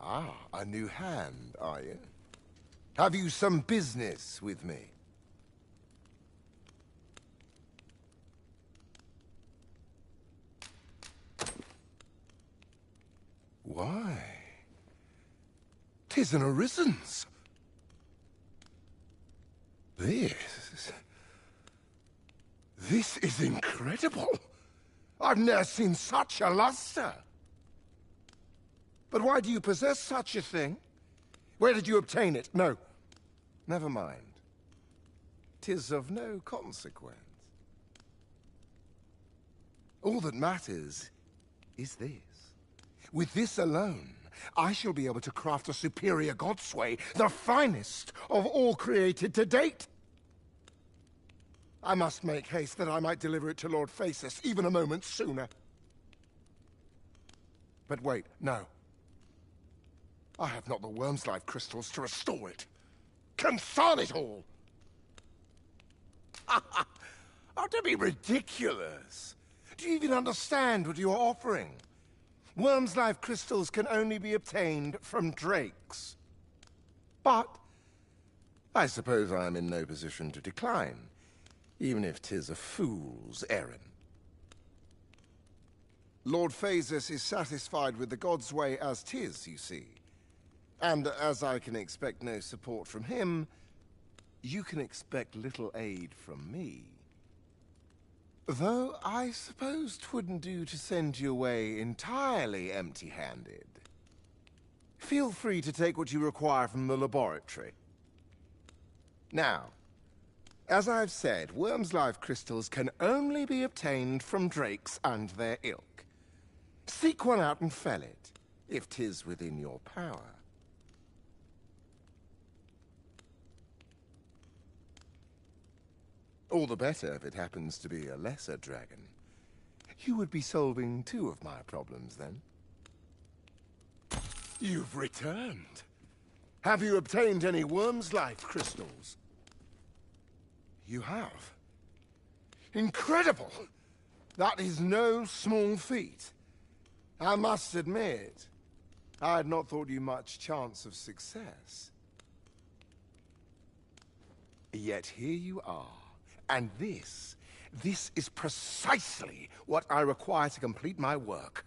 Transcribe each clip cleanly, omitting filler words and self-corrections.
Ah, a new hand, are you? Have you some business with me? Why? 'Tis an Arisen's. This is incredible. I've never seen such a luster. But why do you possess such a thing? Where did you obtain it? No, never mind. 'Tis of no consequence. All that matters is this. With this alone, I shall be able to craft a superior godsway, the finest of all created to date. I must make haste that I might deliver it to Lord Phasis even a moment sooner. But wait, no. I have not the worm's life crystals to restore it. Confound it all! Oh, don't be ridiculous. Do you even understand what you're offering? Worm's life crystals can only be obtained from drakes. But I suppose I am in no position to decline, even if 'tis a fool's errand. Lord Phasis is satisfied with the God's way as 'tis, you see. And as I can expect no support from him, you can expect little aid from me. Though I suppose 'twouldn't do to send you away entirely empty-handed. Feel free to take what you require from the laboratory. Now, as I've said, worm's life crystals can only be obtained from drakes and their ilk. Seek one out and fell it, if 'tis within your power. All the better if it happens to be a lesser dragon. You would be solving two of my problems, then. You've returned. Have you obtained any worm's life crystals? You have. Incredible! That is no small feat. I must admit, I had not thought you much chance of success. Yet here you are. And this is precisely what I require to complete my work.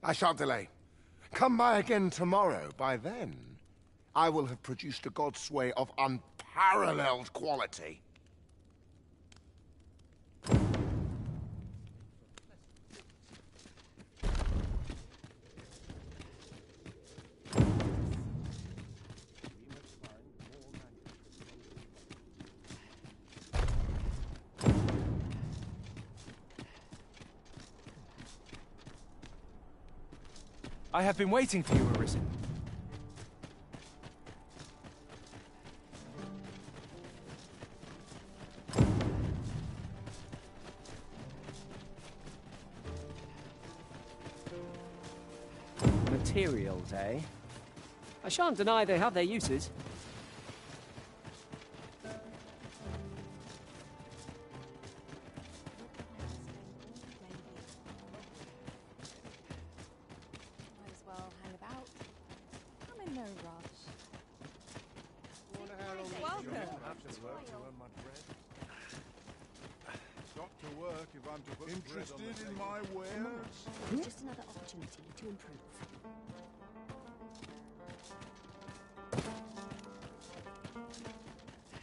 I shan't delay. Come by again tomorrow. By then, I will have produced a godsway of unparalleled quality. I have been waiting for you, Arisen. Materials, eh? I shan't deny they have their uses. Interested in my wares? Just another opportunity to improve.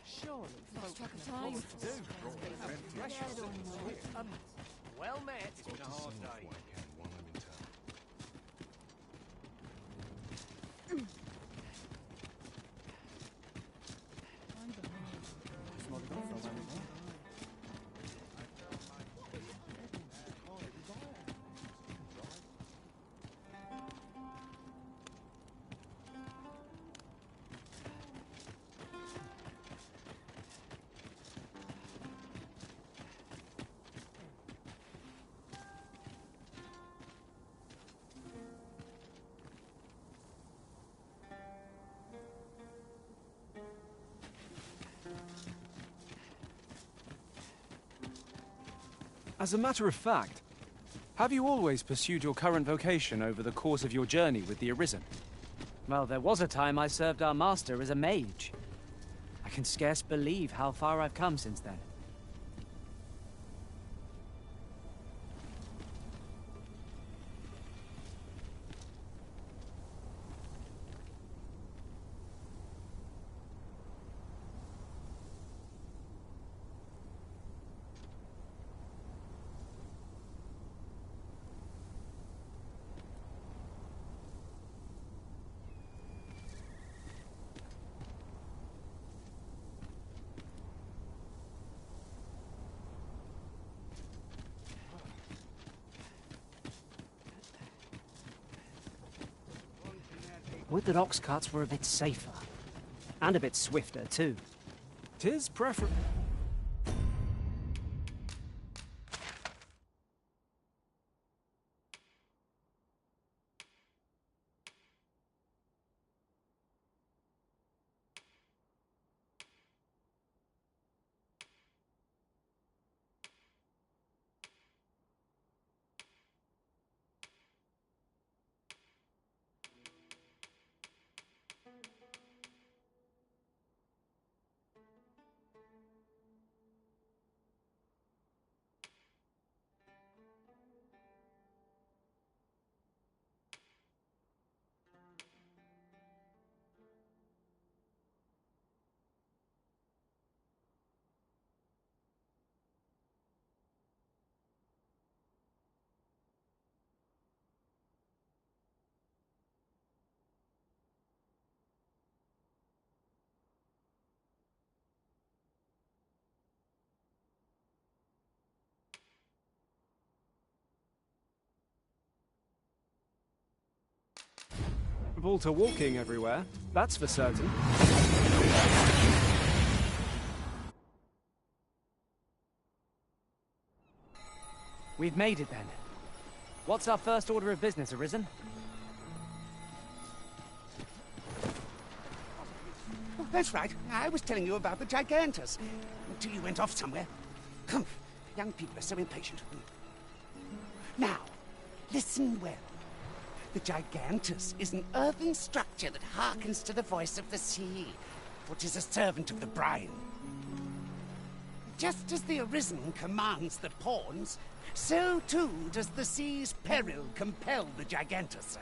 Surely, Lost track of time. Well met. It's been a hard day. As a matter of fact, Have you always pursued your current vocation over the course of your journey with the Arisen? Well, there was a time I served our master as a mage. I can scarce believe how far I've come since then. Would that ox carts were a bit safer. And a bit swifter, too. 'Tis preferable. Volta walking everywhere, that's for certain. We've made it then. What's our first order of business, Arisen? Oh, that's right. I was telling you about the Gigantus. Until you went off somewhere. Humph. Young people are so impatient. Now, listen well. The Gigantus is an earthen structure that hearkens to the voice of the sea, for 'tis a servant of the brine. Just as the Arisen commands the pawns, so too does the sea's peril compel the Gigantus.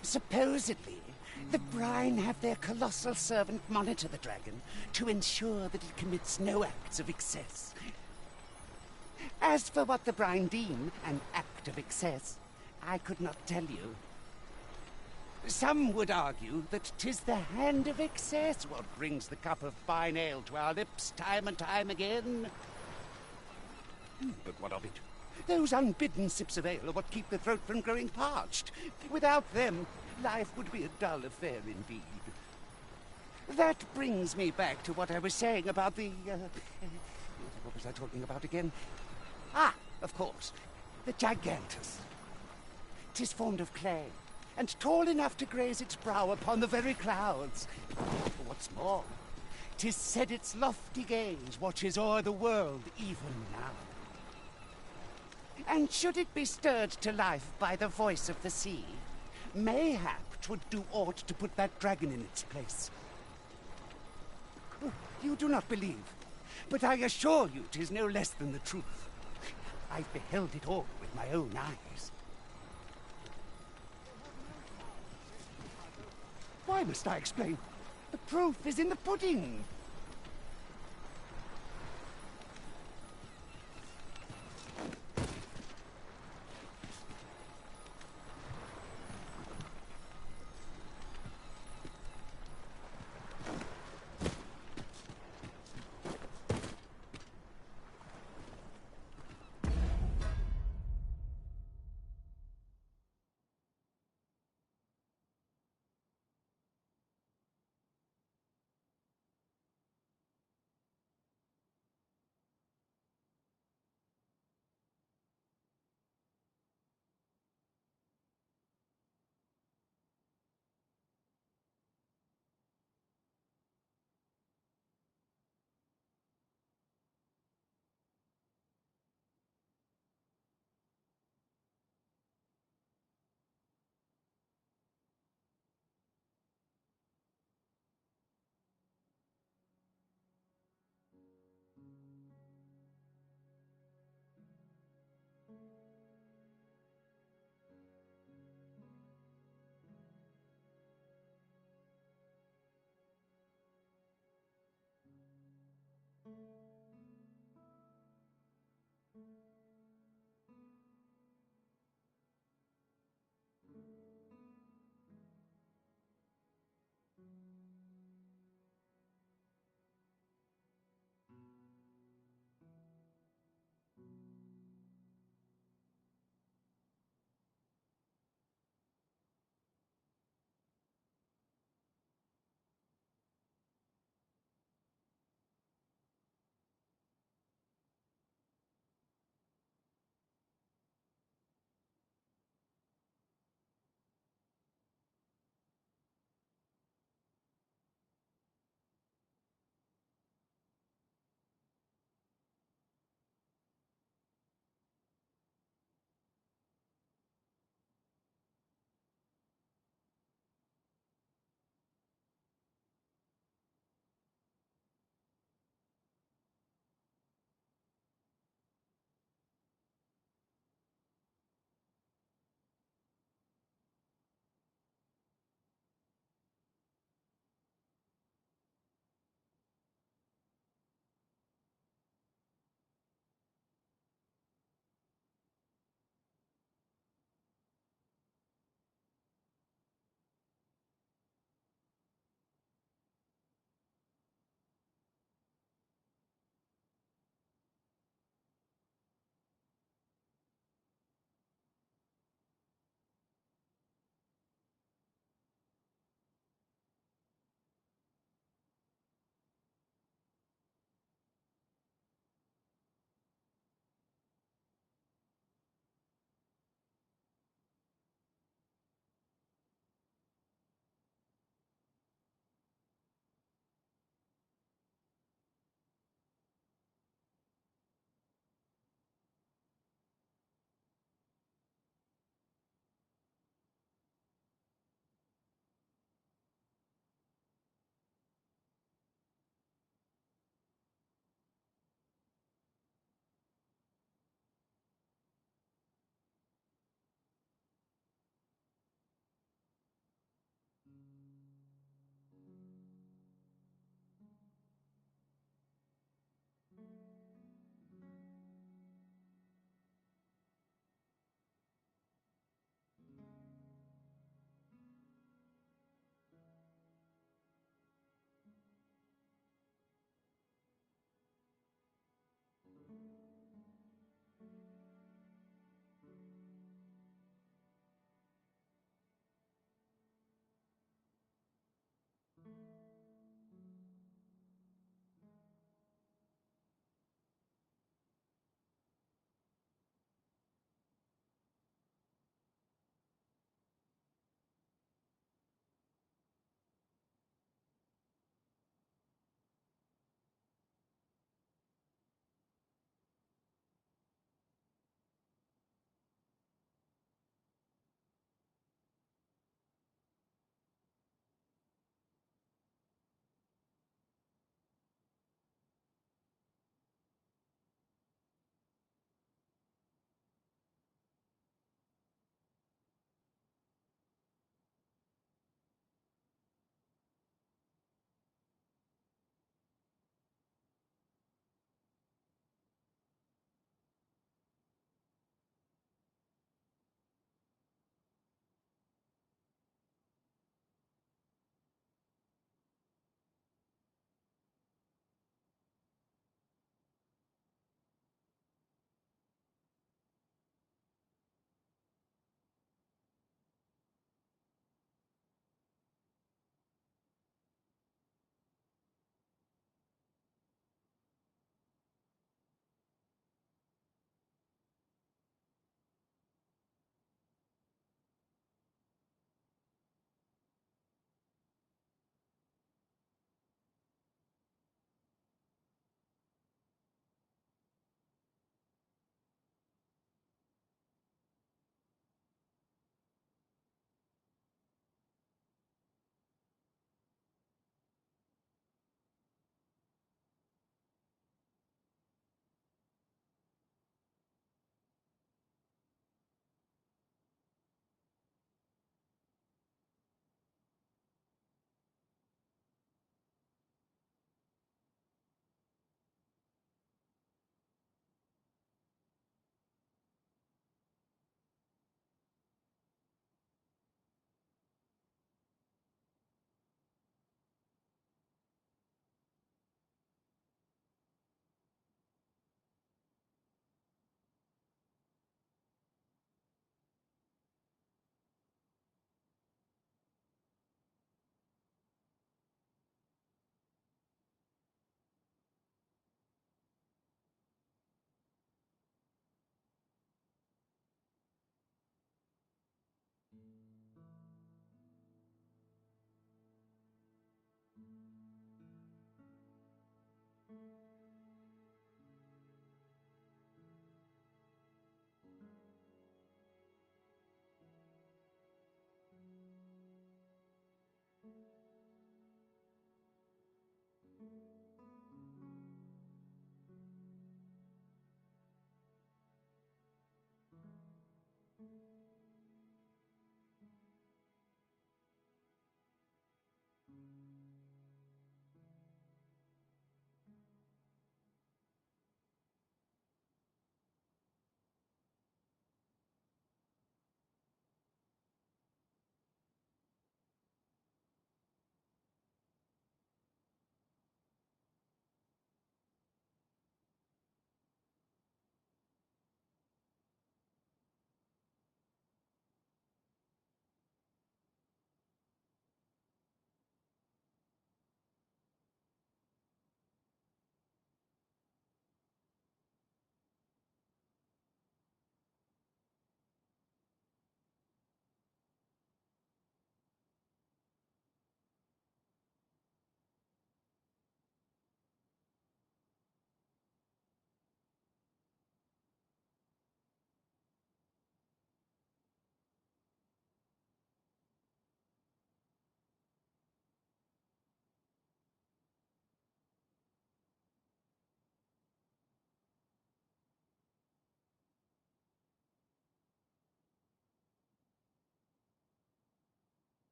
Supposedly, the brine have their colossal servant monitor the dragon to ensure that it commits no acts of excess. As for what the brine deem an act of excess, I could not tell you. Some would argue that 'tis the hand of excess what brings the cup of fine ale to our lips time and time again. But what of it? Those unbidden sips of ale are what keep the throat from growing parched. Without them, life would be a dull affair indeed. That brings me back to what I was saying about the... what was I talking about again? Ah, of course, the Gigantus. 'Tis formed of clay, and tall enough to graze its brow upon the very clouds. What's more, 'tis said its lofty gaze watches o'er the world even now. And should it be stirred to life by the voice of the sea, mayhap 'twould do aught to put that dragon in its place. You do not believe, but I assure you 'tis no less than the truth. I've beheld it all with my own eyes. Why must I explain? The proof is in the pudding.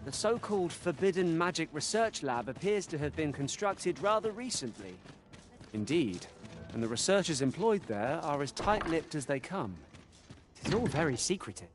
the so-called Forbidden Magic Research Lab appears to have been constructed rather recently. Indeed, and the researchers employed there are as tight-lipped as they come. It's all very secretive.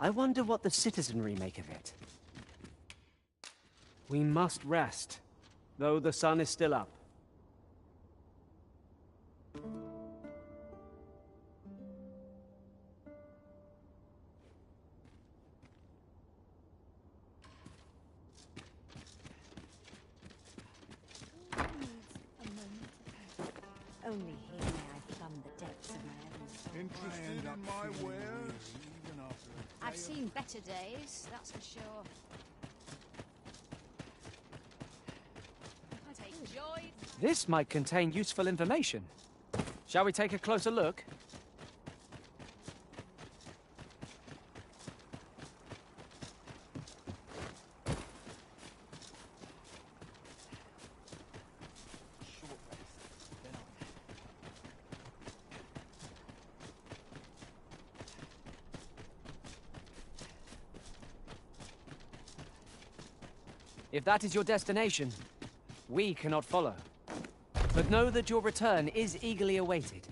I wonder what the citizenry make of it. We must rest, though the sun is still up. Only here may I plumb the depths of my own. Interested in my wares? I've seen better days, that's for sure. I take joy. This might contain useful information. Shall we take a closer look? If that is your destination, we cannot follow. But know that your return is eagerly awaited.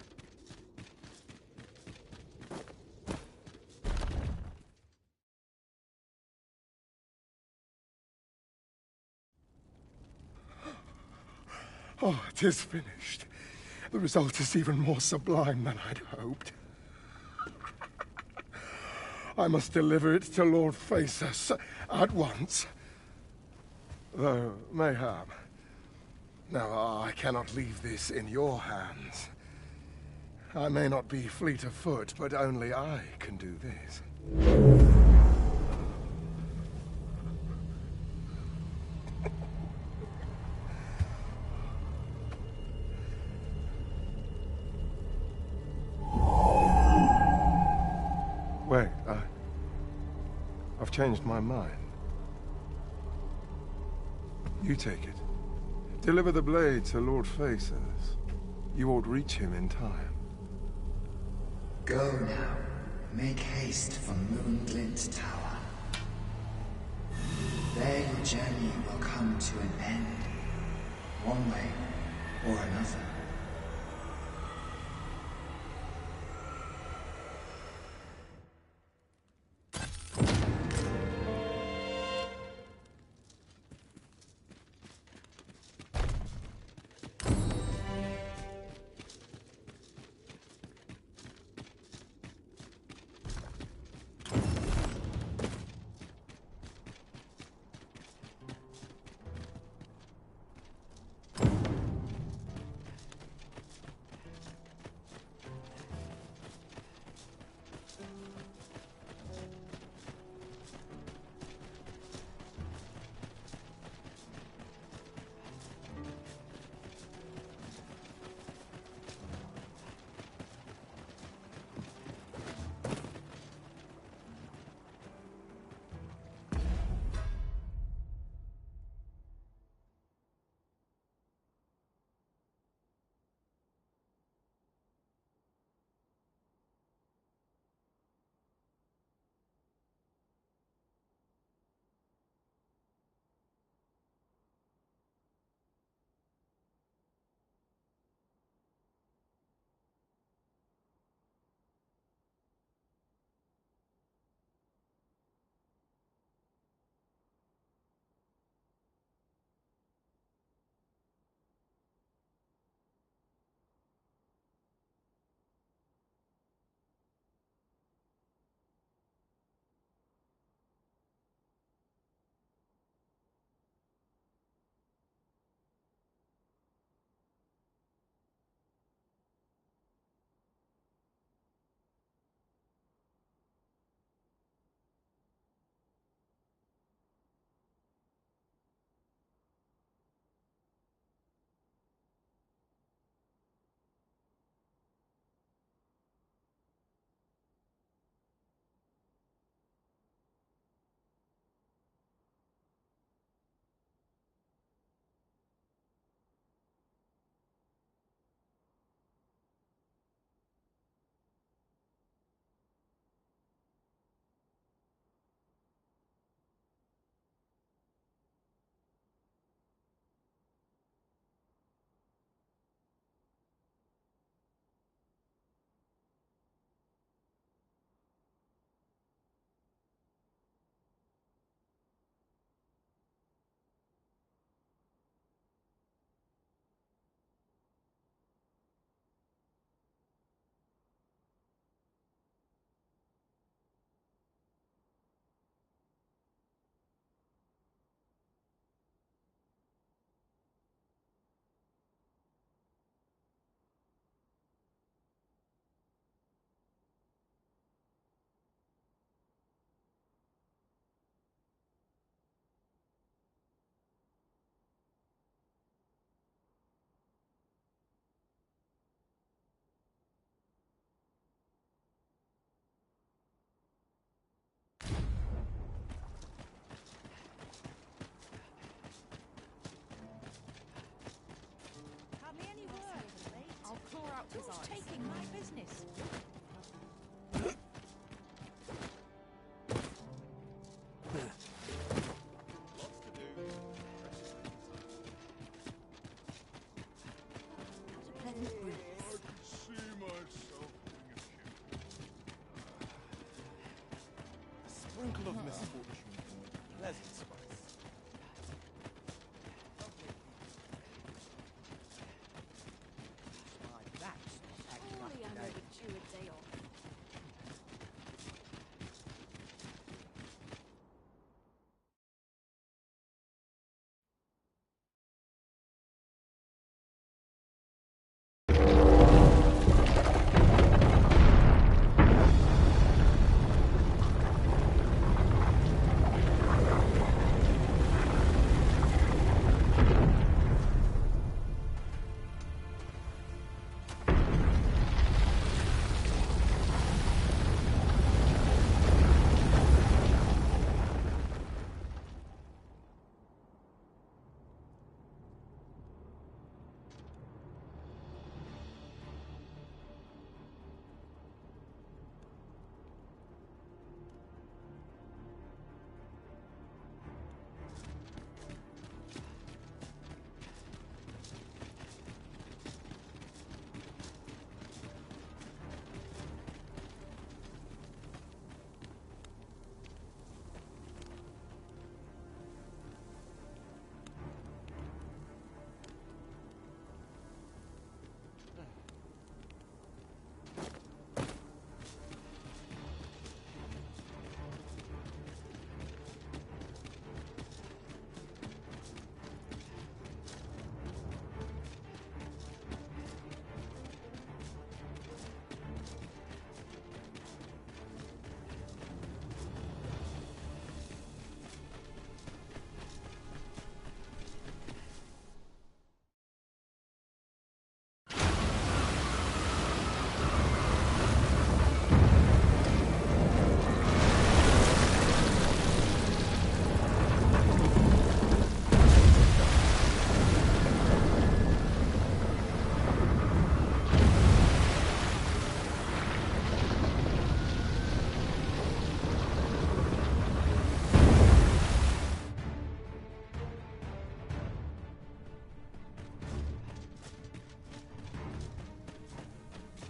Oh, it is finished. The result is even more sublime than I'd hoped. I must deliver it to Lord Phaesus at once. Though, mayhap. Now, I cannot leave this in your hands. I may not be fleet of foot, but only I can do this. Wait, I've changed my mind. You take it. Deliver the blade to Lord Phaesus. You ought reach him in time. Go now. Make haste for Moonglint Tower. There your journey will come to an end. One way or another.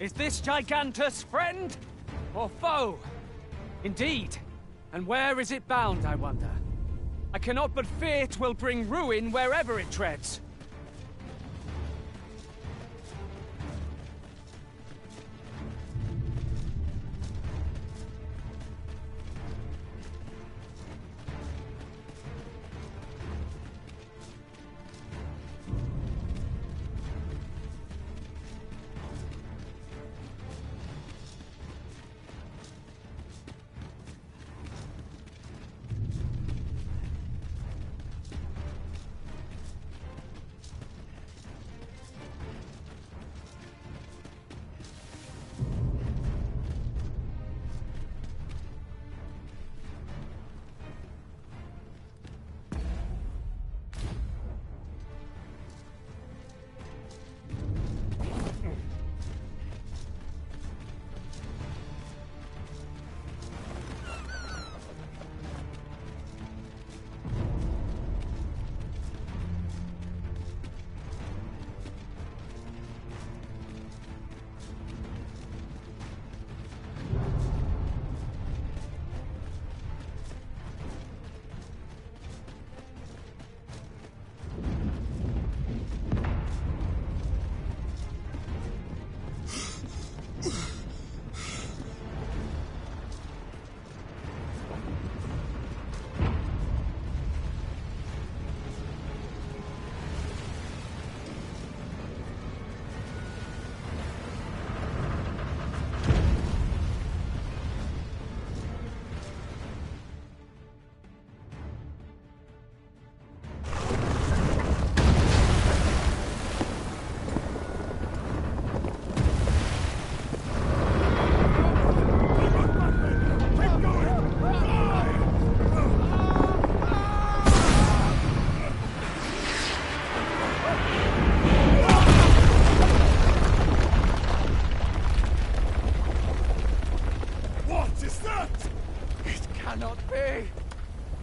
Is this Gigantus friend or foe? Indeed. And where is it bound, I wonder? I cannot but fear 'twill bring ruin wherever it treads.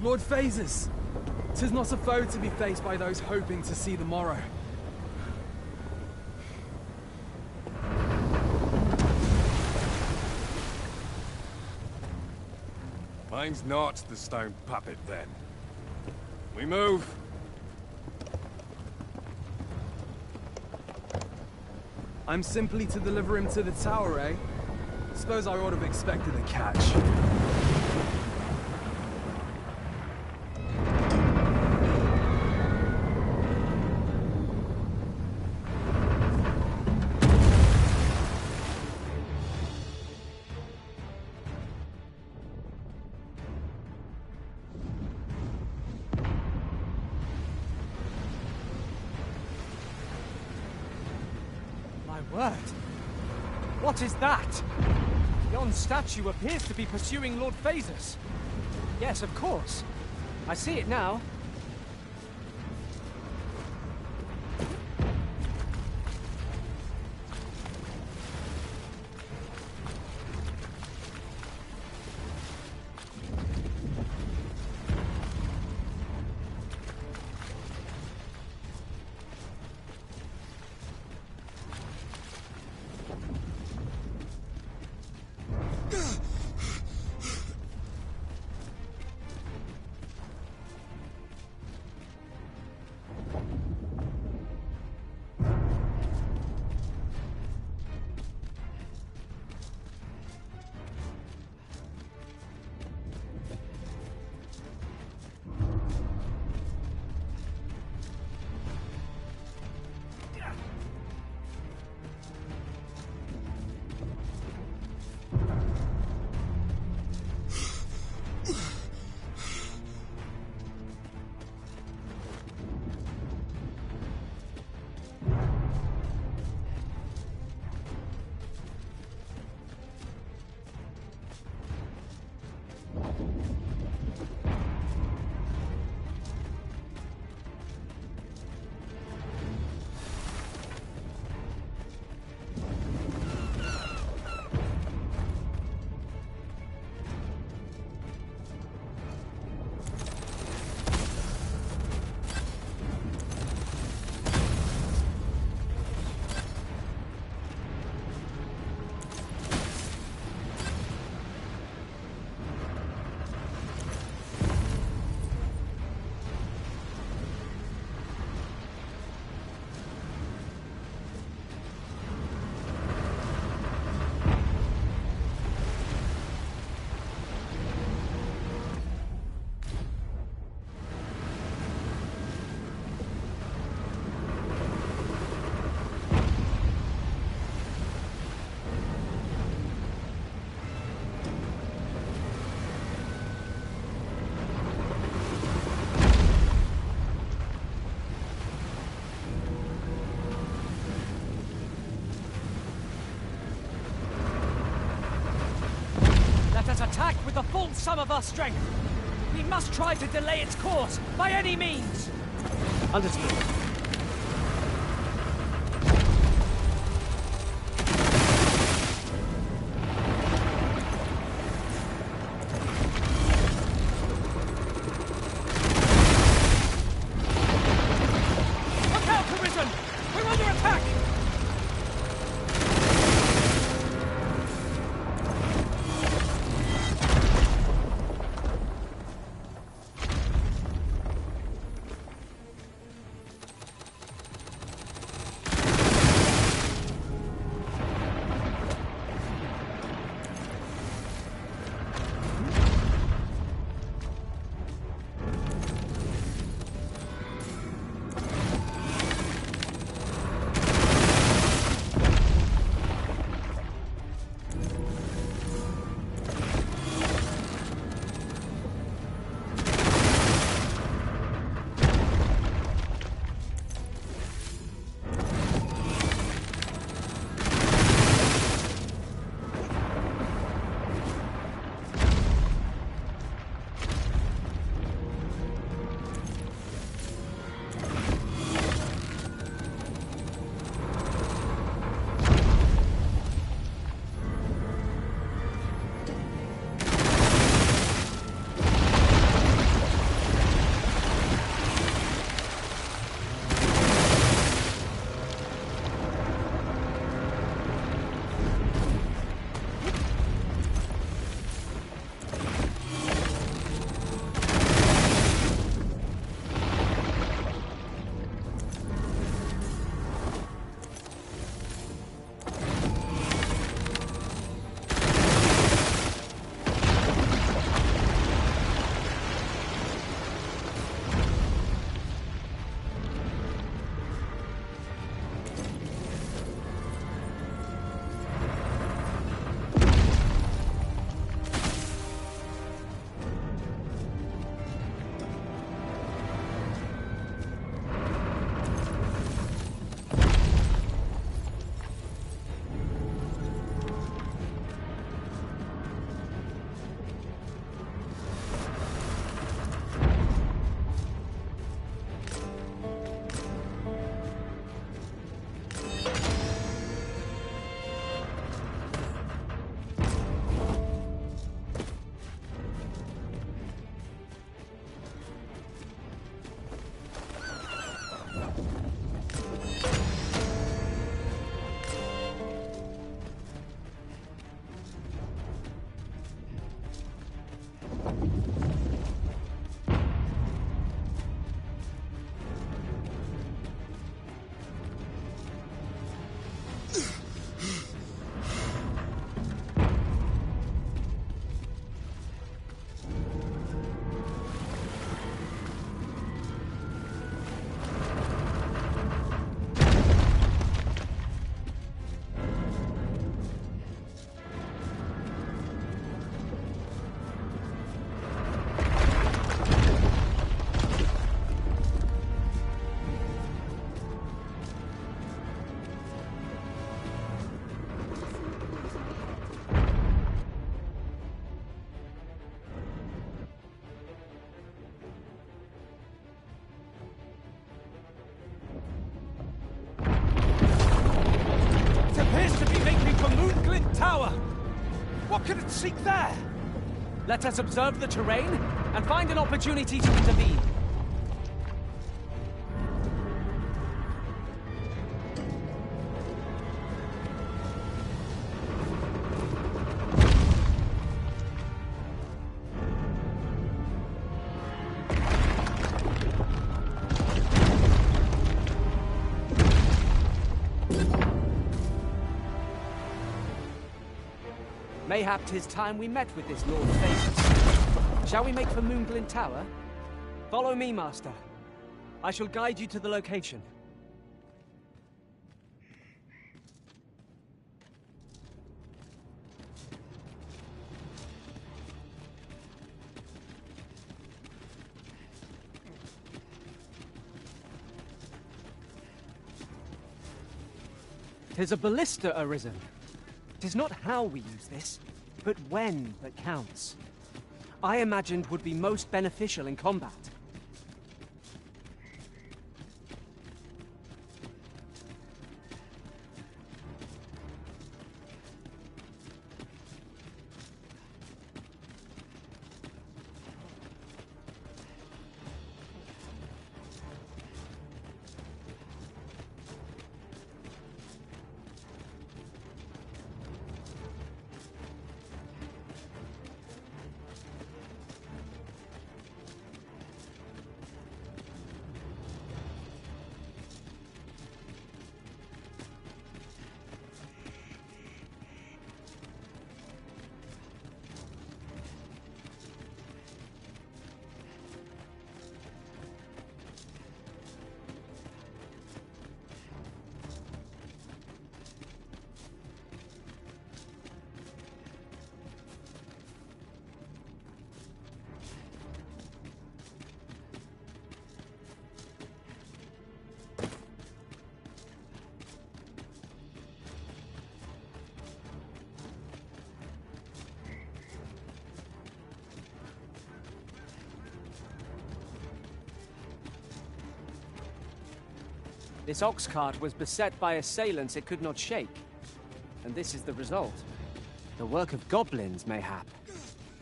Lord Phases! 'Tis not a foe to be faced by those hoping to see the morrow. Mine's not the stone puppet, then. We move. I'm simply to deliver him to the tower, eh? Suppose I ought to have expected a catch. Word. What is that? Yon statue appears to be pursuing Lord Phases. Yes, of course. I see it now. attack with the full sum of our strength. We must try to delay its course by any means. Understood. Look out, Arisen! We're under attack! What could it seek there? Let us observe the terrain and find an opportunity to intervene. Mayhap 'tis time we met with this Lord Phaesus. Shall we make for Moonglint Tower? Follow me, Master. I shall guide you to the location. "'Tis a ballista arisen. 'Tis not how we use this, but when that counts. I imagined would be most beneficial in combat. This ox cart was beset by assailants it could not shake. And this is the result. The work of goblins, mayhap.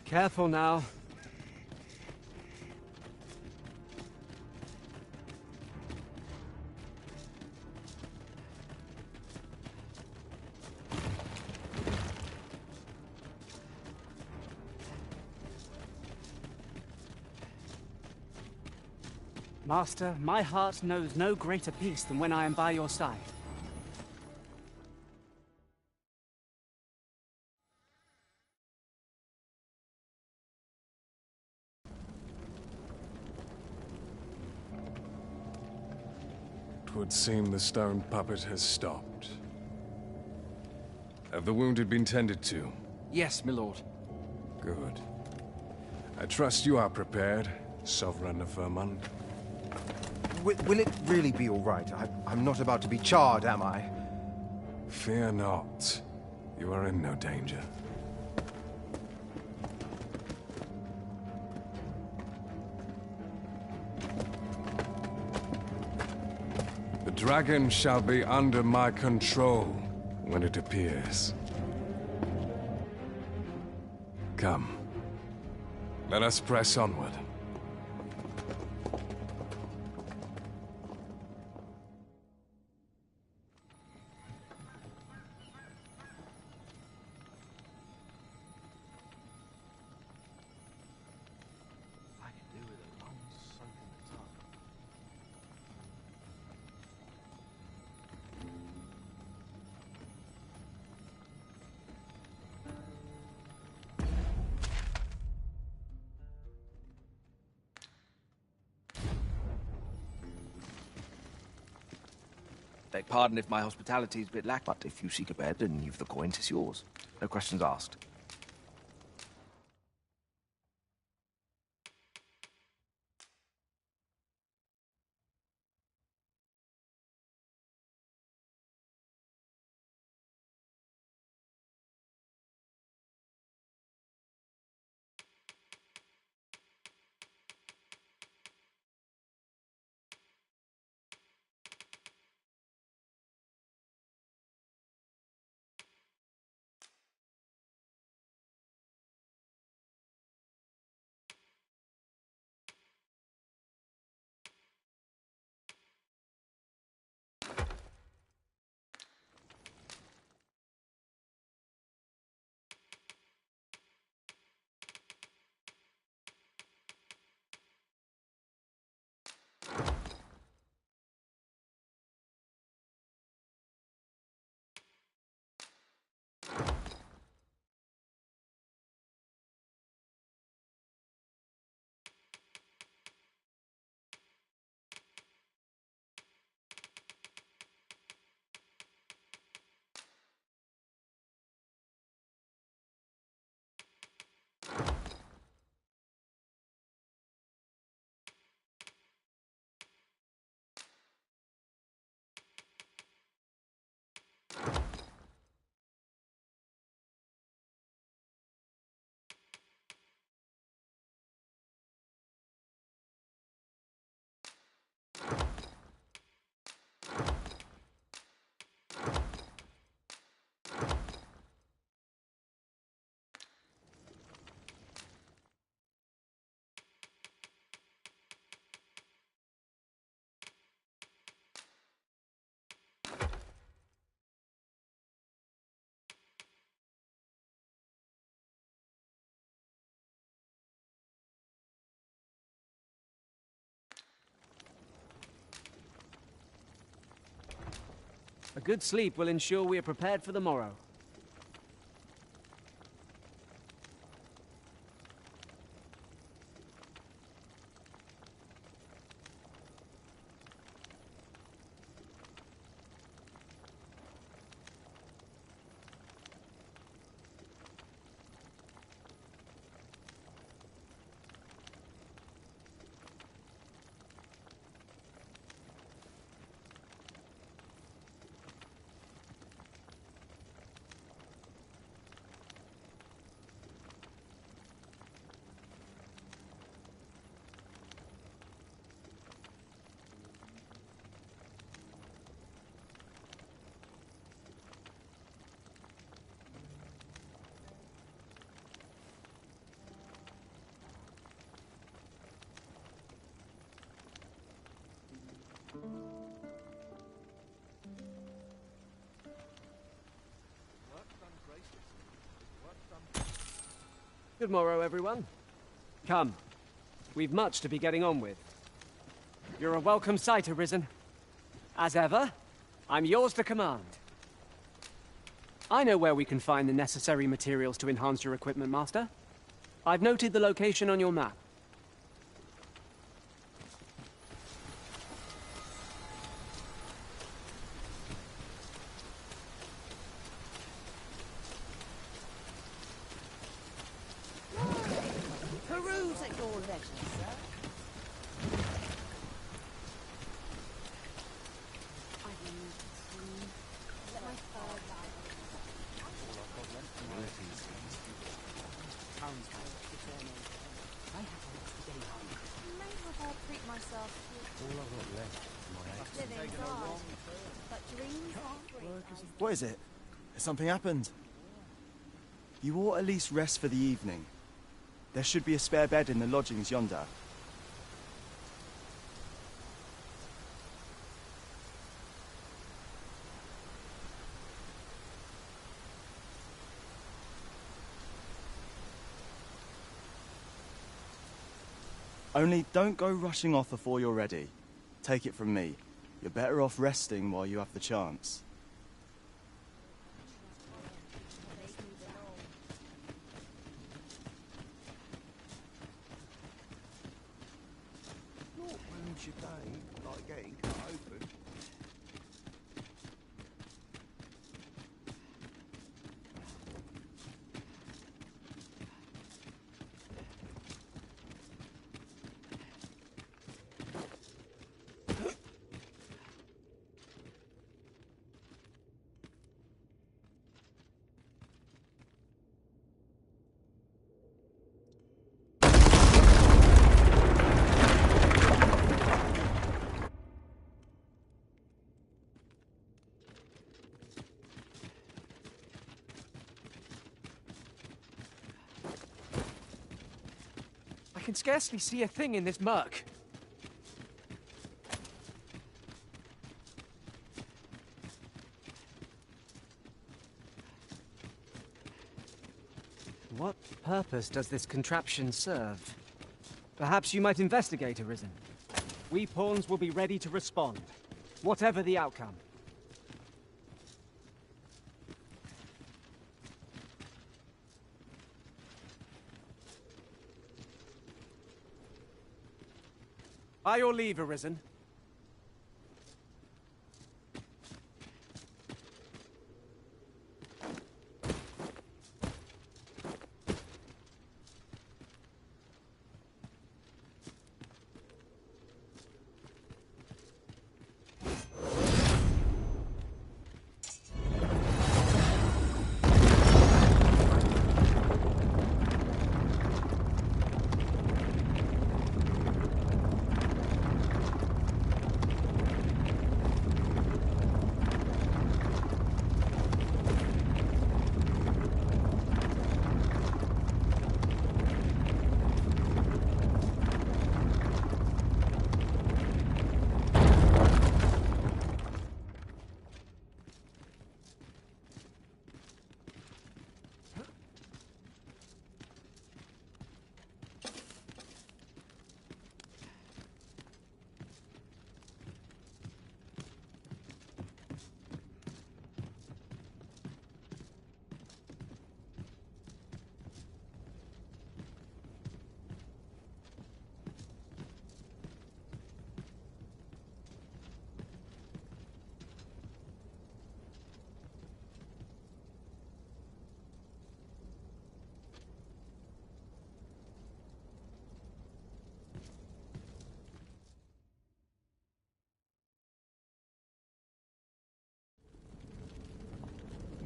Careful now. Master, my heart knows no greater peace than when I am by your side. Twould seem the stone puppet has stopped. Have the wounded been tended to? Yes, my lord. Good. I trust you are prepared, Sovereign of Vermund. Will it really be all right? I'm not about to be charred, am I? Fear not. You are in no danger. The dragon shall be under my control when it appears. Come. Let us press onward. Beg pardon if my hospitality is a bit lack, but if you seek a bed and you've the coin, 'tis yours. No questions asked. A good sleep will ensure we are prepared for the morrow. Good morrow, everyone. Come. We've much to be getting on with. You're a welcome sight, Arisen. As ever, I'm yours to command. I know where we can find the necessary materials to enhance your equipment, Master. I've noted the location on your map. Peruse at your leisure, sir. I need to let my fur lie. Maybe I'll treat myself to living hard, but dreams aren't real. What is it? Has something happened? You ought at least rest for the evening. There should be a spare bed in the lodgings yonder. Only don't go rushing off before you're ready. Take it from me. You're better off resting while you have the chance. Not ruins your day, like getting cut open. I can scarcely see a thing in this murk. What purpose does this contraption serve? Perhaps you might investigate, Arisen. We pawns will be ready to respond, whatever the outcome. By your leave, Arisen.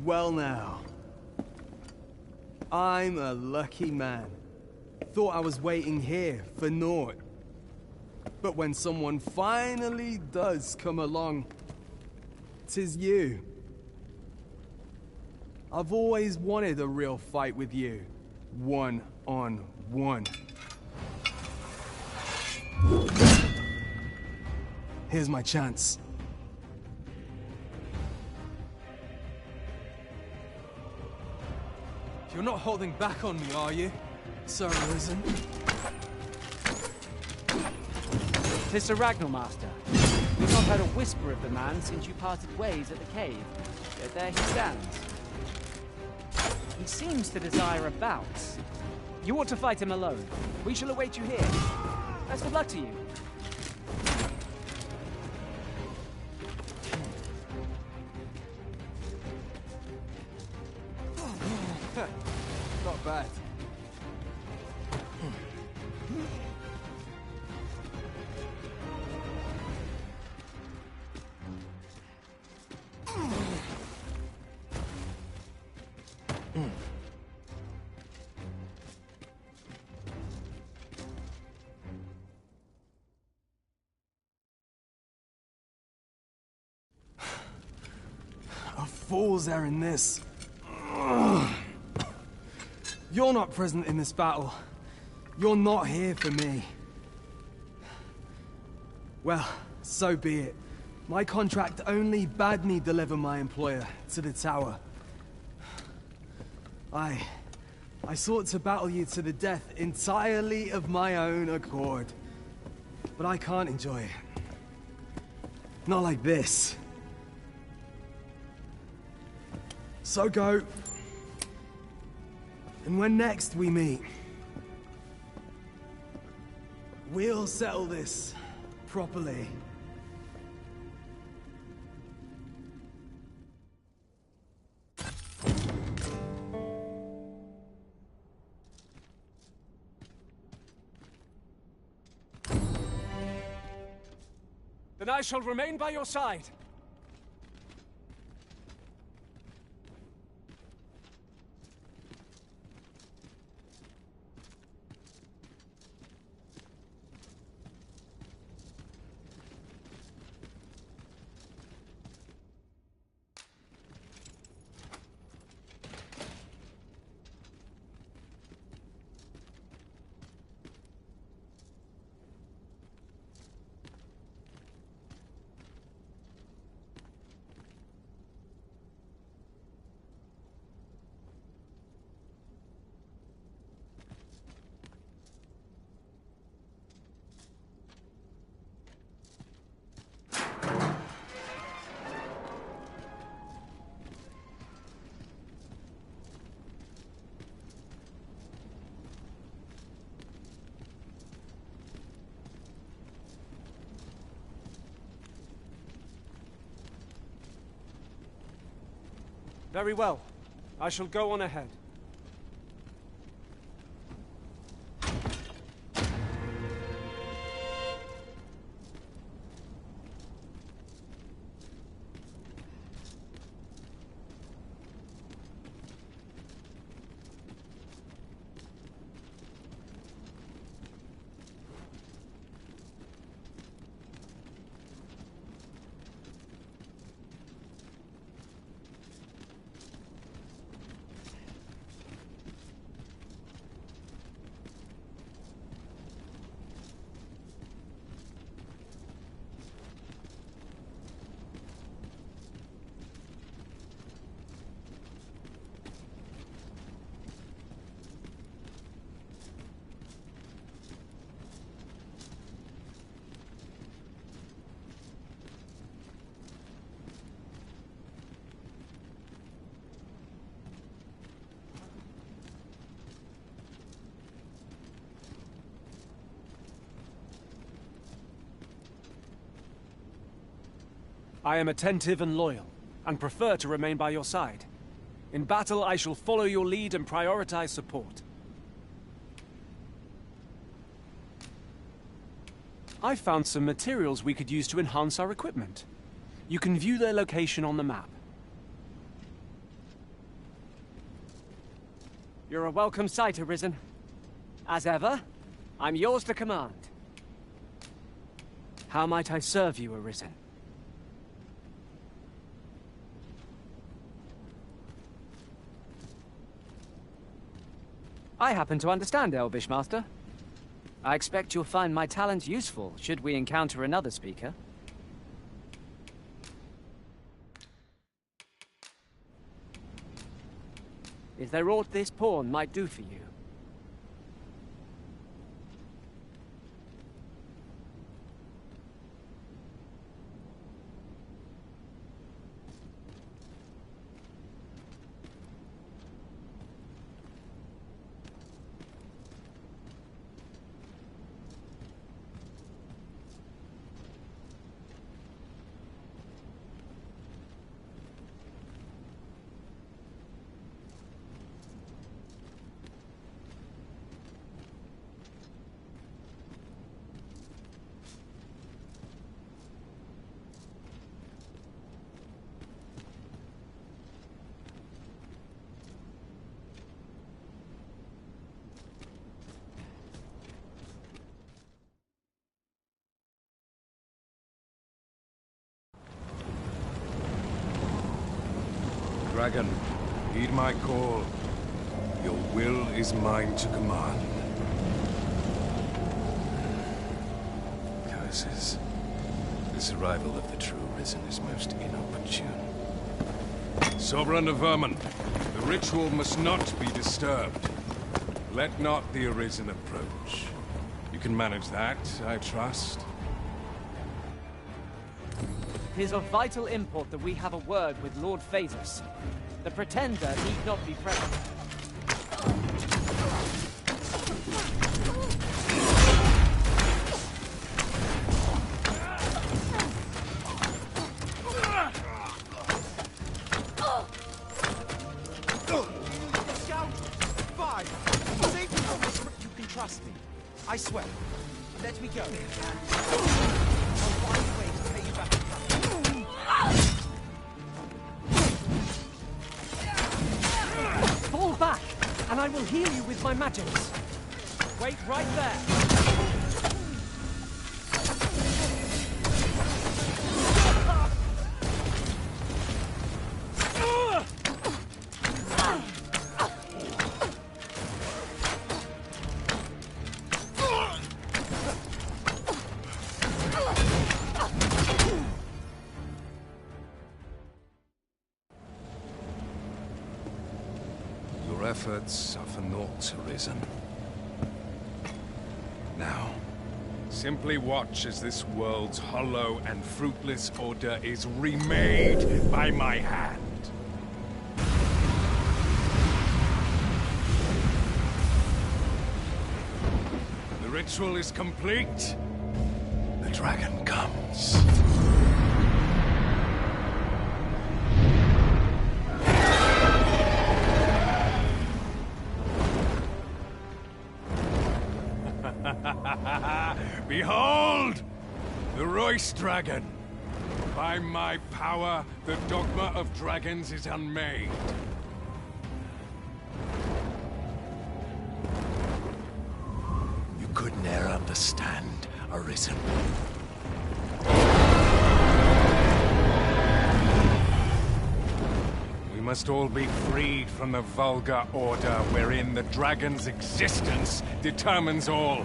Well now. I'm a lucky man. Thought I was waiting here for naught. But when someone finally does come along, 'tis you. I've always wanted a real fight with you. One-on-one. Here's my chance. You're not holding back on me, are you, Sir Risen? 'Tis Sir Ragnarmaster. We've not heard a whisper of the man since you parted ways at the cave. Yet there he stands. He seems to desire a bout. You ought to fight him alone. We shall await you here. Best of luck to you. Not bad. A fool's errand this. You're not present in this battle. You're not here for me. Well, so be it. My contract only bade me deliver my employer to the tower. I sought to battle you to the death entirely of my own accord. But I can't enjoy it. Not like this. So go. And when next we meet, we'll settle this properly. Then I shall remain by your side. Very well. I shall go on ahead. I am attentive and loyal, and prefer to remain by your side. In battle, I shall follow your lead and prioritize support. I found some materials we could use to enhance our equipment. You can view their location on the map. You're a welcome sight, Arisen. As ever, I'm yours to command. How might I serve you, Arisen? I happen to understand Elvish, Master. I expect you'll find my talent useful should we encounter another speaker. Is there aught this pawn might do for you? Dragon, heed my call. Your will is mine to command. Curses. This arrival of the true Risen is most inopportune. Sovereign of Vermin, the ritual must not be disturbed. Let not the Arisen approach. You can manage that, I trust. 'Tis of vital import that we have a word with Lord Phasus. The Pretender need not be present. You can trust me. I swear. Let me go. Fall back, and I will heal you with my magics. Wait right there. Your efforts are for naught, Arisen. Now, simply watch as this world's hollow and fruitless order is remade by my hand. The ritual is complete. The dragon comes. Behold! The Royce Dragon! By my power, the dogma of dragons is unmade. You could ne'er understand, Arisen. We must all be freed from the vulgar order wherein the dragon's existence determines all.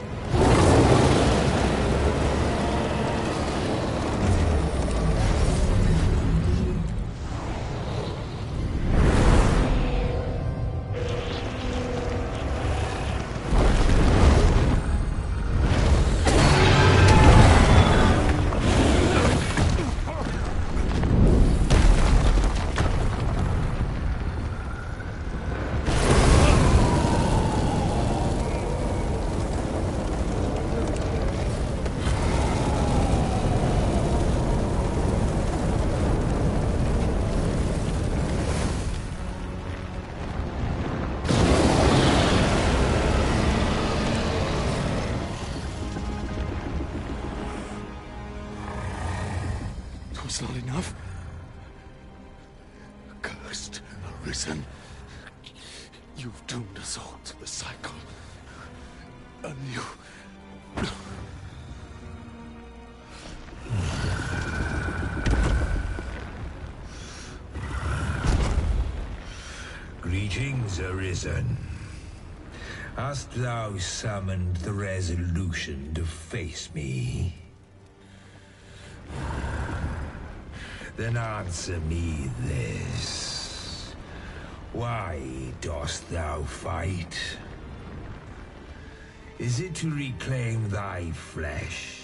Was not enough. Cursed Arisen. You've doomed us all to the cycle. And you... Greetings, Arisen. Hast thou summoned the resolution to face me? Then answer me this. Why dost thou fight? Is it to reclaim thy flesh,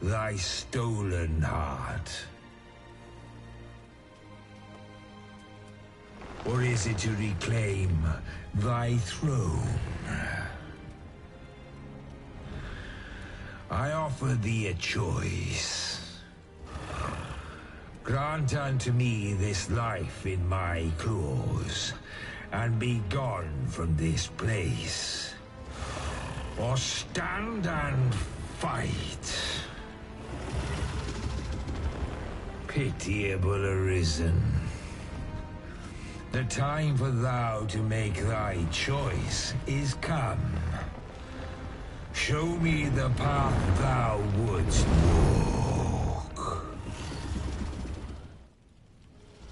thy stolen heart? Or is it to reclaim thy throne? I offer thee a choice. Grant unto me this life in my claws, and be gone from this place. Or stand and fight. Pitiable Arisen. The time for thou to make thy choice is come. Show me the path thou wouldst walk.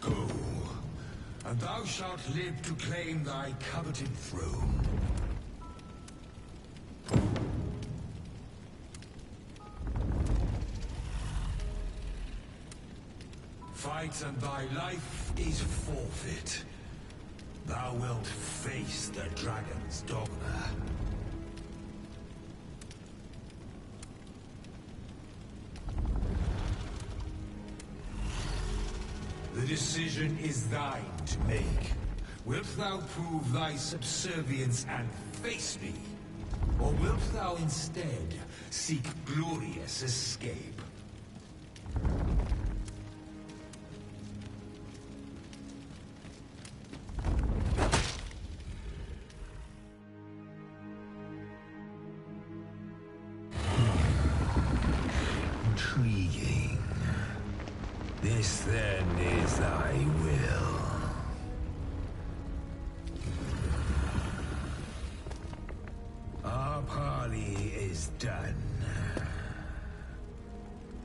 Go, and thou shalt live to claim thy coveted throne. Fight and thy life is forfeit. Thou wilt face the dragon's dogma. The decision is thine to make. Wilt thou prove thy subservience and face me? Or wilt thou instead seek glorious escape? Intriguing. This then is thy will. Our parley is done.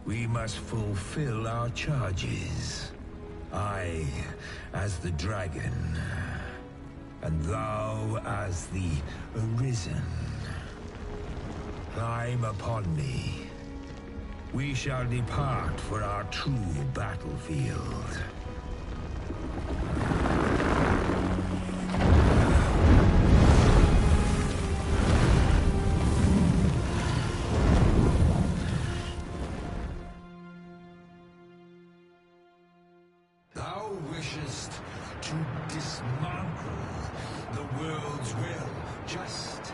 We must fulfill our charges. I, as the dragon, and thou as the Arisen. Climb upon me. We shall depart for our true battlefield. Thou wishest to dismantle the world's will, just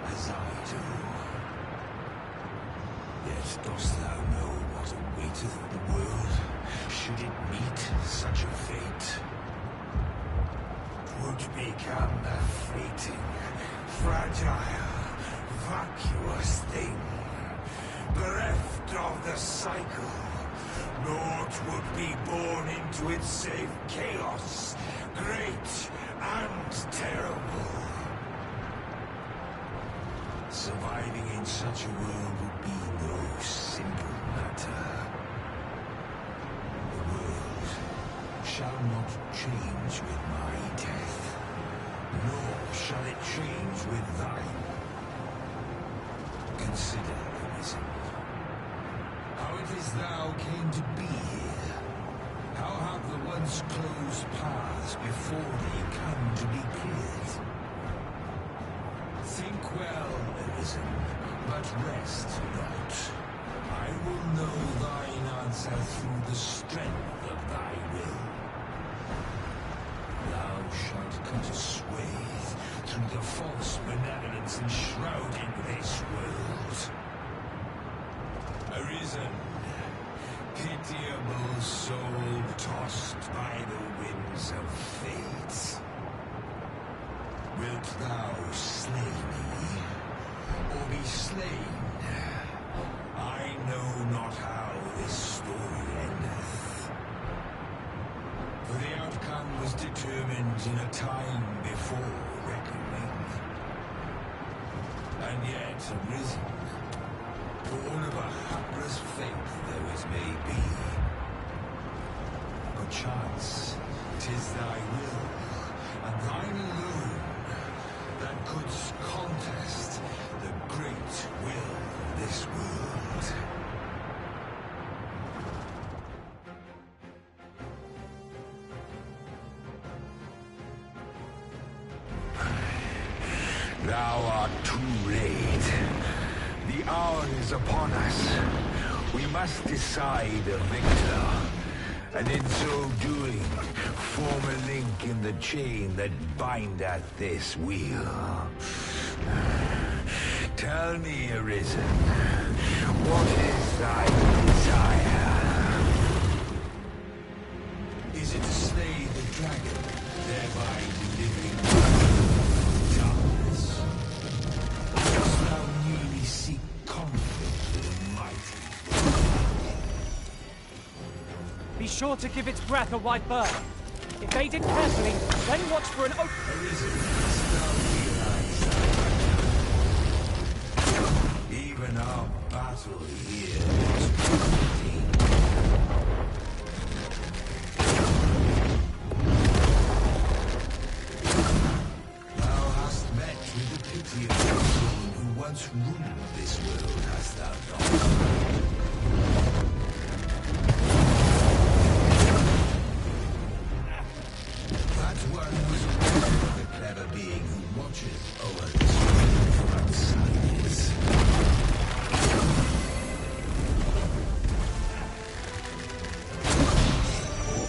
as I do. Yet dost thou know what awaiteth the world, should it meet such a fate? 'Twould become a fleeting, fragile, vacuous thing, bereft of the cycle. Naught would be born into it save chaos, great and terrible. Surviving in such a world would be no simple matter. The world shall not change with my death, nor shall it change with thine. Consider, Arisen, how it is thou came to be here. How have the once closed paths before thee come to be cleared? Think well, Arisen, but rest not. I will know thine answer through the strength of thy will. Thou shalt cut a swathe through the false benevolence enshrouding this world. Arisen, pitiable soul tossed by the winds of fate. Wilt thou slay me, or be slain? I know not how this story endeth. For the outcome man was determined in a time before reckoning. And yet arisen, born of a hapless faith there is may be. Perchance, 'tis thy will, and thine alone, that couldst contest the great will of this world. Thou art too late. The hour is upon us. We must decide a victor, and in so doing, form a link in the chain that bindeth this wheel. Tell me, Arisen, what is thy desire? Is it to slay the dragon, thereby delivering darkness? Dost thou merely seek conflict with the mighty? Be sure to give its breath a wide berth. If they did carefully, then watch for an open... Arisen, dost thou realize that even our battle here is routine? Thou hast met with the pity of someone who once ruled this world, hast thou not? That one was the clever being who watches over this world from outsiders.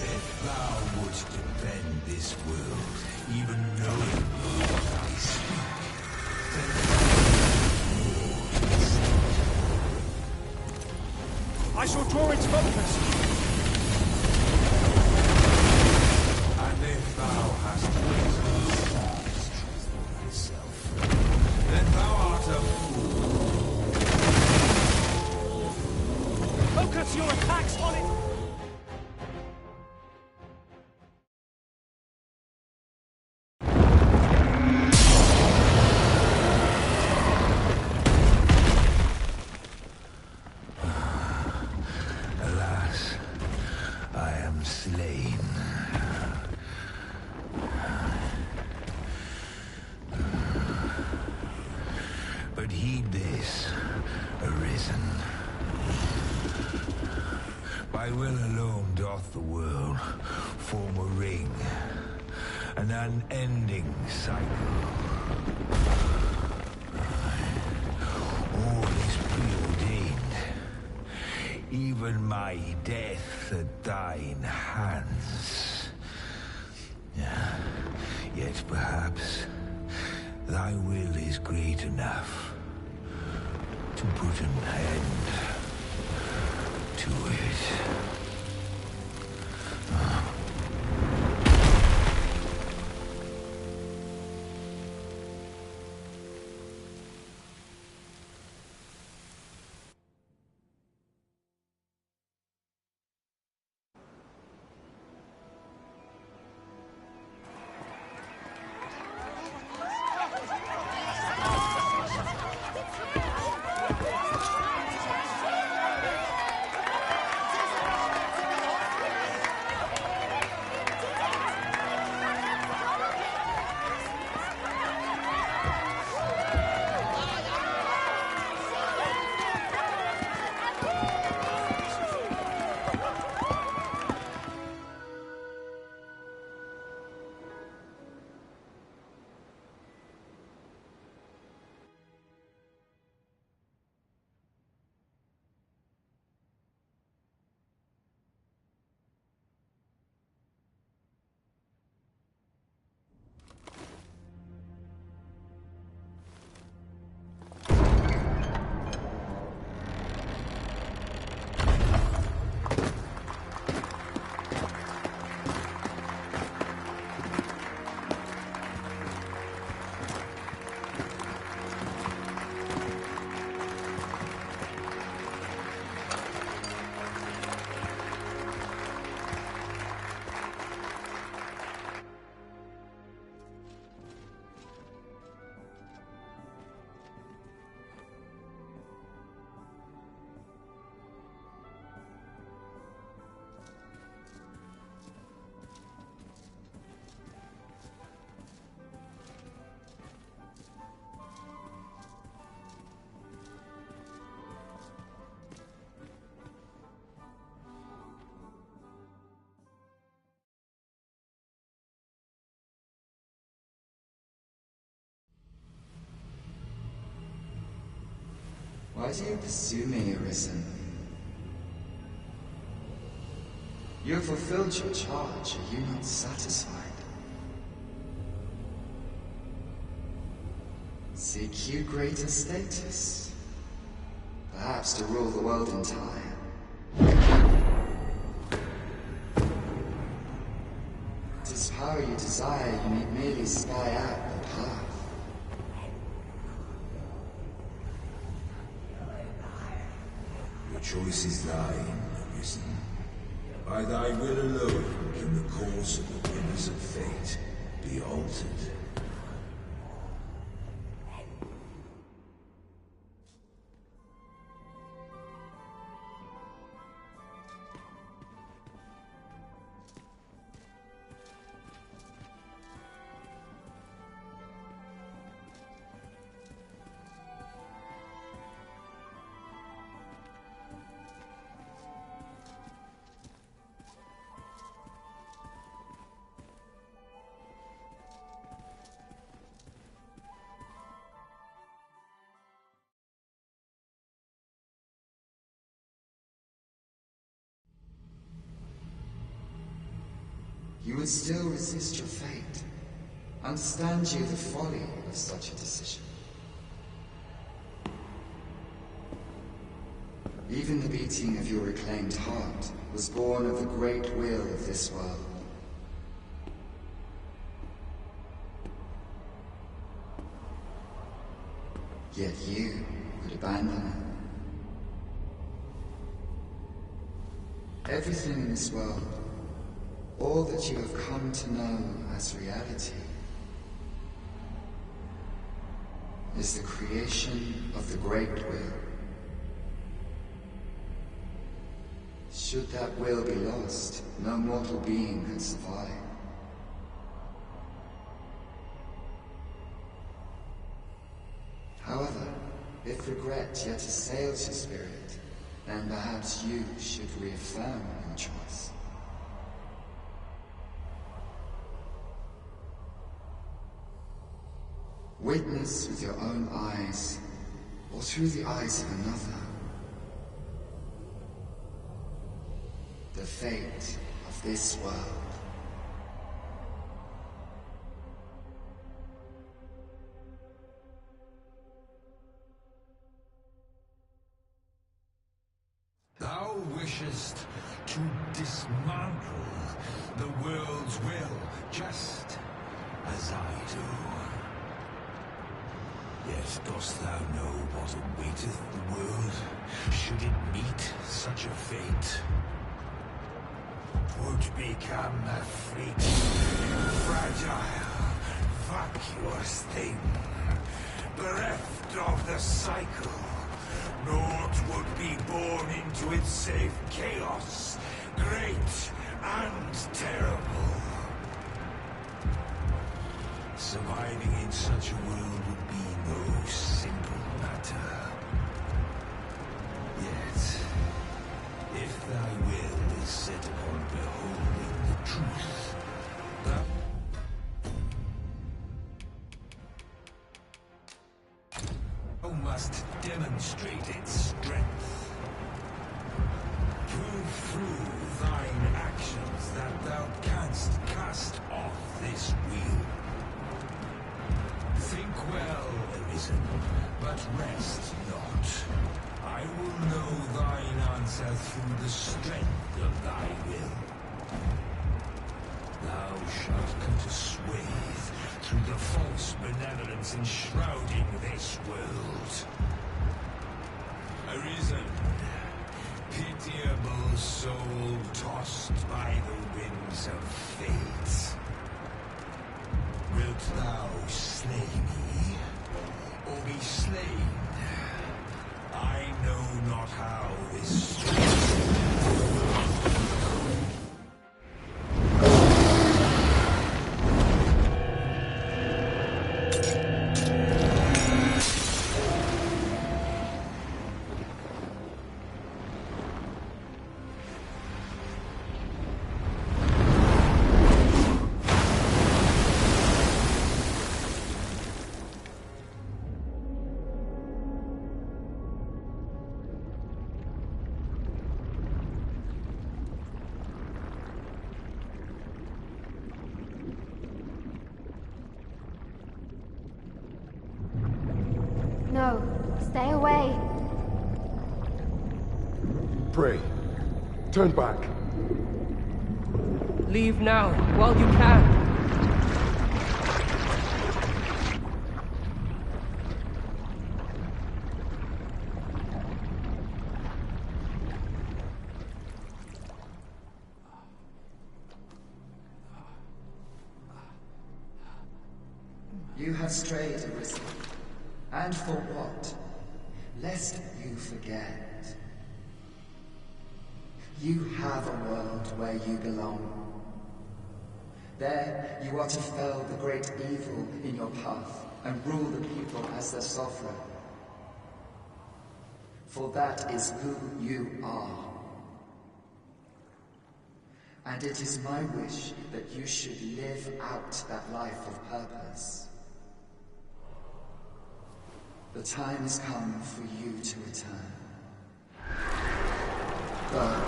If thou wouldst defend this world, even knowing what I speak, then I shall draw its focus. and if thou hast reason for thyself, then thou art a fool. Focus your attacks on it. Alas, I am slain. But heed this, Arisen. By will alone doth the world form a ring, an unending cycle. All is preordained. Even my death at thine hands. Yet perhaps thy will is great enough to put an end to it. Why do you pursue me, Arisen? You have fulfilled your charge. Are you not satisfied? Seek you greater status? Perhaps to rule the world entire? It is power you desire, you need merely spy out the path. Your choice is thine, Arisen. By thy will alone can the course of the winners of fate be altered. You would still resist your fate. Understand you the folly of such a decision. Even the beating of your reclaimed heart was born of the great will of this world. Yet you would abandon it. Everything in this world, all that you have come to know as reality, is the creation of the Great Will. Should that will be lost, no mortal being could survive. However, if regret yet assails your spirit, then perhaps you should reaffirm your choice. Witness with your own eyes, or through the eyes of another, the fate of this world. Thou wishest to dismantle the world's will, just as I do. Yet dost thou know what awaiteth the world, should it meet such a fate? 'Twould become a fleeting, fragile, vacuous thing, bereft of the cycle. Naught would be born into it save chaos, great and terrible. Surviving in such a world would be no simple matter. Yet, if thy will is set upon beholding the truth, thou must demonstrate its strength. Prove through thine actions that thou canst cast off this wheel. Think well, Arisen, but rest not. I will know thine answer through the strength of thy will. Thou shalt cut a swathe through the false benevolence enshrouding this world. Arisen, pitiable soul tossed by the winds of fate. Wilt thou slay me, or be slain? I know not how this Pray. Turn back. Leave now, while you can. You have strayed, Arisen. And for what? Lest you forget. You have a world where you belong. There, you are to fell the great evil in your path and rule the people as their sovereign. For that is who you are. And it is my wish that you should live out that life of purpose. The time has come for you to return. Go.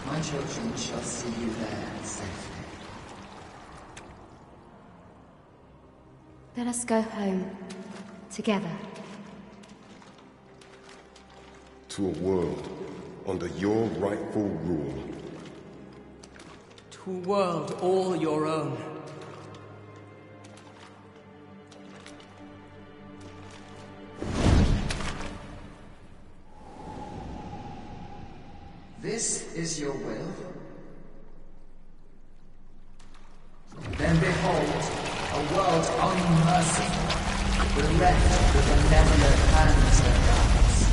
My children shall see you there safely. Let us go home. Together. To a world under your rightful rule. To a world all your own. This is your will? Then behold, a world unmerciful, bereft the benevolent hands that guides.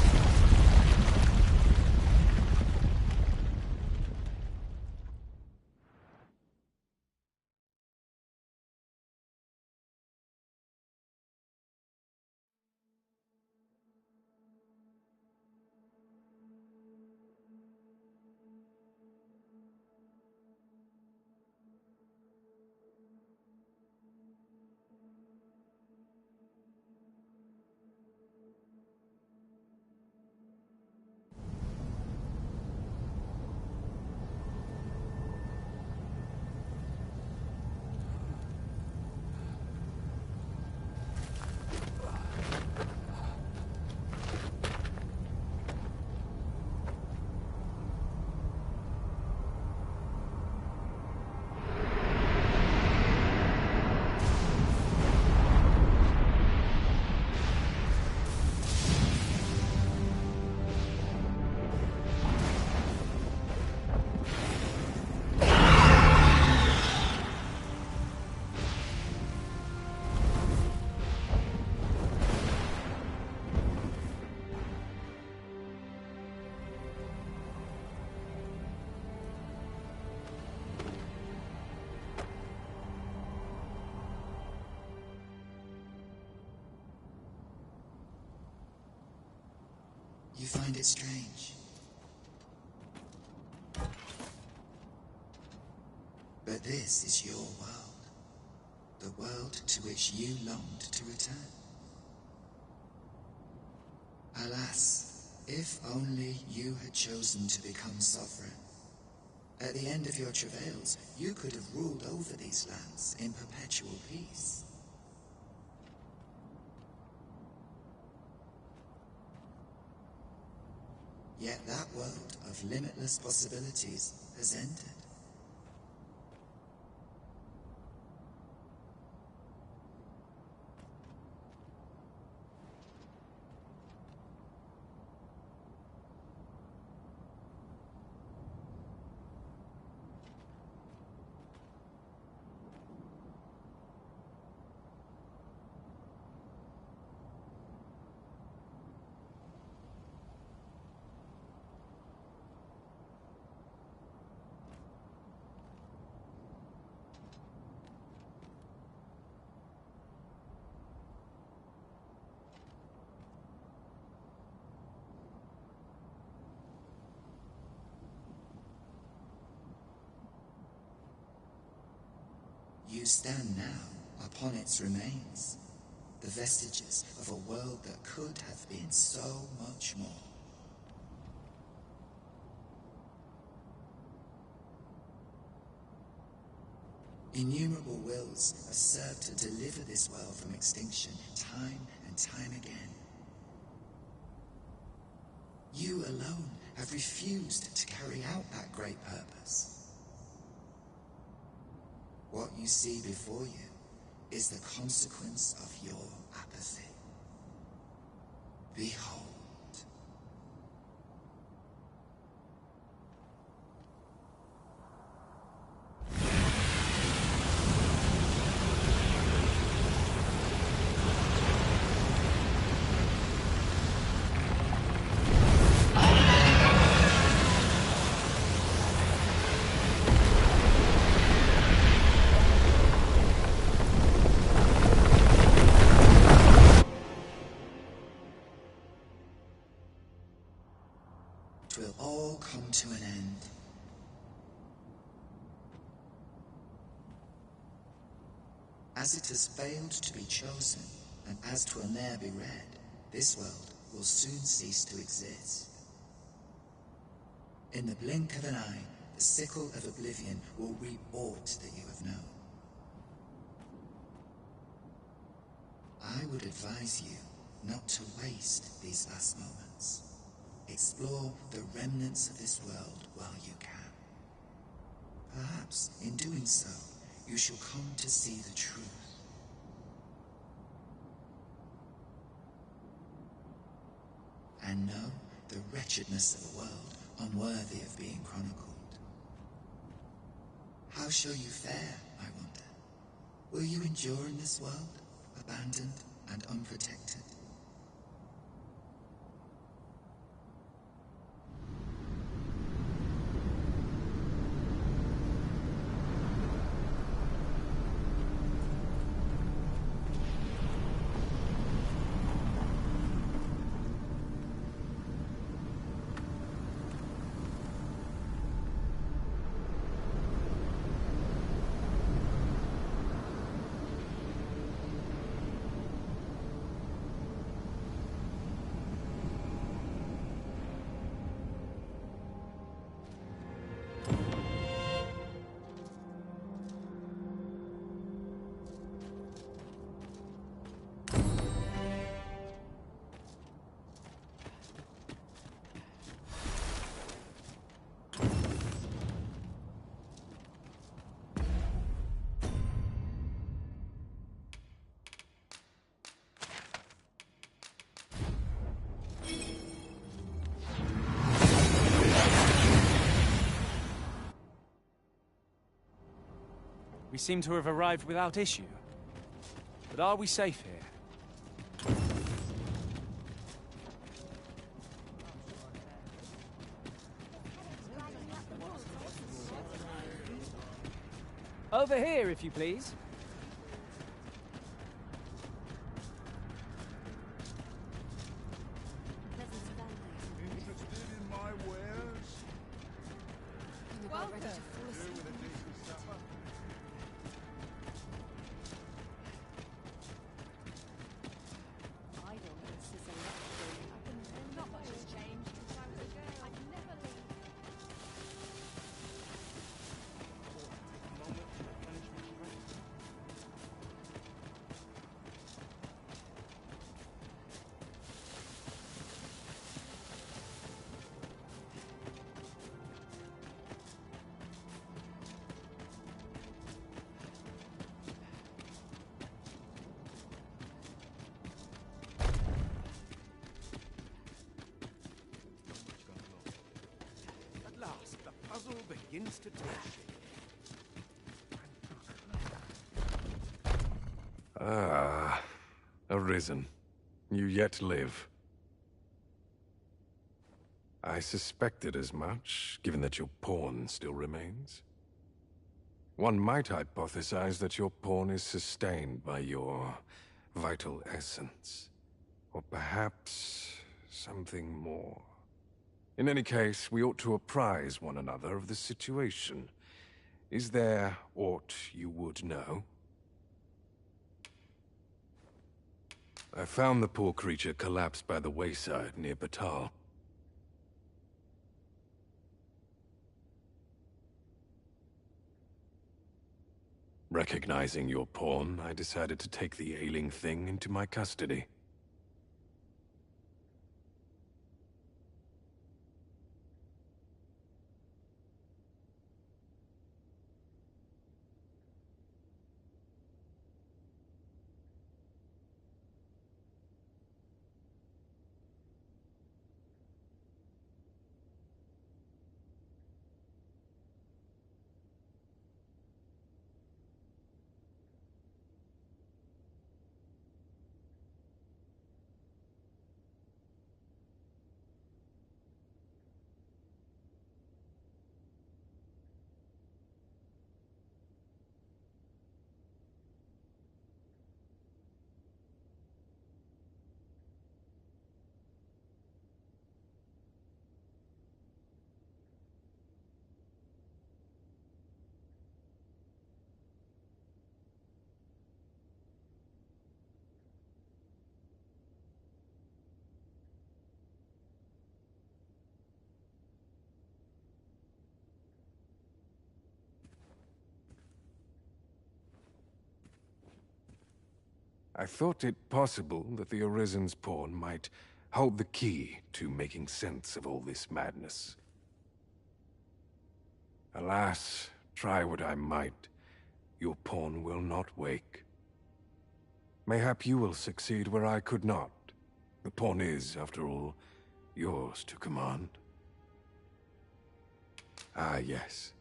You find it strange. But this is your world. The world to which you longed to return. Alas, if only you had chosen to become sovereign. At the end of your travails, you could have ruled over these lands in perpetual peace. Yet that world of limitless possibilities has ended. You stand now upon its remains, the vestiges of a world that could have been so much more. Innumerable wills have served to deliver this world from extinction time and time again. You alone have refused to carry out that great purpose. What you see before you is the consequence of your apathy. Behold. Will all come to an end. As it has failed to be chosen, and as 'twill ne'er be read, this world will soon cease to exist. In the blink of an eye, the sickle of oblivion will reap aught that you have known. I would advise you not to waste these last moments. Explore the remnants of this world while you can. Perhaps, in doing so, you shall come to see the truth. And know the wretchedness of a world unworthy of being chronicled. How shall you fare, I wonder? Will you endure in this world, abandoned and unprotected? We seem to have arrived without issue. But are we safe here? Over here, if you please. Interested in my wares? Ready to fall asleep. Not much has changed since I was a girl. I'd never leave. At last, the puzzle begins to take shape. Ah, Arisen. You yet live. I suspected as much, given that your pawn still remains. One might hypothesize that your pawn is sustained by your vital essence. Or perhaps something more. In any case, we ought to apprise one another of the situation. Is there aught you would know? I found the poor creature collapsed by the wayside near Batal. Recognizing your pawn, I decided to take the ailing thing into my custody. I thought it possible that the Arisen's pawn might hold the key to making sense of all this madness. Alas, try what I might, your pawn will not wake. Mayhap you will succeed where I could not. The pawn is, after all, yours to command. Ah, yes.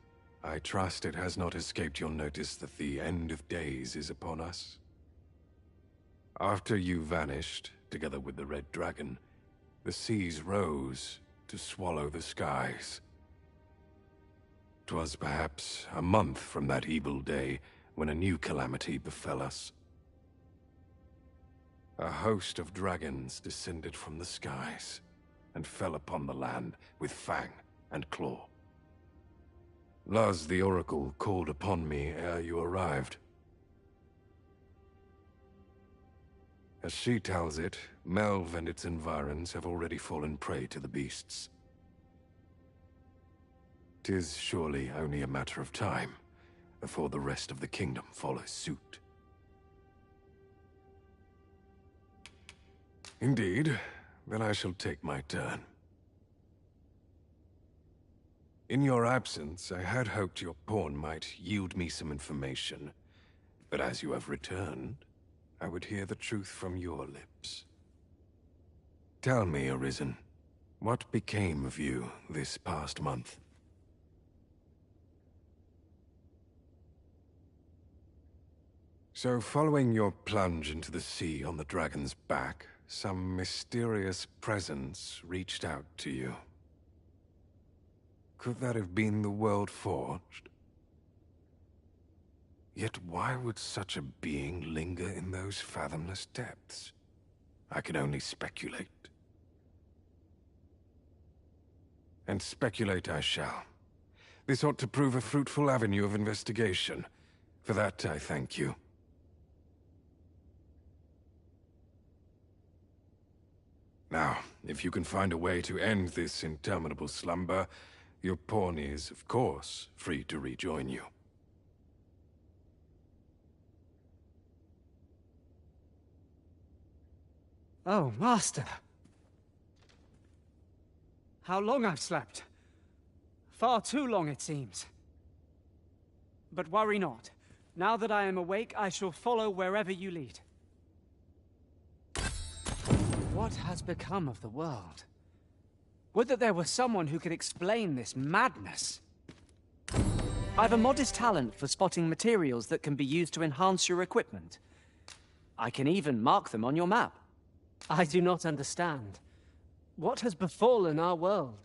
I trust it has not escaped your notice that the end of days is upon us. After you vanished, together with the Red Dragon, the seas rose to swallow the skies. 'Twas perhaps a month from that evil day when a new calamity befell us. A host of dragons descended from the skies and fell upon the land with fang and claw. Luz the Oracle called upon me ere you arrived. As she tells it, Melve and its environs have already fallen prey to the beasts. 'Tis surely only a matter of time before the rest of the kingdom follows suit. Indeed, then I shall take my turn. In your absence, I had hoped your pawn might yield me some information, but as you have returned, I would hear the truth from your lips. Tell me, Arisen, what became of you this past month? So, following your plunge into the sea on the dragon's back, some mysterious presence reached out to you. Could that have been the World Forged? Yet why would such a being linger in those fathomless depths? I can only speculate. And speculate I shall. This ought to prove a fruitful avenue of investigation. For that, I thank you. Now, if you can find a way to end this interminable slumber, your pawn is, of course, free to rejoin you. Oh, Master. How long I've slept. Far too long, it seems. But worry not. Now that I am awake, I shall follow wherever you lead. What has become of the world? Would that there were someone who could explain this madness. I've a modest talent for spotting materials that can be used to enhance your equipment. I can even mark them on your map. I do not understand. What has befallen our world?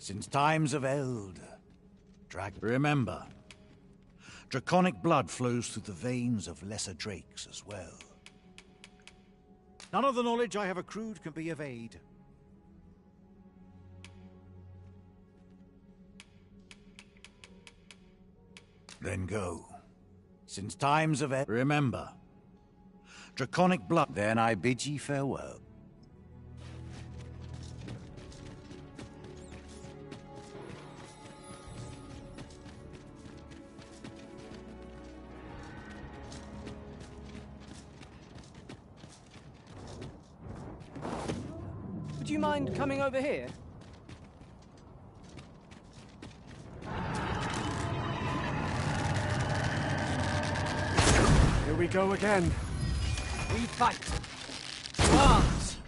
Since times of eld, remember, draconic blood flows through the veins of lesser drakes as well. None of the knowledge I have accrued can be of aid. Then go. Since times of eld, remember, draconic blood. Then I bid ye farewell. Do you mind coming over here? Here we go again. We fight. Arms!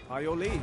By your leave.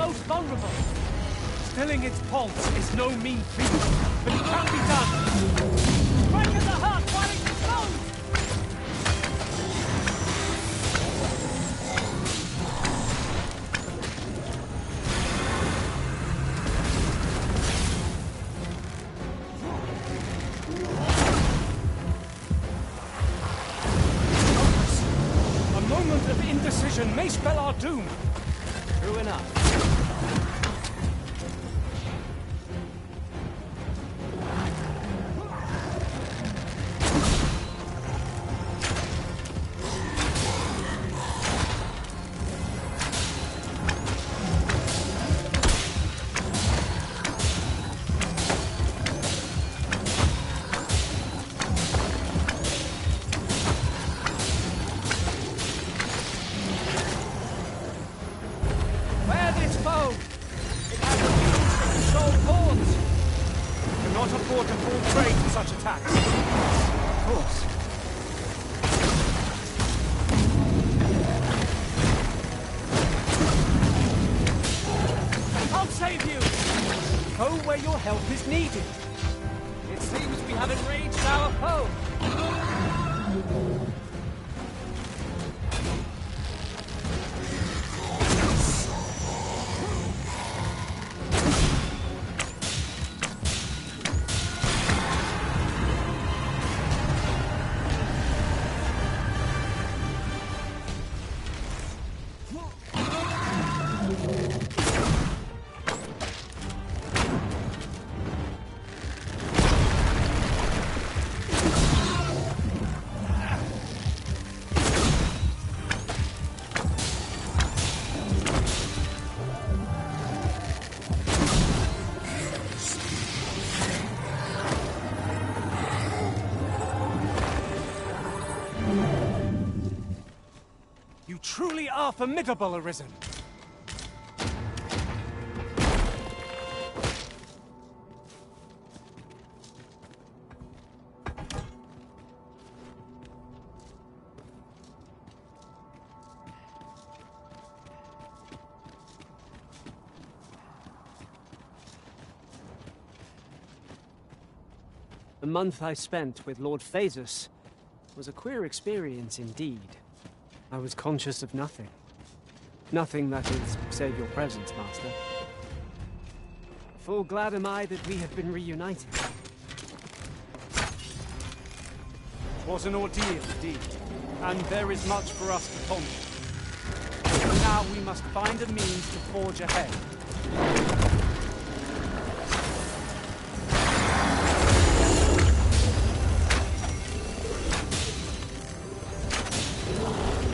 most vulnerable. Stilling its pulse is no mean feat, but it can be done. Strike at the heart while it explodes! A moment of indecision may spell our doom. True enough. Wear this bow! It has a means to control cords! Cannot afford to fall prey to such attacks. Of course. I'll save you! Go where your help is needed. It seems we have enraged our foe. You truly are formidable, Arisen. The month I spent with Lord Phaesus was a queer experience indeed. I was conscious of nothing. Nothing, that is, save your presence, Master. Full glad am I that we have been reunited. Was an ordeal indeed, and there is much for us to ponder. Now we must find a means to forge ahead.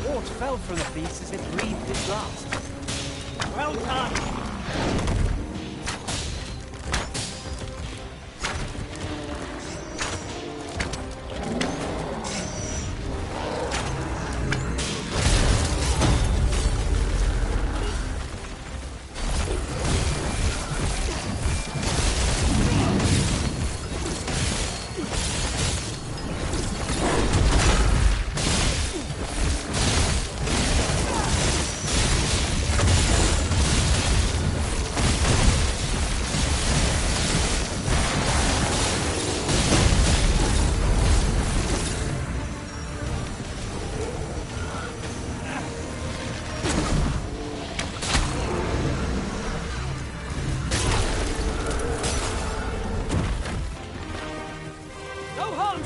Wart fell from the beast as it breathed its last. Well done!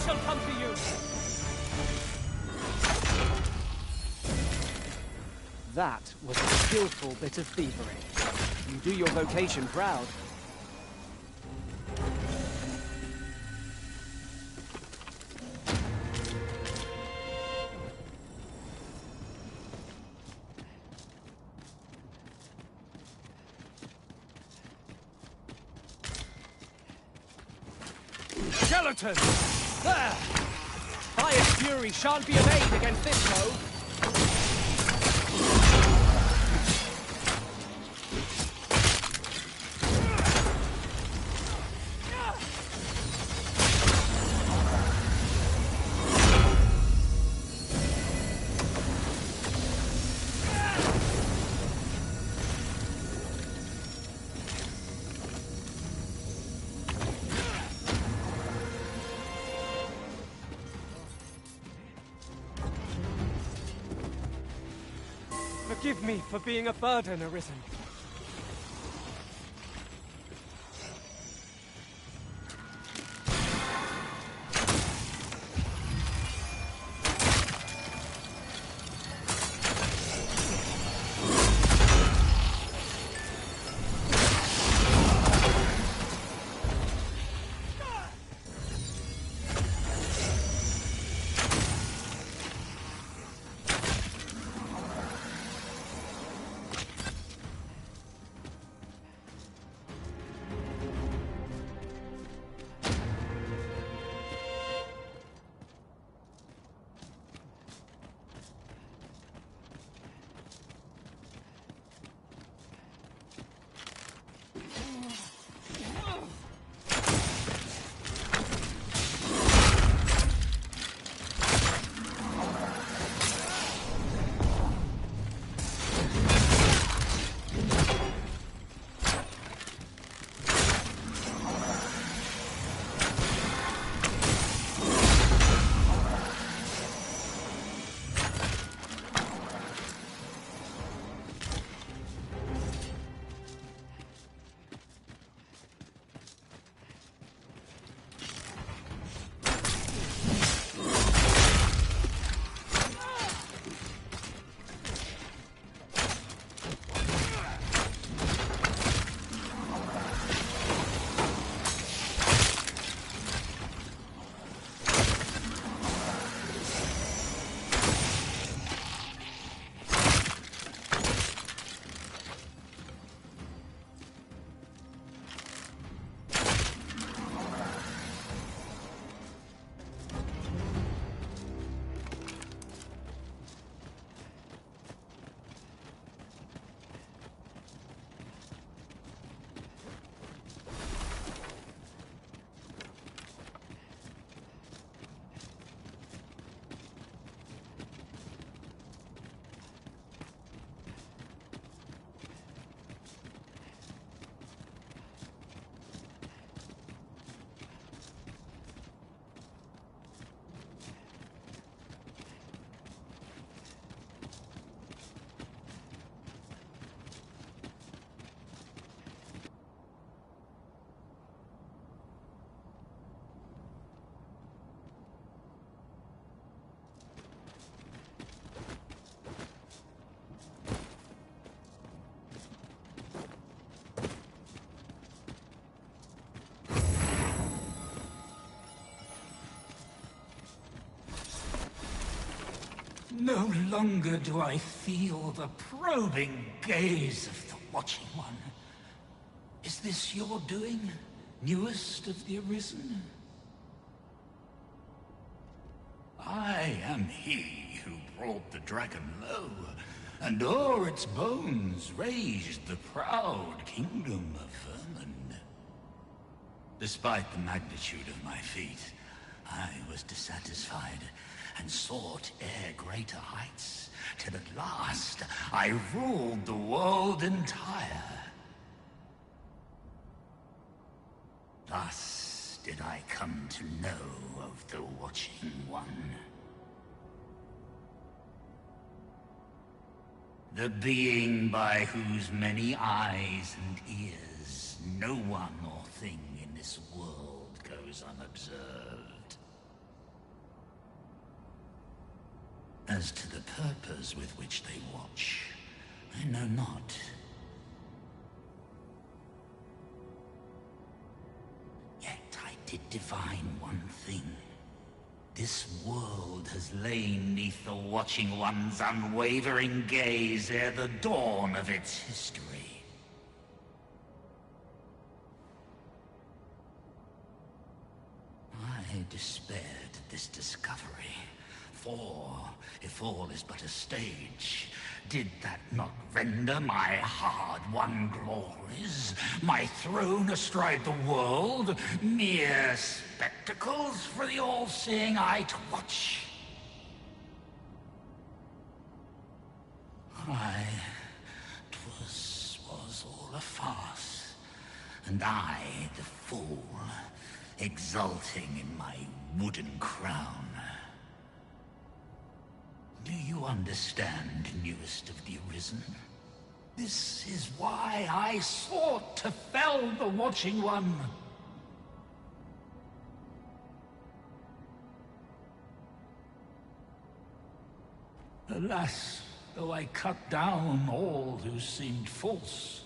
Shall come to you. That was a skillful bit of thievery. You do your vocation proud. Skeleton! There! Fire's fury shan't be obeyed against this foe. Forgive me for being a burden, Arisen. No longer do I feel the probing gaze of the Watching One. Is this your doing, newest of the Arisen? I am he who brought the dragon low, and o'er its bones raised the proud kingdom of vermin. Despite the magnitude of my feat, I was dissatisfied and sought e'er greater heights, till at last I ruled the world entire. Thus did I come to know of the Watching One. The being by whose many eyes and ears no one or thing in this world goes unobserved. As to the purpose with which they watch, I know not. Yet I did divine one thing. This world has lain neath the Watching One's unwavering gaze ere the dawn of its history. I despaired at this discovery. For, if all is but a stage, did that not render my hard-won glories, my throne astride the world, mere spectacles for the all-seeing eye to watch? Was all a farce, and I, the fool, exulting in my wooden crown. Do you understand, newest of the Arisen? This is why I sought to fell the Watching One. Alas, though I cut down all who seemed false,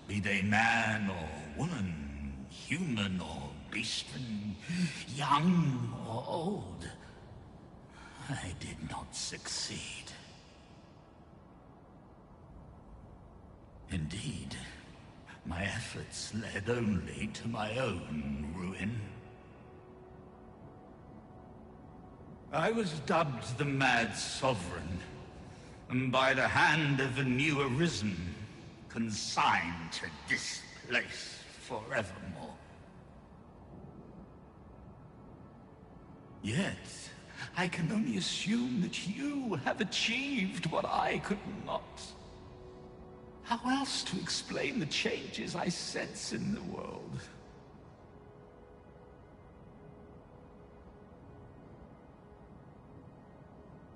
be they man or woman, human or beastman, young or old, I did not succeed. Indeed, my efforts led only to my own ruin. I was dubbed the Mad Sovereign, and by the hand of a new Arisen, consigned to this place forevermore. Yet, I can only assume that you have achieved what I could not. How else to explain the changes I sense in the world?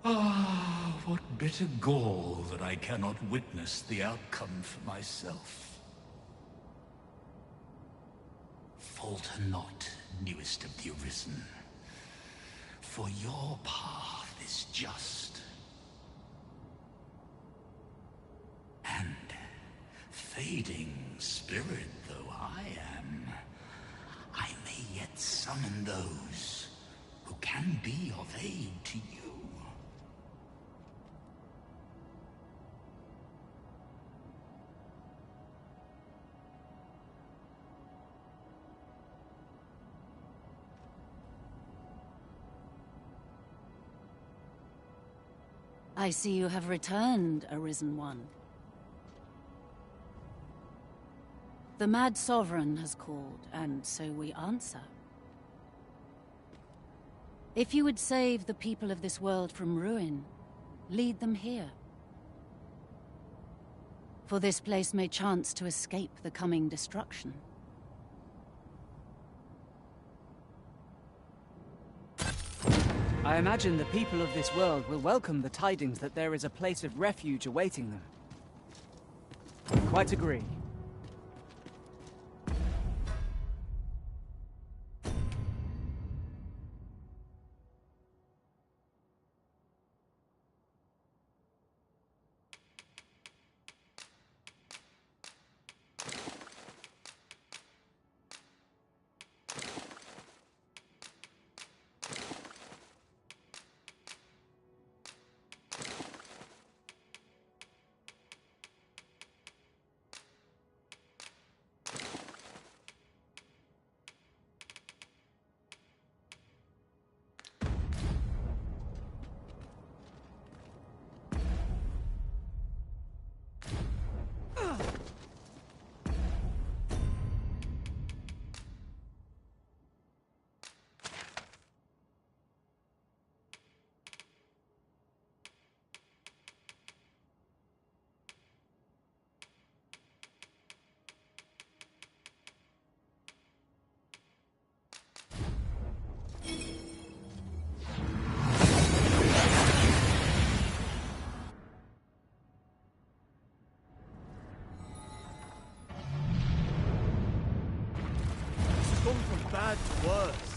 Ah, what bitter gall that I cannot witness the outcome for myself. Falter not, newest of the Arisen, for your path is just. And, fading spirit though I am, I may yet summon those who can be of aid to you. I see you have returned, Arisen One. The Mad Sovereign has called, and so we answer. If you would save the people of this world from ruin, lead them here. For this place may chance to escape the coming destruction. I imagine the people of this world will welcome the tidings that there is a place of refuge awaiting them. Quite agree. Gone from bad to worse.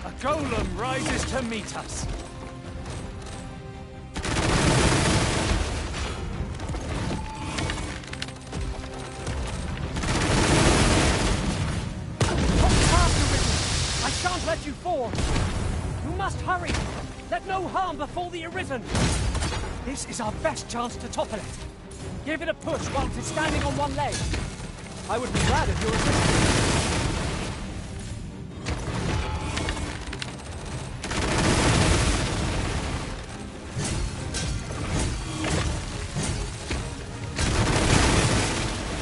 A golem rises to meet us. Let you fall! You must hurry! Let no harm befall the Arisen! This is our best chance to topple it. Give it a push while it is standing on one leg. I would be glad of your assistance.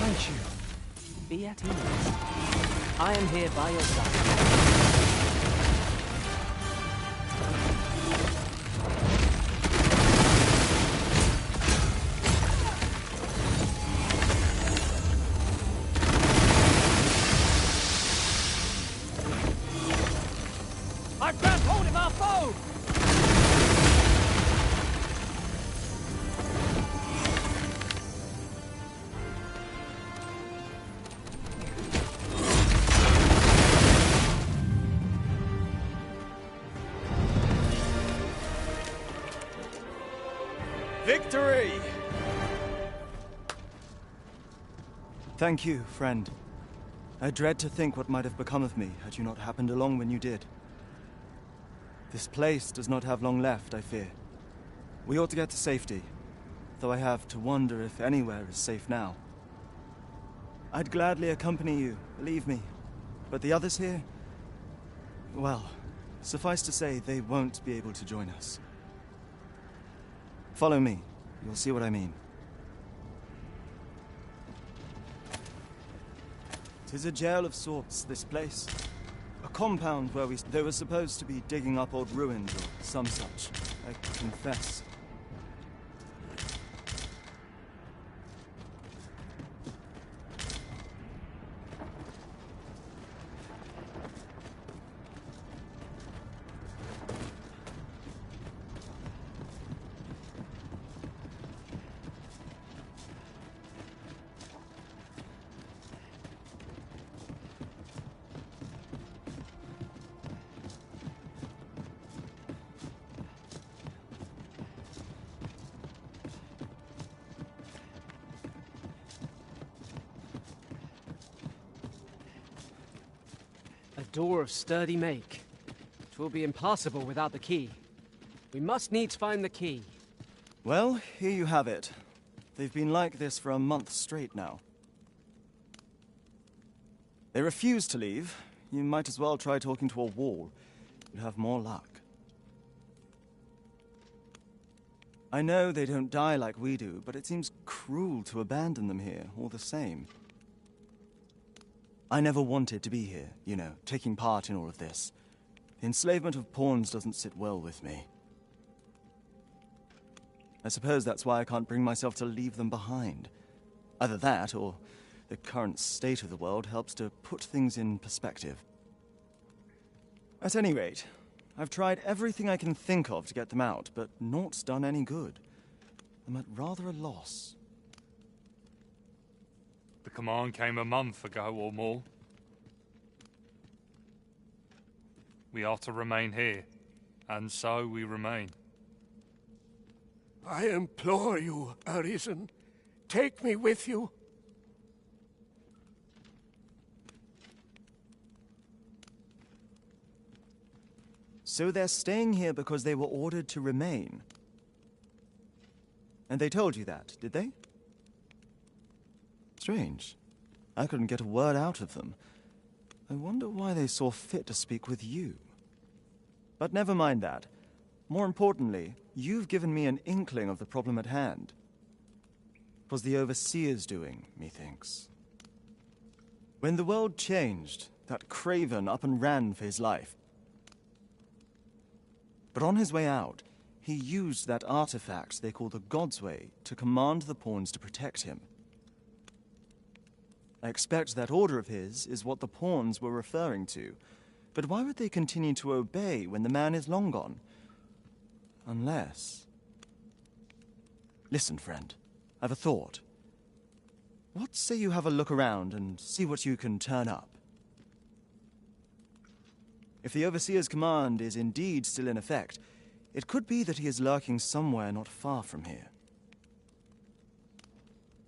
Thank you. Be at ease. I am here by your side. Thank you, friend. I dread to think what might have become of me had you not happened along when you did. This place does not have long left, I fear. We ought to get to safety, though I have to wonder if anywhere is safe now. I'd gladly accompany you, believe me. But the others here? Well, suffice to say, they won't be able to join us. Follow me. You'll see what I mean. 'Tis a jail of sorts, this place. A compound where they were supposed to be digging up old ruins or some such, I confess. Door of sturdy make. It will be impassable without the key. We must needs find the key. Well, here you have it. They've been like this for a month straight now. They refuse to leave. You might as well try talking to a wall. You'll have more luck. I know they don't die like we do, but it seems cruel to abandon them here, all the same. I never wanted to be here, you know, taking part in all of this. The enslavement of pawns doesn't sit well with me. I suppose that's why I can't bring myself to leave them behind. Either that, or the current state of the world helps to put things in perspective. At any rate, I've tried everything I can think of to get them out, but naught's done any good. I'm at rather a loss. The command came a month ago or more. We are to remain here, and so we remain. I implore you, Arisen, take me with you. So they're staying here because they were ordered to remain. And they told you that, did they? Strange. I couldn't get a word out of them. I wonder why they saw fit to speak with you. But never mind that. More importantly, you've given me an inkling of the problem at hand. It was the Overseer's doing, methinks. When the world changed, that craven up and ran for his life. But on his way out, he used that artifact they call the God's Way to command the pawns to protect him. I expect that order of his is what the pawns were referring to. But why would they continue to obey when the man is long gone? Unless... Listen, friend. I've a thought. What say you have a look around and see what you can turn up? If the Overseer's command is indeed still in effect, it could be that he is lurking somewhere not far from here.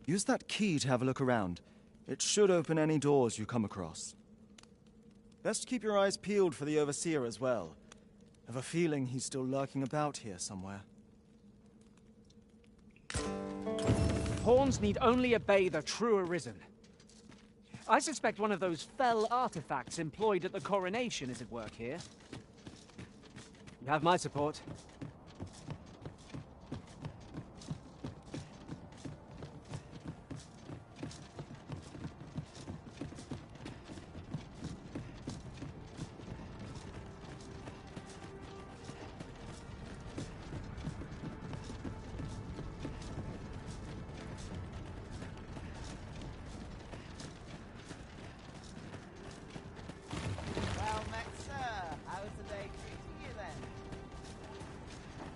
Use that key to have a look around. It should open any doors you come across. Best keep your eyes peeled for the Overseer as well. I have a feeling he's still lurking about here somewhere. Pawns need only obey the true Arisen. I suspect one of those fell artifacts employed at the coronation is at work here. You have my support.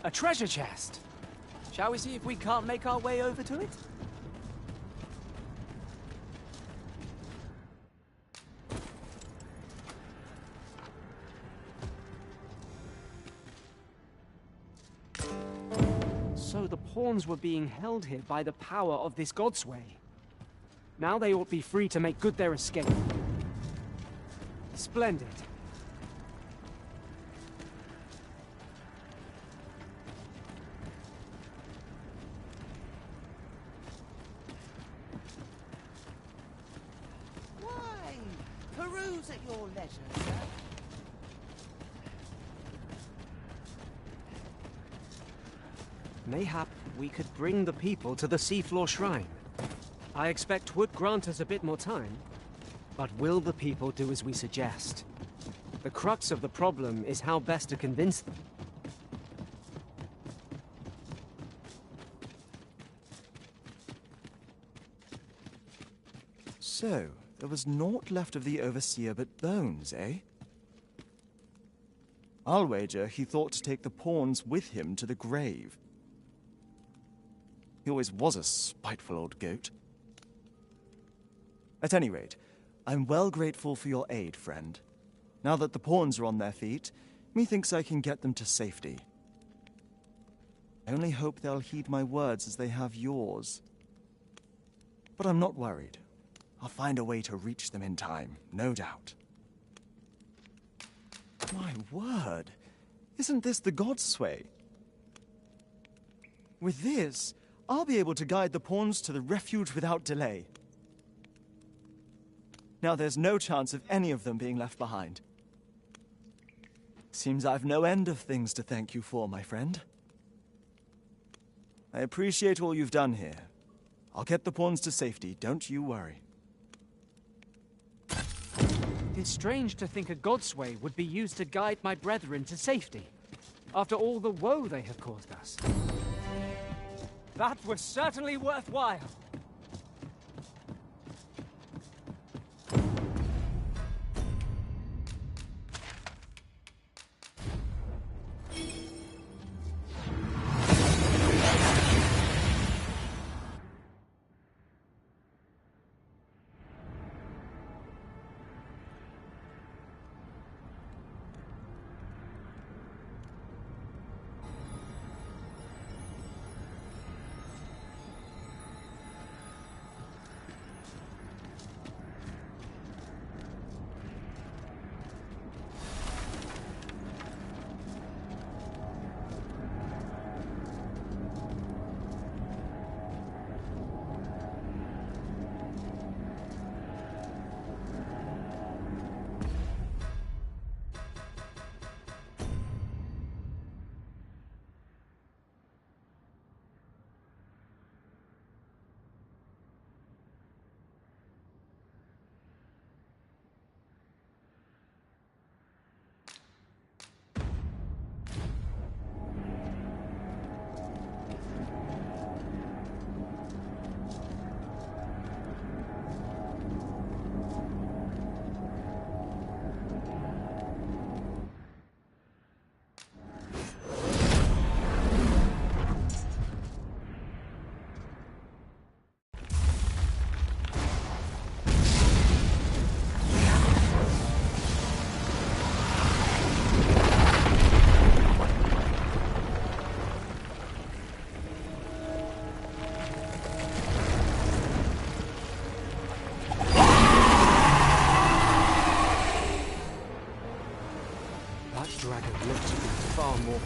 A treasure chest. Shall we see if we can't make our way over to it? So the pawns were being held here by the power of this God's Way. Now they ought be free to make good their escape. Splendid. Why? Peruse at your leisure, sir. Mayhap we could bring the people to the seafloor shrine. I expect 'twould grant us a bit more time, but will the people do as we suggest? The crux of the problem is how best to convince them. So, there was naught left of the Overseer but bones, eh? I'll wager he thought to take the pawns with him to the grave. He always was a spiteful old goat. At any rate, I'm well grateful for your aid, friend. Now that the pawns are on their feet, methinks I can get them to safety. I only hope they'll heed my words as they have yours. But I'm not worried. I'll find a way to reach them in time, no doubt. My word! Isn't this the Godsway? With this, I'll be able to guide the pawns to the refuge without delay. Now there's no chance of any of them being left behind. Seems I've no end of things to thank you for, my friend. I appreciate all you've done here. I'll get the pawns to safety, don't you worry. It's strange to think a Godsway would be used to guide my brethren to safety, after all the woe they have caused us. That was certainly worthwhile.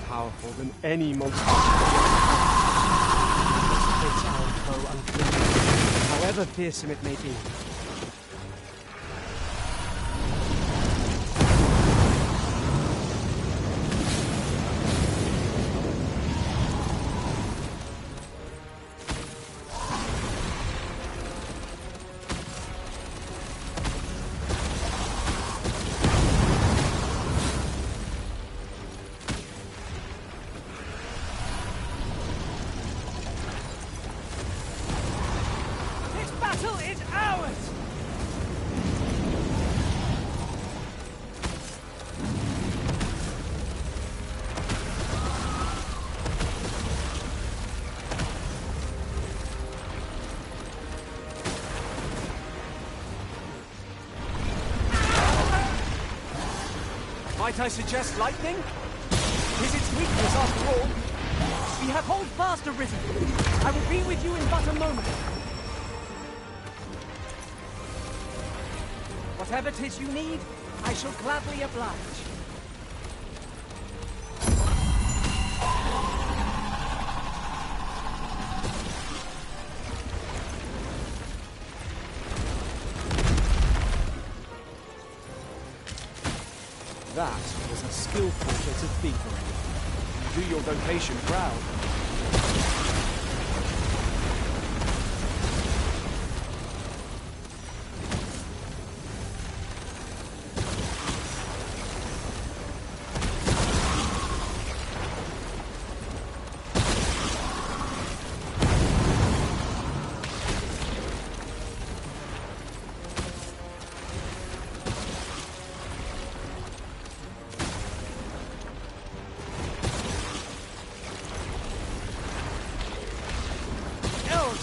Powerful than any monster. It's our foe unflinching, however fearsome it may be. Might I suggest lightning? Is its weakness after all? We have hold fast, Arisen. I will be with you in but a moment. Whatever 'tis you need, I shall gladly oblige. That was a skillful bit of thievery. You do your vocation proud.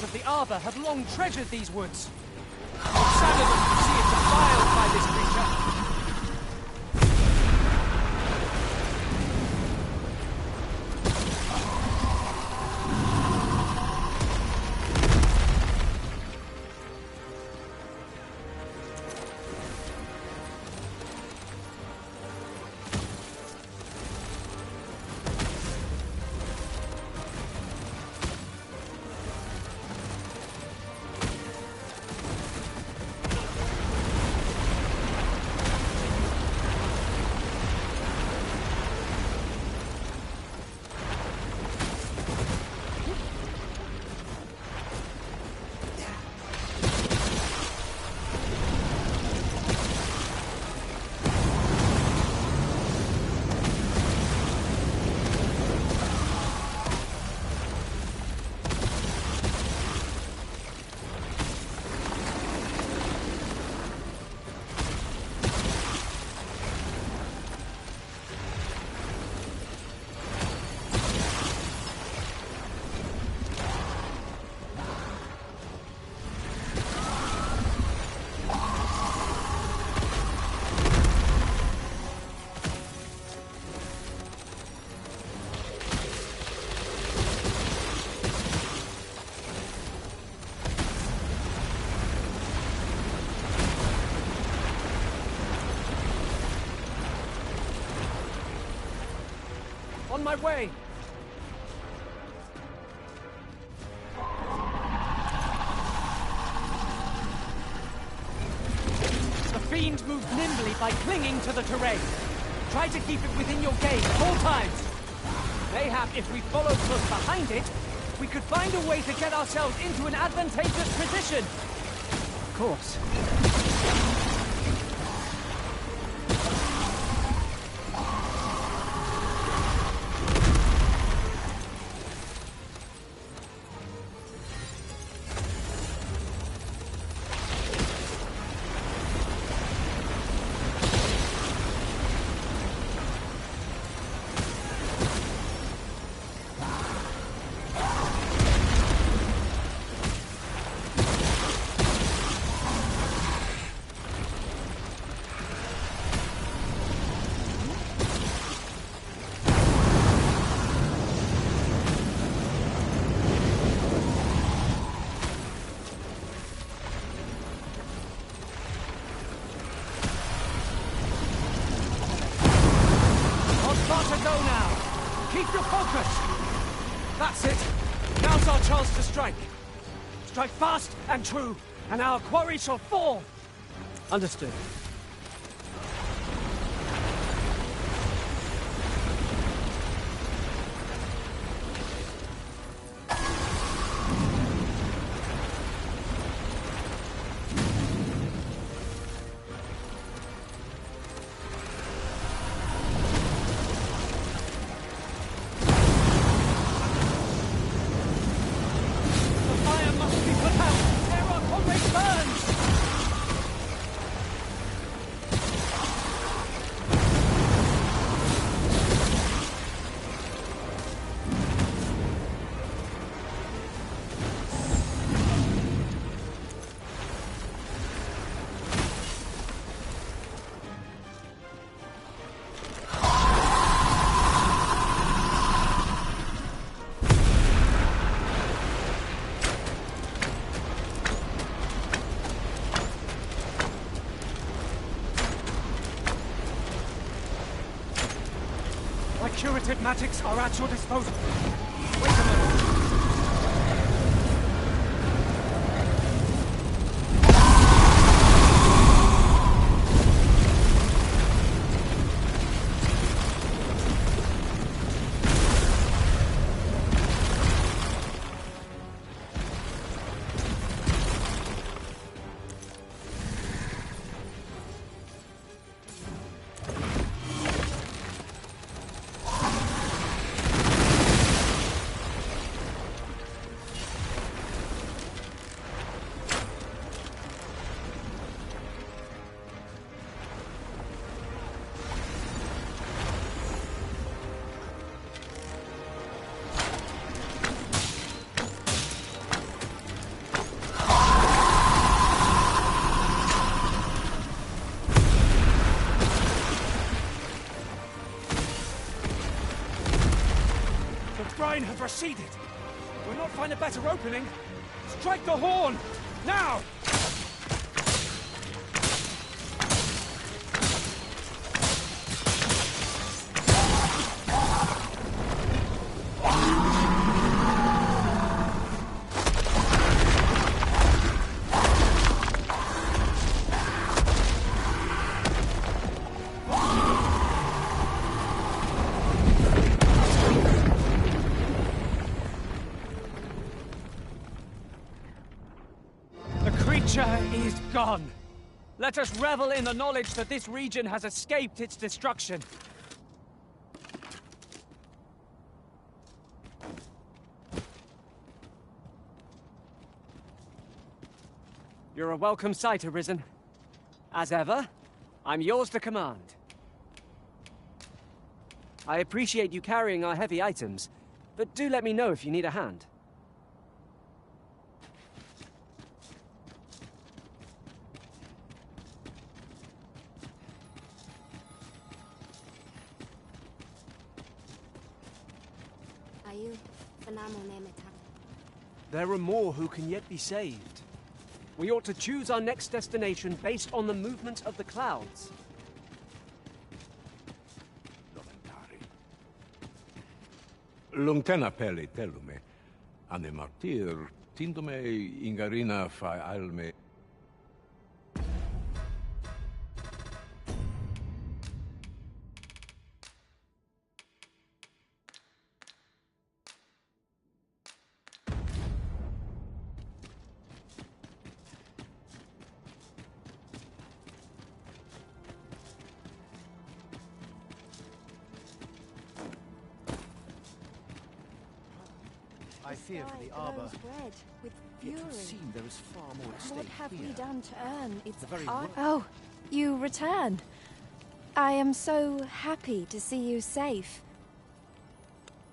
Of the Arbor have long treasured these woods. Examine them to see if defiled by this creature. On my way! The fiend moves nimbly by clinging to the terrain. Try to keep it within your gaze at all times. Mayhap if we follow close behind it, we could find a way to get ourselves into an advantageous position. Of course. That's it. Now's our chance to strike. Strike fast and true, and our quarry shall fall. Understood. curative magics are at your disposal. Wait a minute. Have receded. We'll not find a better opening. Strike the horn! Now! Is gone. Let us revel in the knowledge that this region has escaped its destruction. You're a welcome sight, Arisen. As ever, I'm yours to command. I appreciate you carrying our heavy items, but do let me know if you need a hand. There are more who can yet be saved. We ought to choose our next destination based on the movement of the clouds. Lungtena peli telume, ane martir, tindome ingarina fa alme. I fear for the arbor. Red with fury. It would seem there is far more at stake What have here. we done to earn its ar- Oh, you return. I am so happy to see you safe.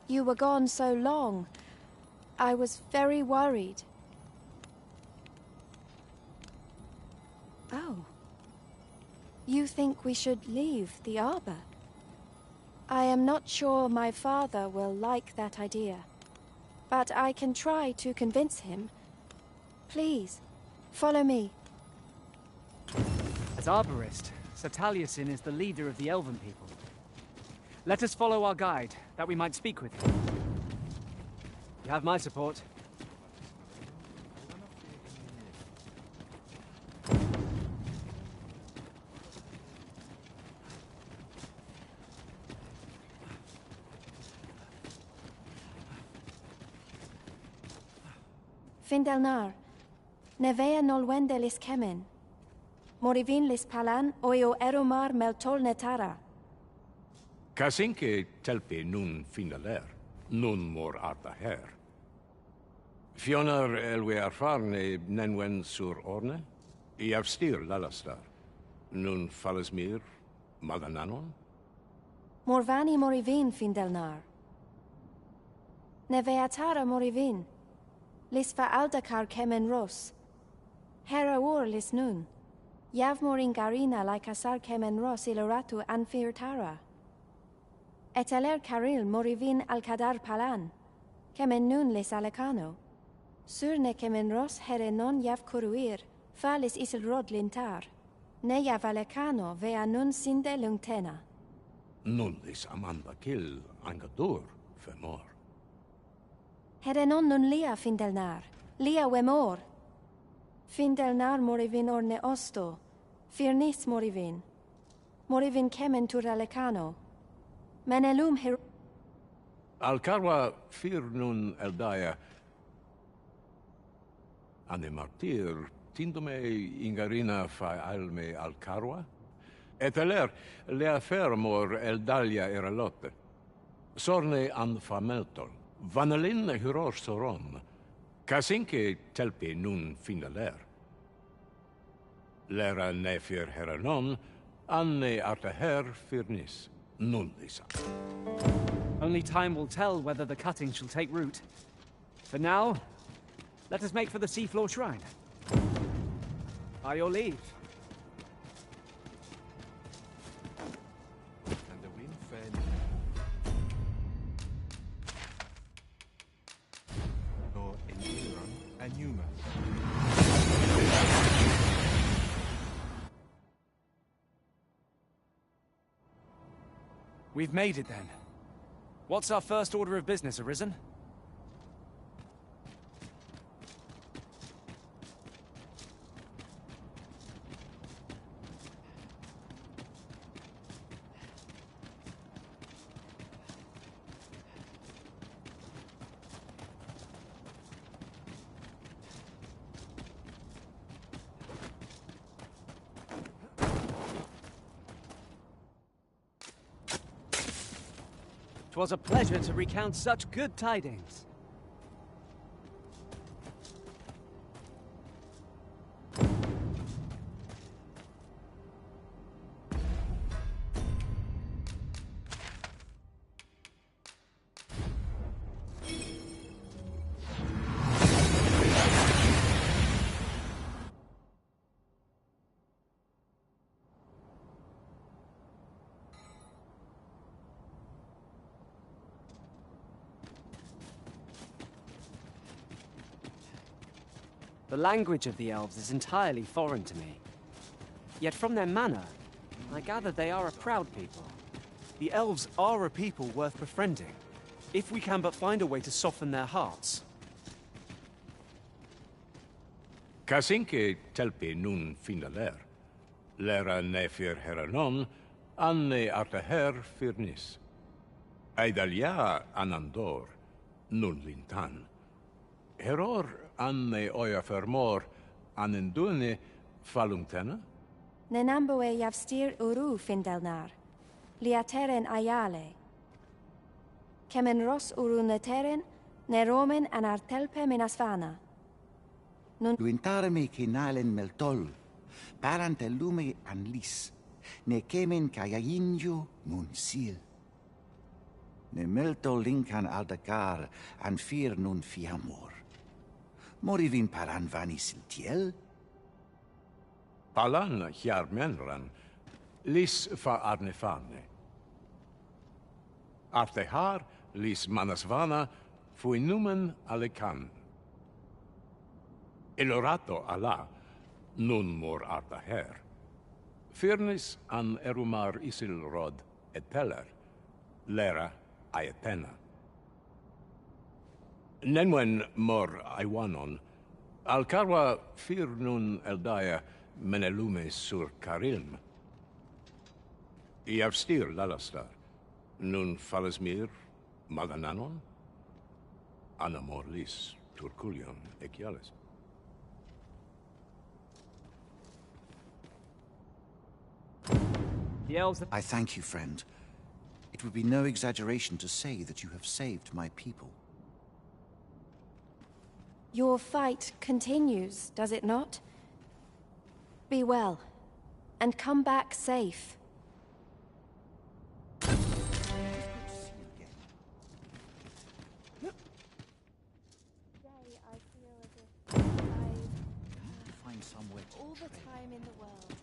You were gone so long. I was very worried. Oh. You think we should leave the arbor? I am not sure my father will like that idea. But I can try to convince him. Please, follow me. As arborist, Sir Taliesin is the leader of the Elven people. Let us follow our guide, that we might speak with him. You have my support. Findelnar, nevea nolwende lis kemen. Morivin lis palan oio eromar meltol netara. Kasinke telpe nun finaler, nun mor arta her. Fionar elwe arfarne nenwen sur orne, iavstir lalastar. Nun falasmir malananon? Morvani morivin Findelnar. Neveatara morivin. Lis va aldakar kemen ros. Hera ur lis nun. Yav morin garina like asar kemen ros iloratu anfirtara. Eteler caril morivin alcadar palan. Kemen nun lis alecano. Surne kemen ros here non yav kuruir. Falis isil rod lintar. Ne yav alecano vea nun sinde lungtena. Nullis amanda kill angadur femor. Herenon nun lia findelnar. Lia wemor. Findelnar morivin orne osto. Firnis morivin. Morivin kemen turalecano. Menelum her... Alcarwa fir nun eldaya. Ane martir tindome ingarina fa alme Alcarwa? Et aler lea fermor eldalia eralotte. Sorne an fameltol. Vanelin huror soron. Casinque telpi nun finaler. Lera nefir heranon, anne arteher firnis. Nullisa. Only time will tell whether the cutting shall take root. For now, let us make for the seafloor shrine. By your leave. And the wind fed. Nor Endiran and Numa. We've made it then. What's our first order of business, Arisen? It was a pleasure to recount such good tidings. The language of the elves is entirely foreign to me. Yet from their manner, I gather they are a proud people. The elves are a people worth befriending, if we can but find a way to soften their hearts. Casinque telpi nun finaler. Lera nefir heranon, anne arteher firnis. Aidalia anandor, nun lintan. Heror anne oia fermor, anendune falumtena? Nenamboe javstir uru findelnar. Liateren ayale. Kemen ros uru neteren, neromen anartelpe minasvana. Luintarme kinalen meltol, parante lume an lis, ne kemen kayayinjo nun sil. Ne meltol linkan aldagar an fir nun fiamor. Morivin paran vanis tiel? Palan hiar menran, lis fa arnefane. Artehar lis manasvana fui numen alecan. Elorato ala, nun mor artaher. Firnis an erumar isilrod et peller, lera aetena. Nenwen mor aiwanon, Alcarwa fir nun eldaya menelume sur carilm. Iavstir lalastar, nun falesmir magananon, anamor lis turculion eciales. I thank you, friend. It would be no exaggeration to say that you have saved my people. Your fight continues, does it not? Be well, and come back safe. Find somewhere to all the time in the world.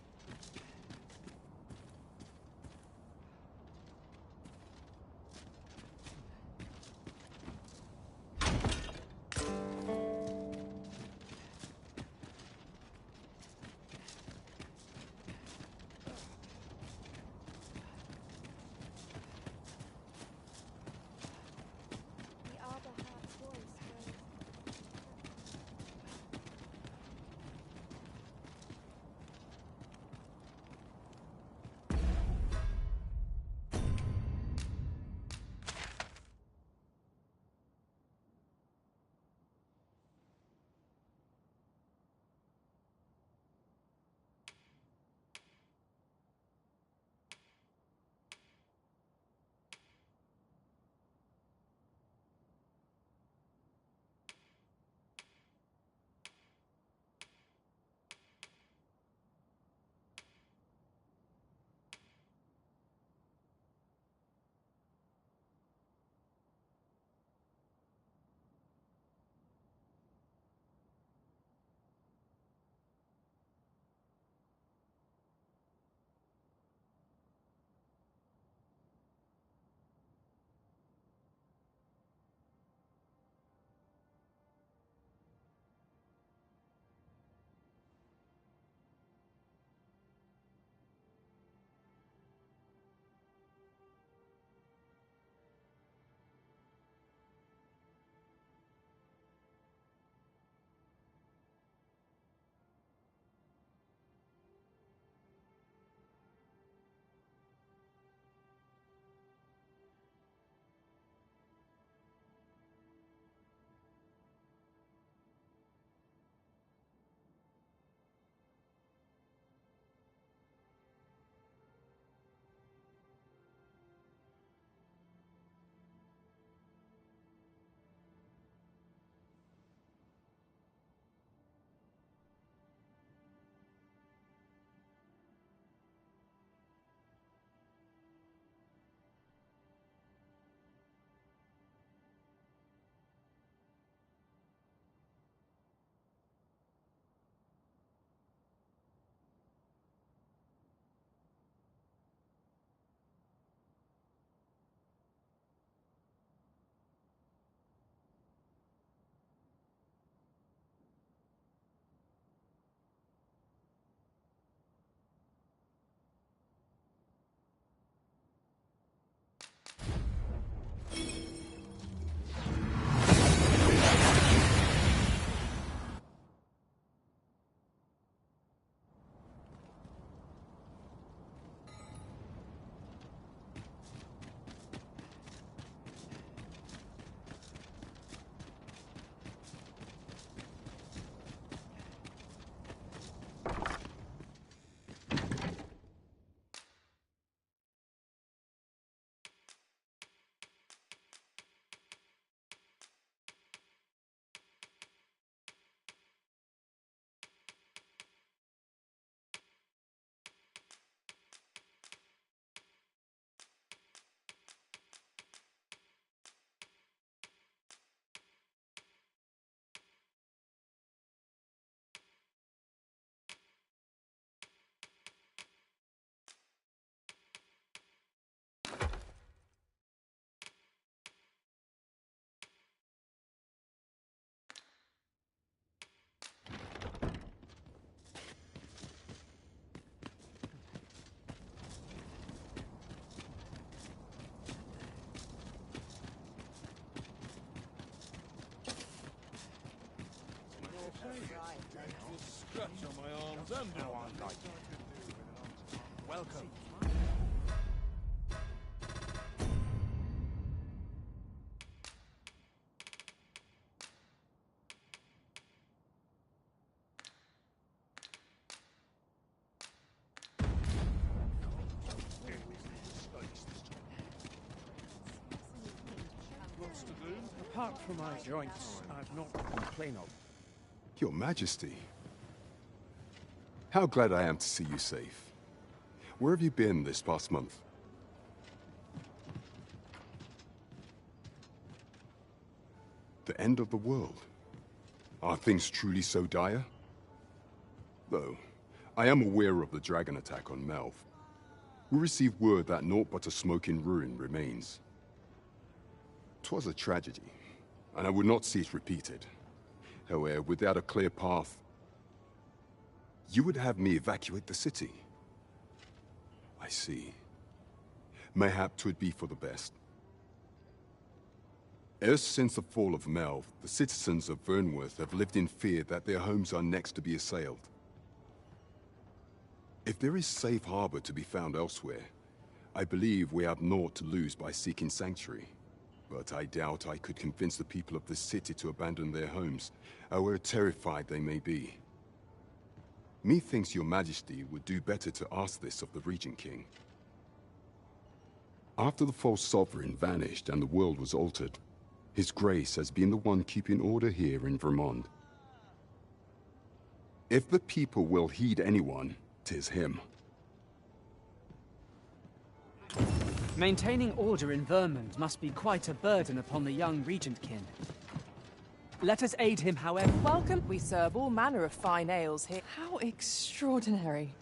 Scratch on my arms and welcome. Lots to do. Apart from my joints, I've not to complain of. Your Majesty. How glad I am to see you safe. Where have you been this past month? The end of the world. Are things truly so dire? Though, I am aware of the dragon attack on Melv. We received word that naught but a smoking ruin remains. 'Twas a tragedy, and I would not see it repeated. However, without a clear path, you would have me evacuate the city. I see. Mayhap 'twould be for the best. Ever since the fall of Melv, the citizens of Vernworth have lived in fear that their homes are next to be assailed. If there is safe harbor to be found elsewhere, I believe we have naught to lose by seeking sanctuary. But I doubt I could convince the people of this city to abandon their homes, however terrified they may be. Methinks your Majesty would do better to ask this of the Regent King. After the false sovereign vanished and the world was altered, His Grace has been the one keeping order here in Vermont. If the people will heed anyone, 'tis him. Maintaining order in Vermont must be quite a burden upon the young Regent King. Let us aid him, however. Welcome. We serve all manner of fine ales here. How extraordinary.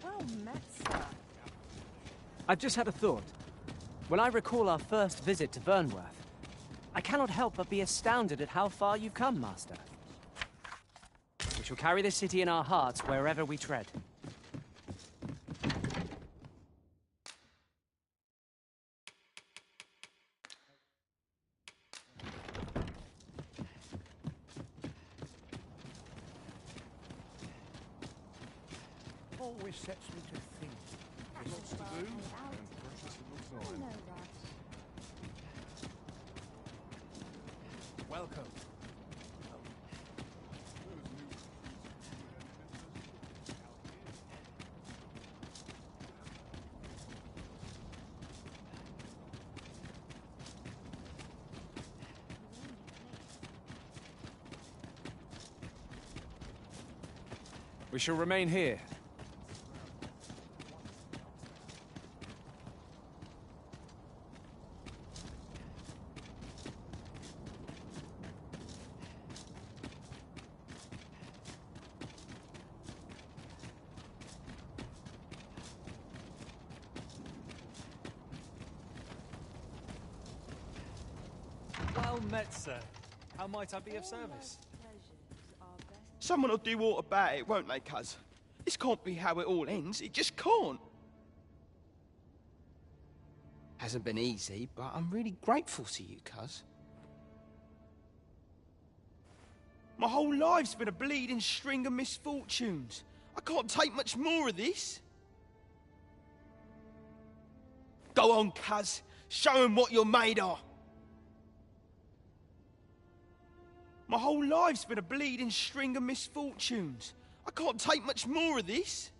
Well met, sir. I've just had a thought. When I recall our first visit to Vernworth, I cannot help but be astounded at how far you've come, Master. We shall carry this city in our hearts wherever we tread. Always sets me to think. There's lots to do, and precious little time. Welcome. We shall remain here. Well met, sir. How might I be of service? Someone will do all about it, won't they, cuz? This can't be how it all ends. It just can't. Hasn't been easy, but I'm really grateful to you, cuz. My whole life's been a bleeding string of misfortunes. I can't take much more of this. Go on, cuz. Show 'em what you're made of. My whole life's been a bleeding string of misfortunes. I can't take much more of this.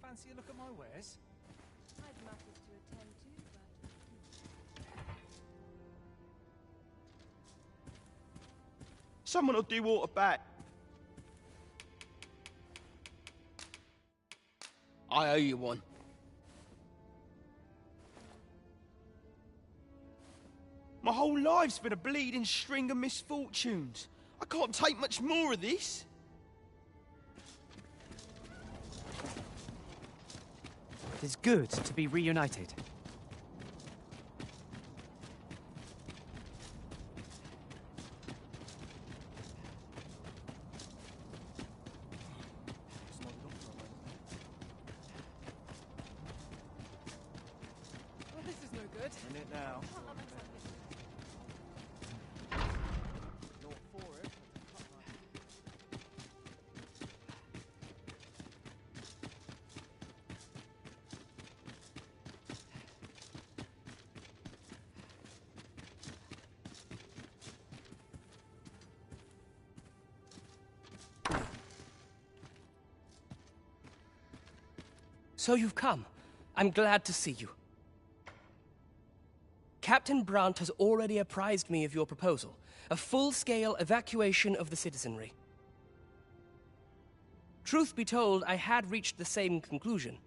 Fancy a look at my wares? I've matters to attend to, but... Someone will do all about it. I owe you one. My whole life's been a bleeding string of misfortunes. I can't take much more of this. It is good to be reunited. Well, this is no good. In it now. So you've come. I'm glad to see you. Captain Brandt has already apprised me of your proposal, a full-scale evacuation of the citizenry. Truth be told, I had reached the same conclusion.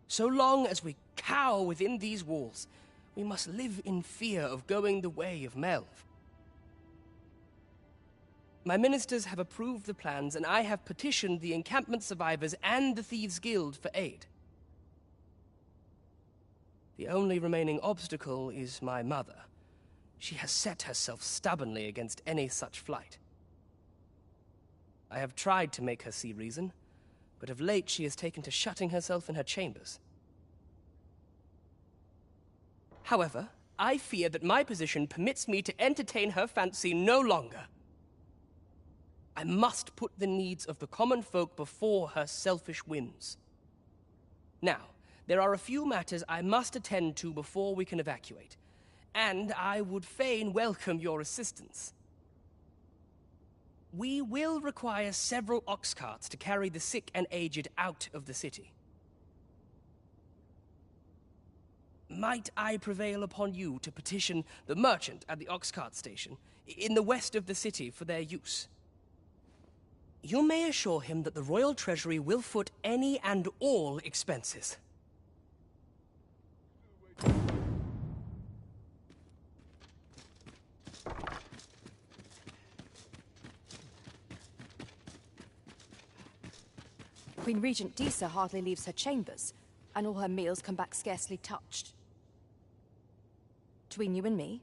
So long as we cower within these walls, we must live in fear of going the way of Melv. My ministers have approved the plans, and I have petitioned the encampment survivors and the Thieves' Guild for aid. The only remaining obstacle is my mother. She has set herself stubbornly against any such flight. I have tried to make her see reason, but of late she has taken to shutting herself in her chambers. However, I fear that my position permits me to entertain her fancy no longer. I must put the needs of the common folk before her selfish whims. Now, there are a few matters I must attend to before we can evacuate, and I would fain welcome your assistance. We will require several ox carts to carry the sick and aged out of the city. Might I prevail upon you to petition the merchant at the ox cart station in the west of the city for their use? You may assure him that the Royal Treasury will foot any and all expenses. Queen Regent Disa hardly leaves her chambers, and all her meals come back scarcely touched. Between you and me,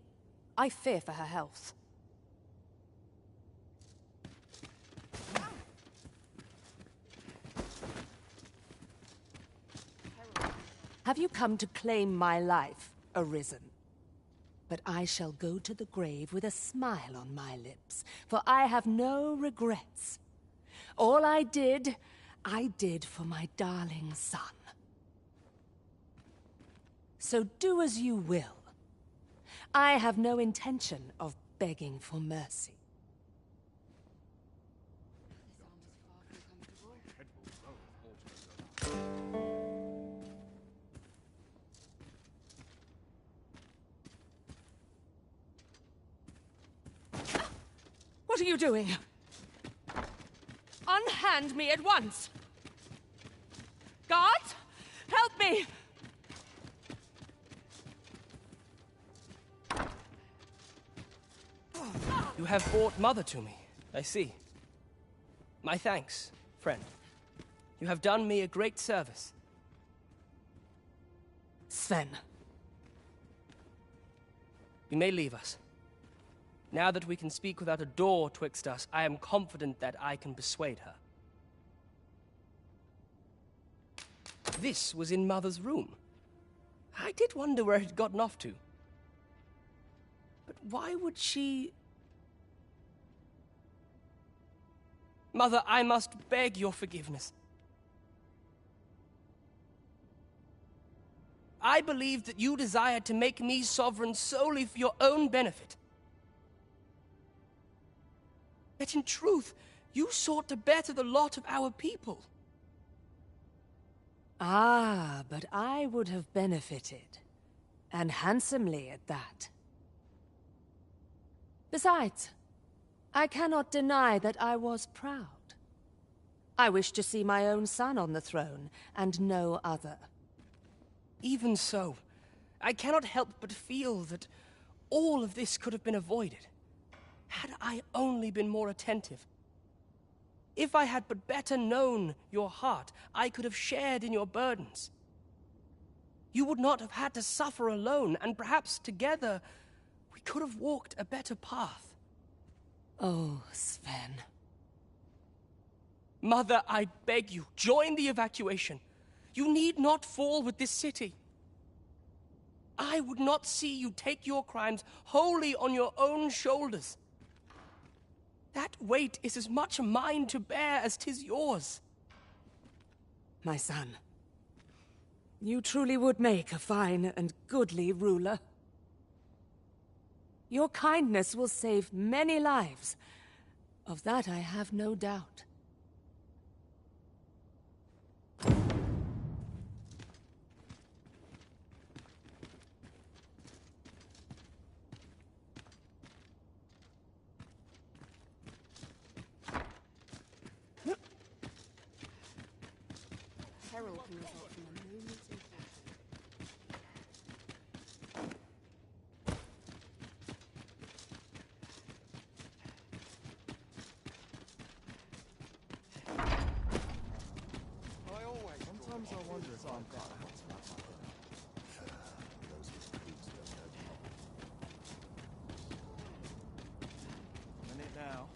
I fear for her health. Have you come to claim my life, Arisen? But I shall go to the grave with a smile on my lips, for I have no regrets. All I did for my darling son. So do as you will. I have no intention of begging for mercy. What are you doing? Unhand me at once! Guards! Help me! You have brought Mother to me, I see. My thanks, friend. You have done me a great service. Sven. You may leave us. Now that we can speak without a door twixt us, I am confident that I can persuade her. This was in Mother's room. I did wonder where it had gotten off to. But why would she... Mother, I must beg your forgiveness. I believed that you desired to make me sovereign solely for your own benefit. Yet in truth, you sought to better the lot of our people. Ah, but I would have benefited. And handsomely at that. Besides, I cannot deny that I was proud. I wished to see my own son on the throne, and no other. Even so, I cannot help but feel that all of this could have been avoided, had I only been more attentive. If I had but better known your heart, I could have shared in your burdens. You would not have had to suffer alone, and perhaps together we could have walked a better path. Oh, Sven. Mother, I beg you, join the evacuation. You need not fall with this city. I would not see you take your crimes wholly on your own shoulders. That weight is as much mine to bear as 'tis yours. My son, you truly would make a fine and goodly ruler. Your kindness will save many lives. Of that I have no doubt. Sometimes I wonder if I'm got a minute now.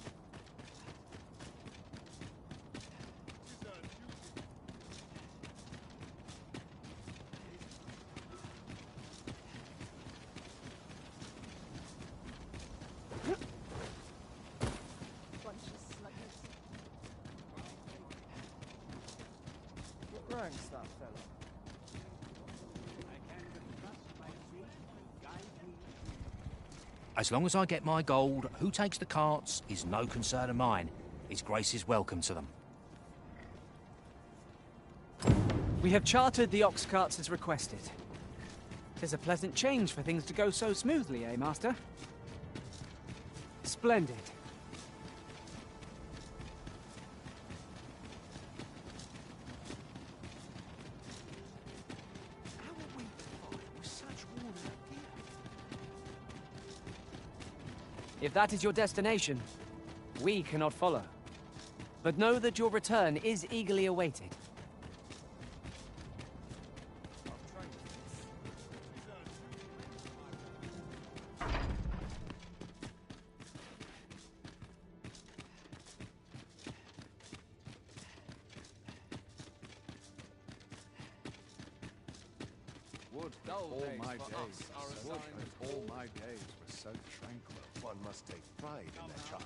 What rank's that fella? As long as I get my gold, who takes the carts is no concern of mine. His Grace is welcome to them. We have chartered the ox carts as requested. 'Tis a pleasant change for things to go so smoothly, eh, Master? Splendid. If that is your destination, we cannot follow. But know that your return is eagerly awaited. Would all my days, would that all my days were so tranquil. One must take pride in their charge.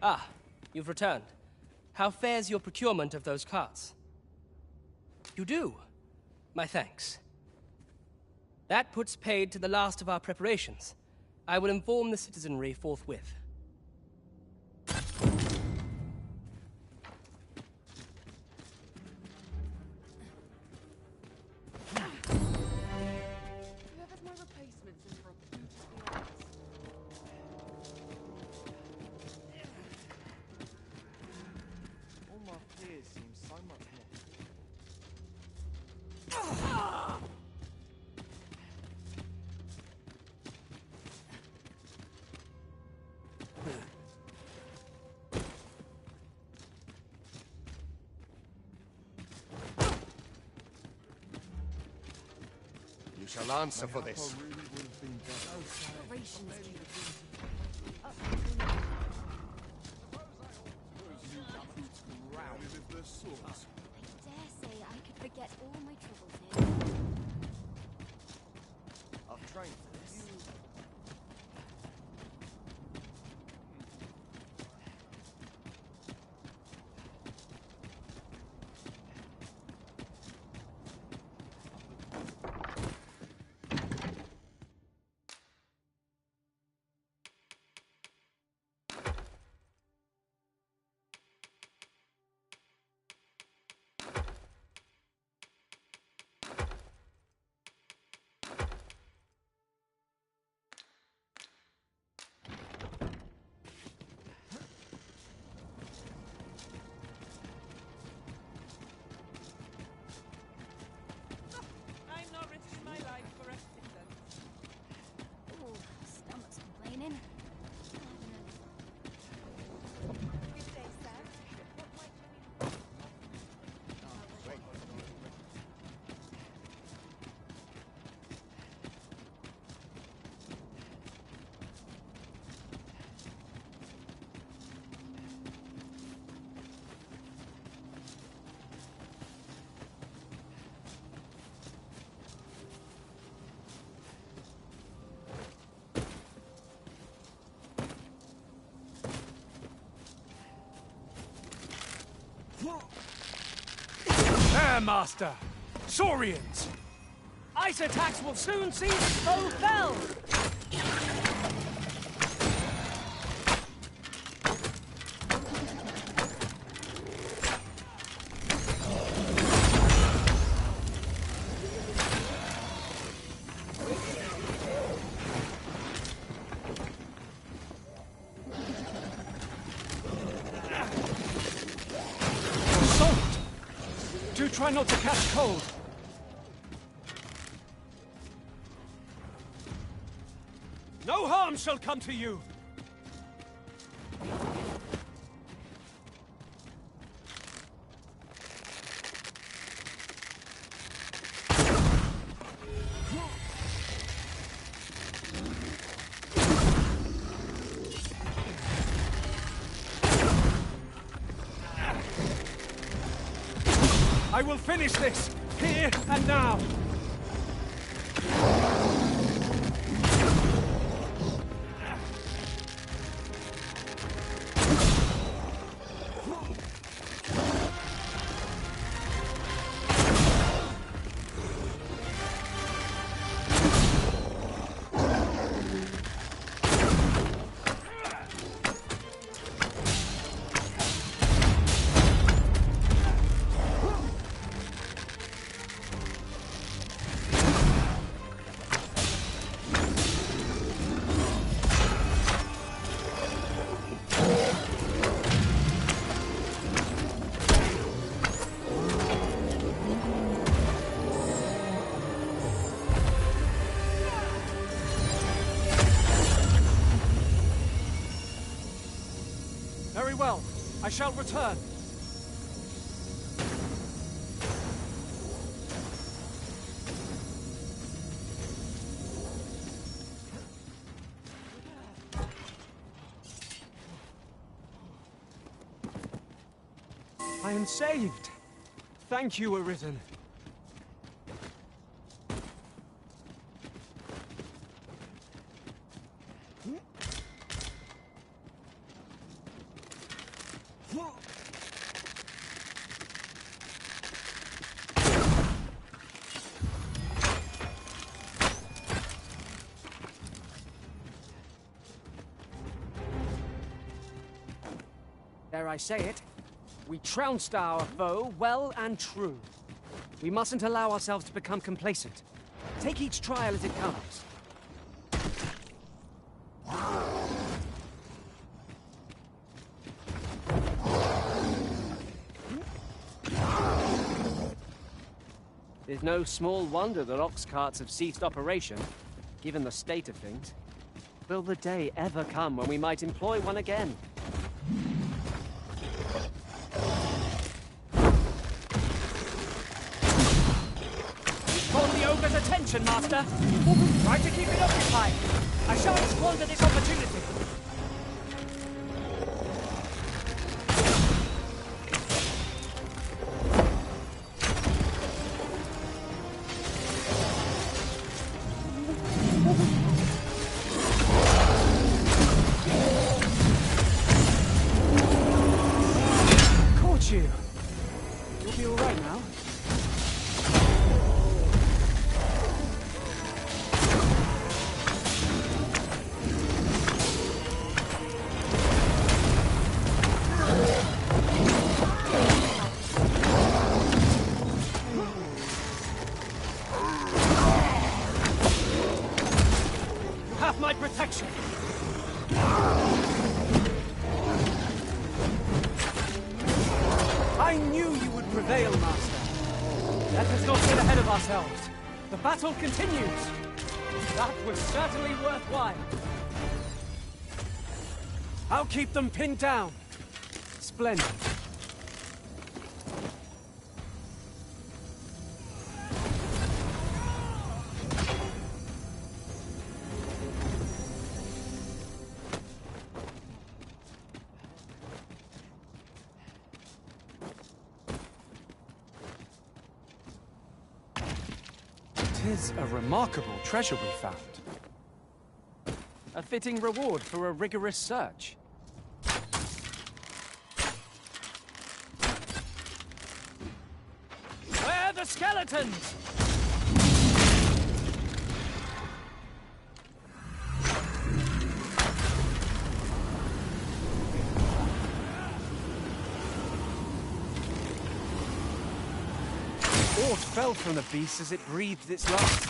Ah, you've returned. How fares your procurement of those carts? You do? My thanks. That puts paid to the last of our preparations. I will inform the citizenry forthwith. Whoever's my replacement's in for a boot, to be honest. All my peers seem so much more. You shall answer for this. I dare say I could forget all my troubles here. I've trained for this. I'm not risking my life for a citizen. Ooh, stomach's complaining. Good day, sir. What might you need? There, Master! Saurians! Ice attacks will soon see the foe fell! Do try not to catch cold. No harm shall come to you. I will finish this, here and now. Very well. I shall return. I am saved. Thank you, Arisen. Dare I say it, we trounced our foe well and true. We mustn't allow ourselves to become complacent. Take each trial as it comes. It's no small wonder that ox carts have ceased operation, given the state of things. Will the day ever come when we might employ one again? You've caught the ogre's attention, Master. Try to keep it occupied. I shan't squander this opportunity. You'll be all right now. You have my protection. I knew you would prevail, Master. Let us not get ahead of ourselves. The battle continues. That was certainly worthwhile. I'll keep them pinned down. Splendid. Tis a remarkable treasure we found. A fitting reward for a rigorous search. Where are the skeletons? Aught fell from the beast as it breathed its last.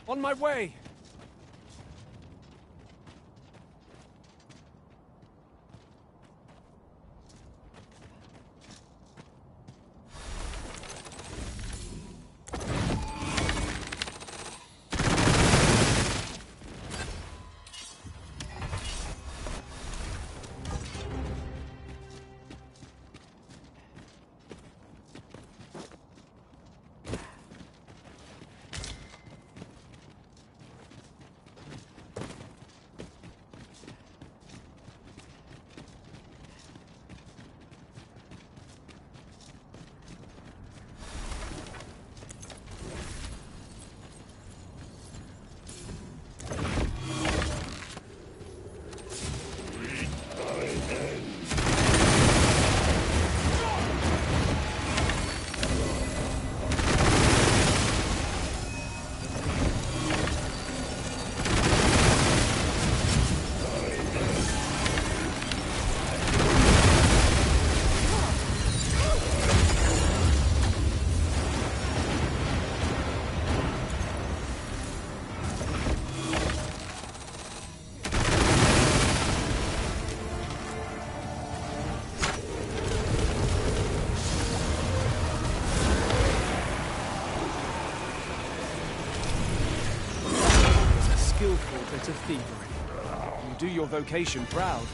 On my way! Skillful bit of thievery. You do your vocation proud.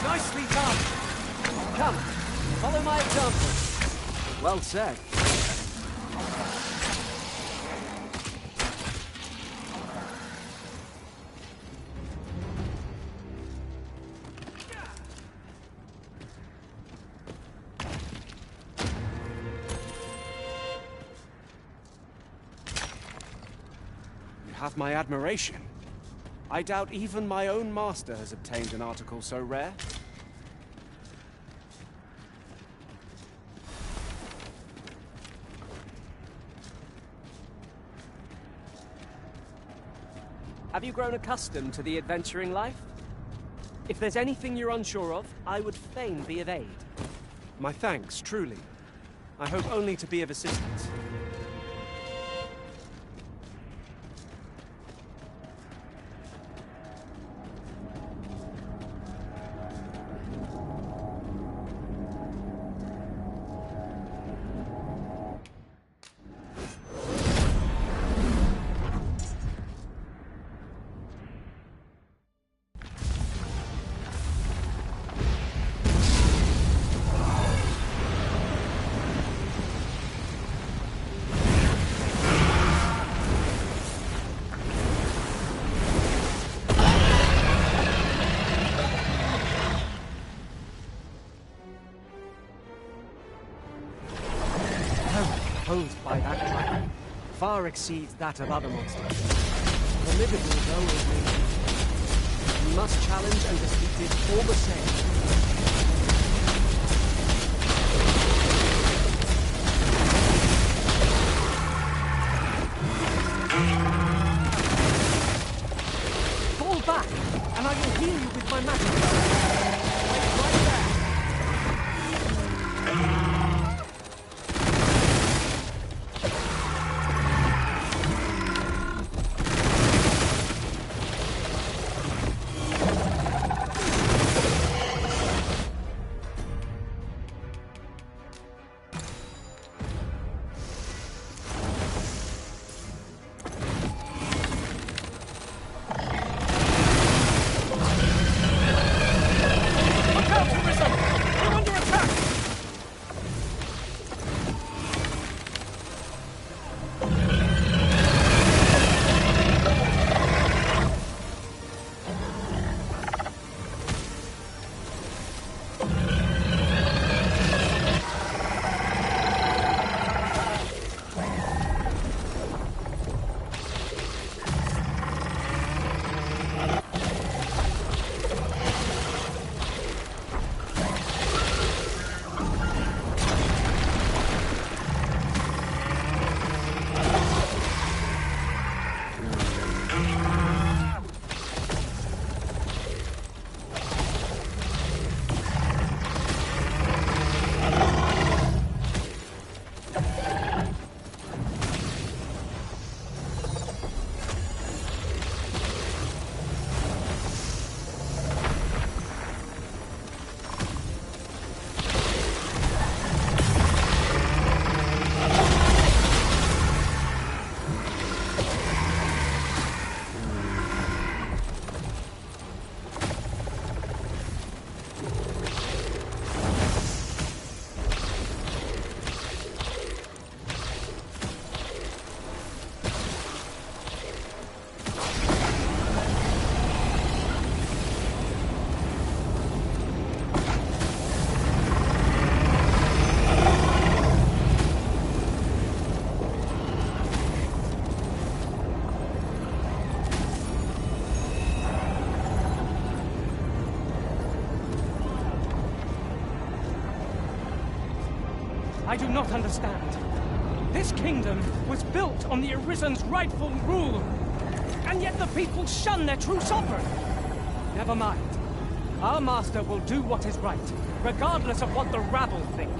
Nicely done! Come, follow my example. Well said. You have my admiration. I doubt even my own master has obtained an article so rare. Have you grown accustomed to the adventuring life? If there's anything you're unsure of, I would fain be of aid. My thanks, truly. I hope only to be of assistance. Posed by that dragon far exceeds that of other monsters. Formidable though it may be, you must challenge and defeat it all the same. Fall back, and I will heal you with my magic. Right there. I do not understand. This kingdom was built on the Arisen's rightful rule, and yet the people shun their true sovereign. Never mind. Our master will do what is right, regardless of what the rabble think.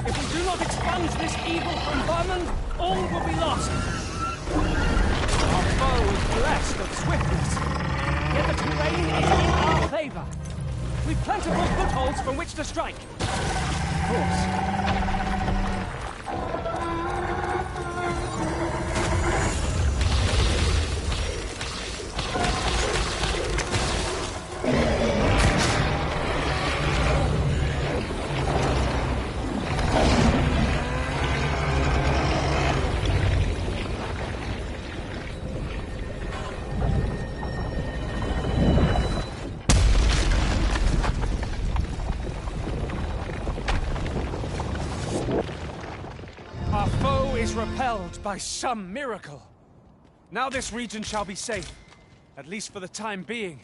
If we do not expunge this evil from Vermund, all will be lost. Our foe is blessed of swiftness, yet the terrain is in our favor. We've plentiful footholds from which to strike. Of course. Repelled by some miracle. Now this region shall be safe, at least for the time being.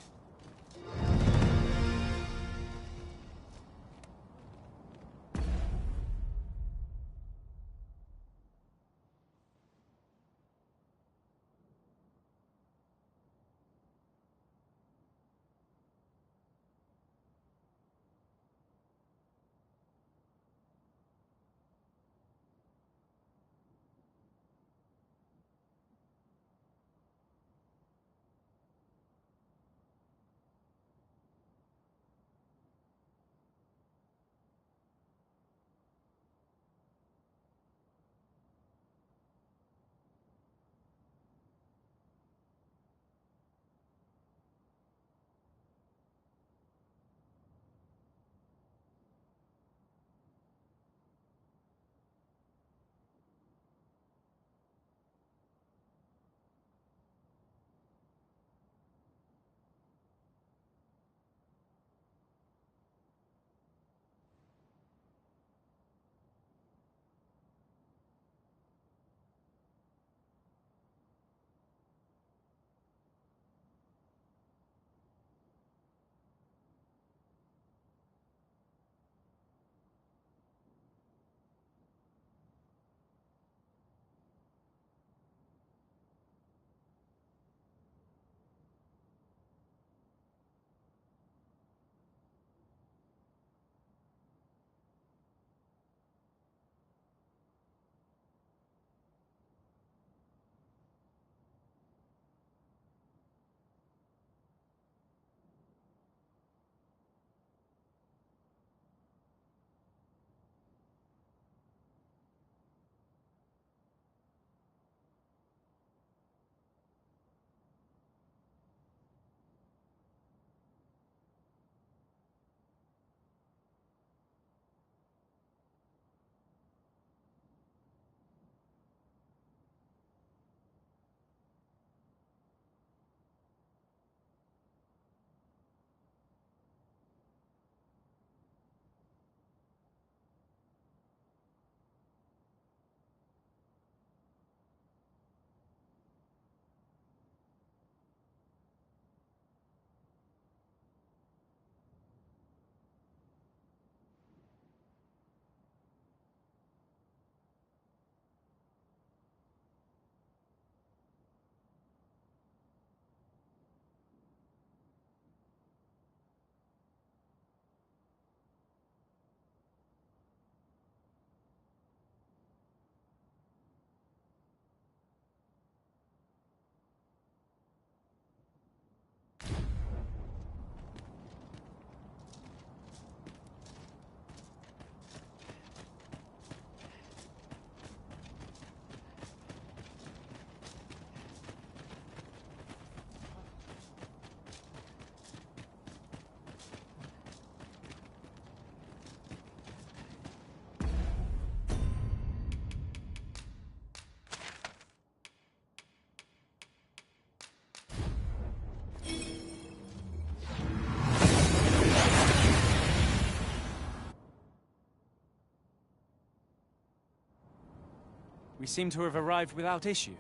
We seem to have arrived without issue.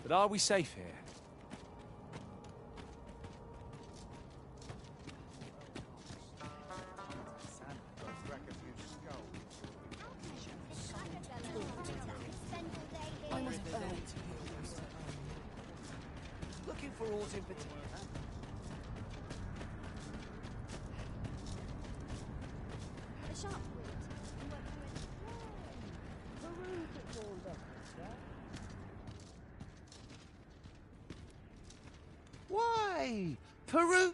But are we safe here? Looking for aught in particular? A sharp Why, Peru?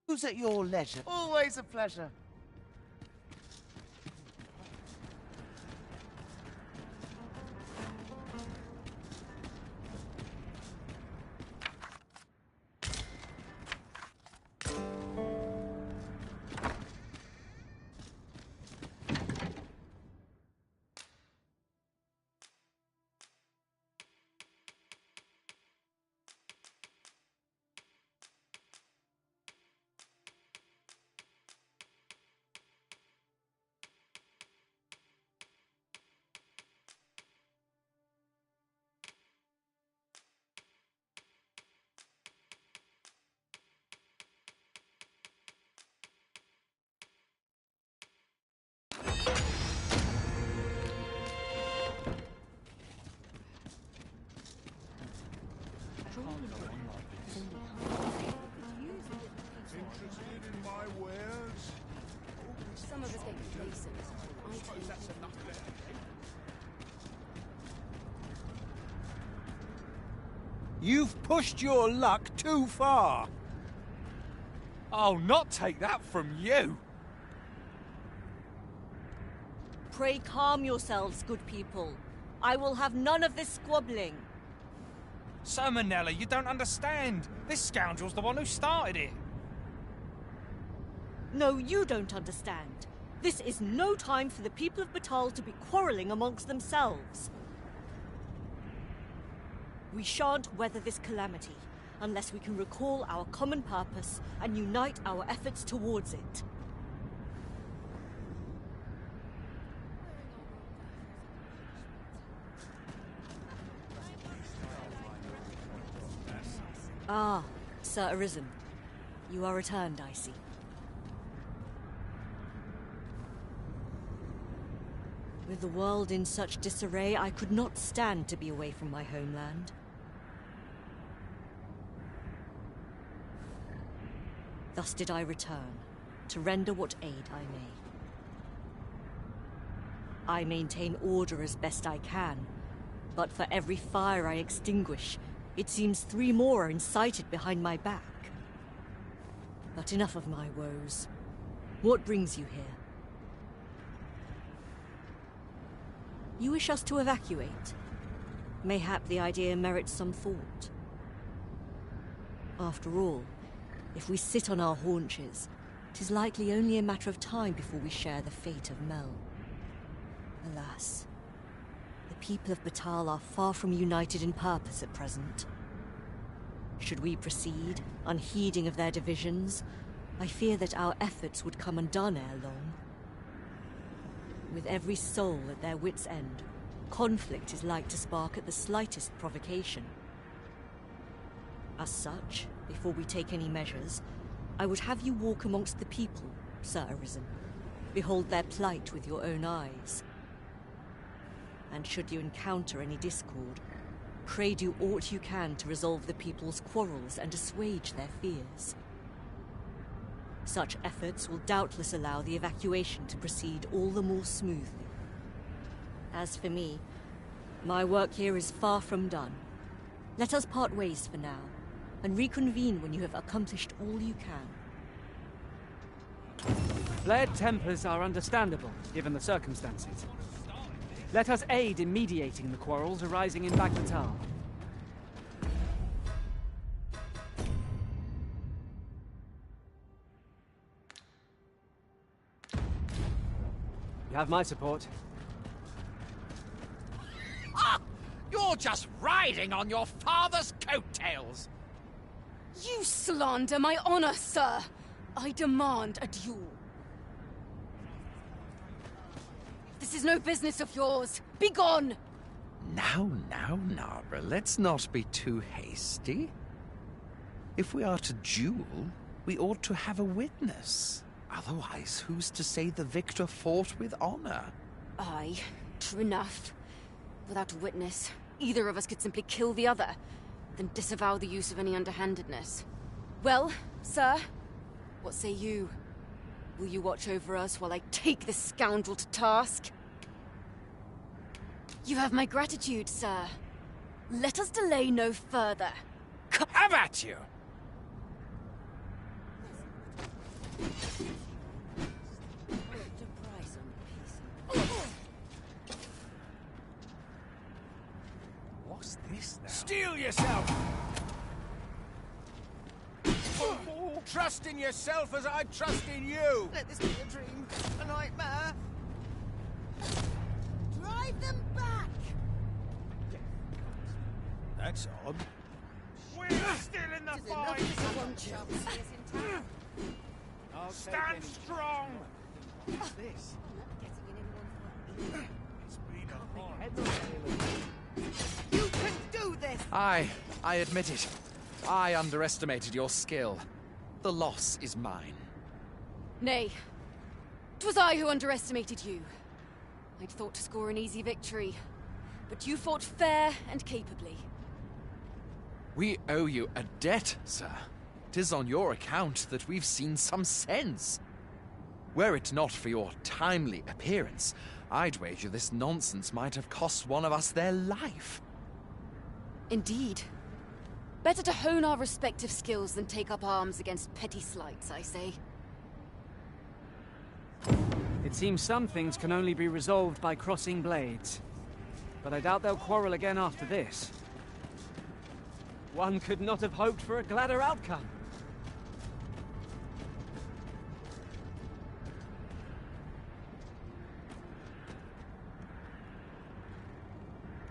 Who's at your leisure? Always a pleasure. Interested in my wares? Some of us get complacent. I suppose that's enough there. You've pushed your luck too far. I'll not take that from you! Pray calm yourselves, good people. I will have none of this squabbling. So, Manella, you don't understand. This scoundrel's the one who started it. No, you don't understand. This is no time for the people of Batal to be quarrelling amongst themselves. We shan't weather this calamity unless we can recall our common purpose and unite our efforts towards it. Ah, Sir Arisen. You are returned, I see. With the world in such disarray, I could not stand to be away from my homeland. Thus did I return, to render what aid I may. I maintain order as best I can, but for every fire I extinguish, it seems 3 more are incited behind my back. But enough of my woes. What brings you here? You wish us to evacuate? Mayhap the idea merits some thought. After all, if we sit on our haunches, 'tis likely only a matter of time before we share the fate of Mel. Alas, the people of Batal are far from united in purpose at present. Should we proceed, unheeding of their divisions, I fear that our efforts would come undone ere long. With every soul at their wits' end, conflict is like to spark at the slightest provocation. As such, before we take any measures, I would have you walk amongst the people, Sir Arisen. Behold their plight with your own eyes. And should you encounter any discord, pray do aught you can to resolve the people's quarrels and assuage their fears. Such efforts will doubtless allow the evacuation to proceed all the more smoothly. As for me, my work here is far from done. Let us part ways for now, and reconvene when you have accomplished all you can. Flared tempers are understandable, given the circumstances. Let us aid in mediating the quarrels arising in Bagbatal. You have my support. Ah! You're just riding on your father's coattails! You slander my honor, sir! I demand a duel. This is no business of yours. Be gone! Now, Nara, let's not be too hasty. If we are to duel, we ought to have a witness. Otherwise, who's to say the victor fought with honor? Aye, true enough. Without a witness, either of us could simply kill the other, then disavow the use of any underhandedness. Well, sir, what say you? Will you watch over us while I take this scoundrel to task? You have my gratitude, sir. Let us delay no further. Have at you! What's this now? Steel yourself! Trust in yourself as I trust in you! Let this be a dream, a nightmare. Drive them back! That's odd. We're still in the fight! Stand strong! What's this? It's been a hard You can do this! I admit it. I underestimated your skill. The loss is mine. Nay, 'twas I who underestimated you. I'd thought to score an easy victory, but you fought fair and capably. We owe you a debt, sir. 'Tis on your account that we've seen some sense. Were it not for your timely appearance, I'd wager this nonsense might have cost one of us their life. Indeed. Better to hone our respective skills than take up arms against petty slights, I say. It seems some things can only be resolved by crossing blades. But I doubt they'll quarrel again after this. One could not have hoped for a gladder outcome.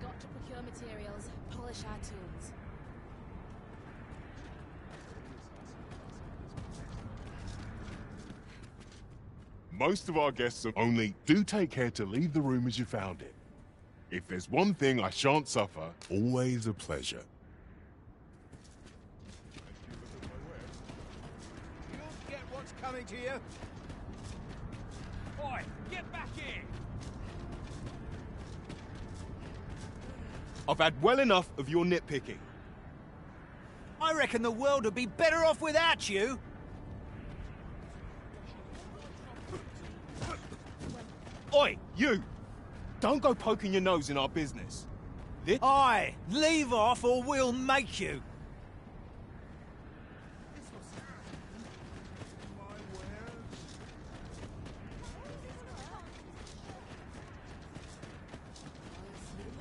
Got to procure materials, polish our tools. Most of our guests are only do take care to leave the room as you found it. If there's one thing I shan't suffer, always a pleasure. You'll get what's coming to you. Boy, get back here! I've had well enough of your nitpicking. I reckon the world would be better off without you. Oi, you! Don't go poking your nose in our business. Aye, leave off or we'll make you.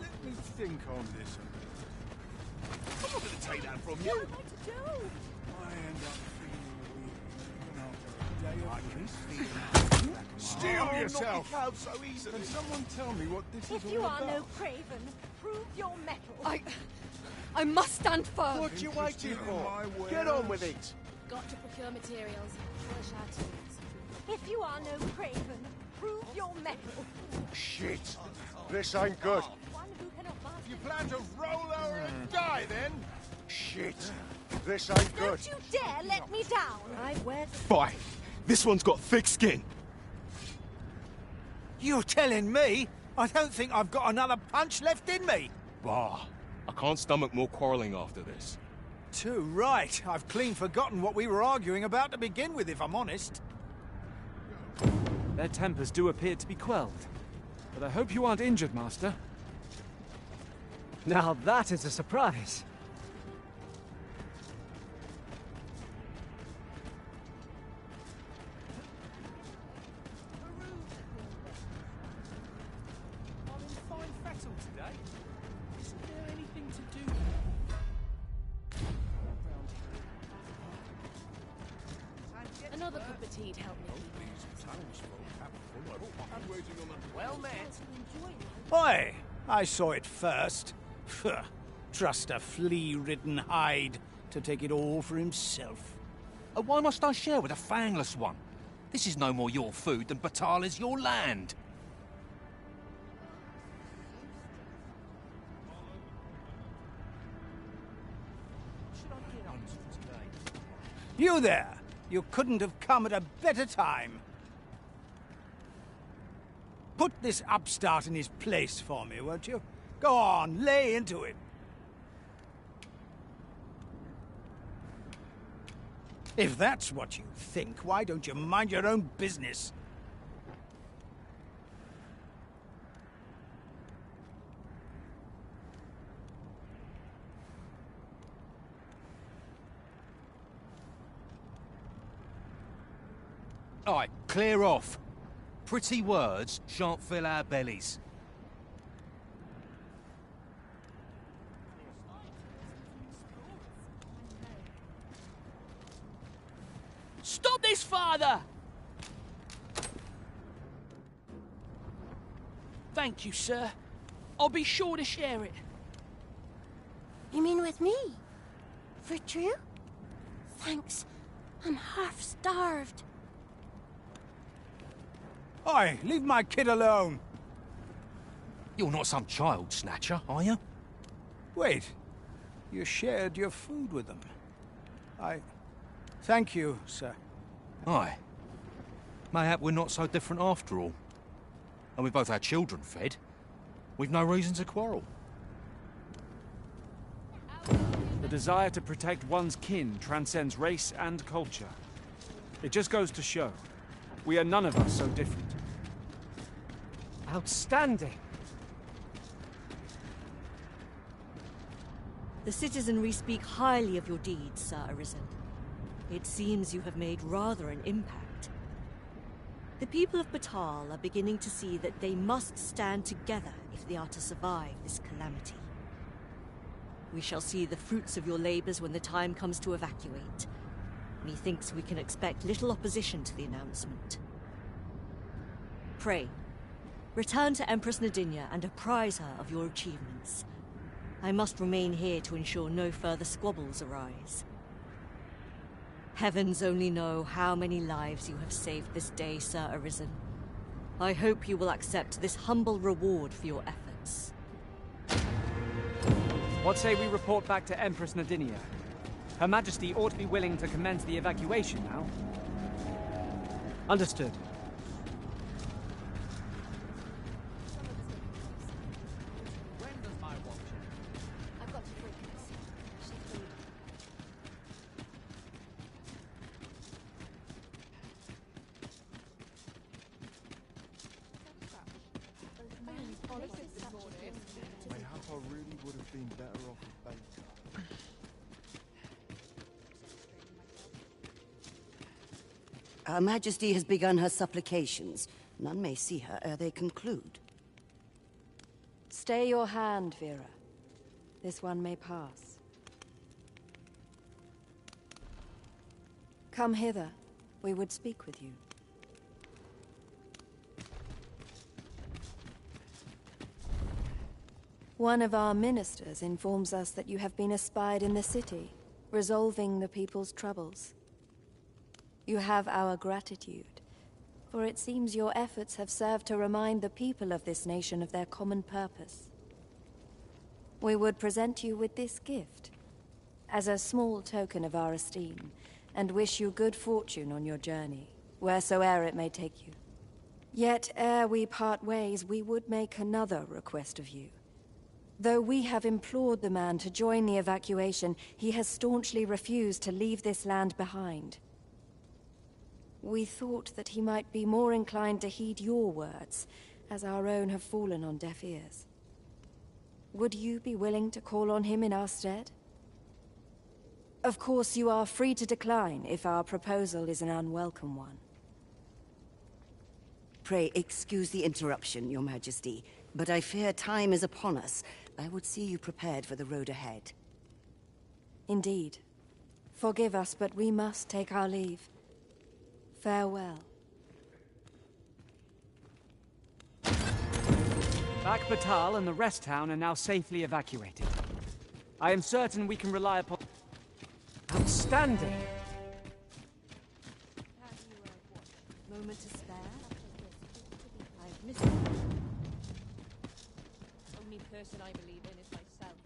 Let me think on this. I'm not going to take that from you. What am I to do? I end up feeling weak, even after a day of feasting. Steel yourself! Not so easily. Can someone tell me what this If is you all are about? no craven, prove your mettle. I must stand firm. What you waiting for? Get on with it. Got to procure materials, polish our tools. If you are no craven, prove your mettle. Shit. This ain't good. One who cannot master. You plan to roll over and die then? Shit. This ain't good. Don't you dare let me down. I wear the... Bye. This one's got thick skin. You're telling me? I don't think I've got another punch left in me. Bah. I can't stomach more quarrelling after this. Too right. I've clean forgotten what we were arguing about to begin with, if I'm honest. Their tempers do appear to be quelled. But I hope you aren't injured, Master. Now that is a surprise. I'm in fine fettle today. Isn't there anything to do? Another cup of tea'd help me. Well met. Oi! I saw it first. Phuh. Trust a flea-ridden hide to take it all for himself. Why must I share with a fangless one? This is no more your food than Batal is your land. You there! You couldn't have come at a better time. Put this upstart in his place for me, won't you? Go on, lay into him. If that's what you think, why don't you mind your own business? All right, clear off. Pretty words shan't fill our bellies. Stop this, father! Thank you, sir. I'll be sure to share it. You mean with me? For true? Thanks. I'm half starved. Oi, leave my kid alone. You're not some child snatcher, are you? Wait. You shared your food with them. Thank you, sir. Aye. Mayhap we're not so different after all. And we both had children fed. We've no reason to quarrel. The desire to protect one's kin transcends race and culture. It just goes to show, we are none of us so different. Outstanding! The citizenry speak highly of your deeds, Sir Arisen. It seems you have made rather an impact. The people of Batal are beginning to see that they must stand together if they are to survive this calamity. We shall see the fruits of your labors when the time comes to evacuate. Methinks we can expect little opposition to the announcement. Pray, return to Empress Nadinia and apprise her of your achievements. I must remain here to ensure no further squabbles arise. Heavens only know how many lives you have saved this day, Sir Arisen. I hope you will accept this humble reward for your efforts. What say we report back to Empress Nadinia? Her Majesty ought to be willing to commence the evacuation now. Understood. I really would have been better off with Baker. Her Majesty has begun her supplications. None may see her ere they conclude. Stay your hand, Vera. This one may pass. Come hither. We would speak with you. One of our ministers informs us that you have been espied in the city, resolving the people's troubles. You have our gratitude, for it seems your efforts have served to remind the people of this nation of their common purpose. We would present you with this gift, as a small token of our esteem, and wish you good fortune on your journey, wheresoe'er it may take you. Yet ere we part ways, we would make another request of you. Though we have implored the man to join the evacuation, he has staunchly refused to leave this land behind. We thought that he might be more inclined to heed your words, as our own have fallen on deaf ears. Would you be willing to call on him in our stead? Of course, you are free to decline if our proposal is an unwelcome one. Pray excuse the interruption, Your Majesty, but I fear time is upon us. I would see you prepared for the road ahead. Indeed. Forgive us, but we must take our leave. Farewell. Back Batal and the rest town are now safely evacuated. I am certain we can rely upon... Outstanding! Moment to spare? I've missed it. Only person I believe in is myself.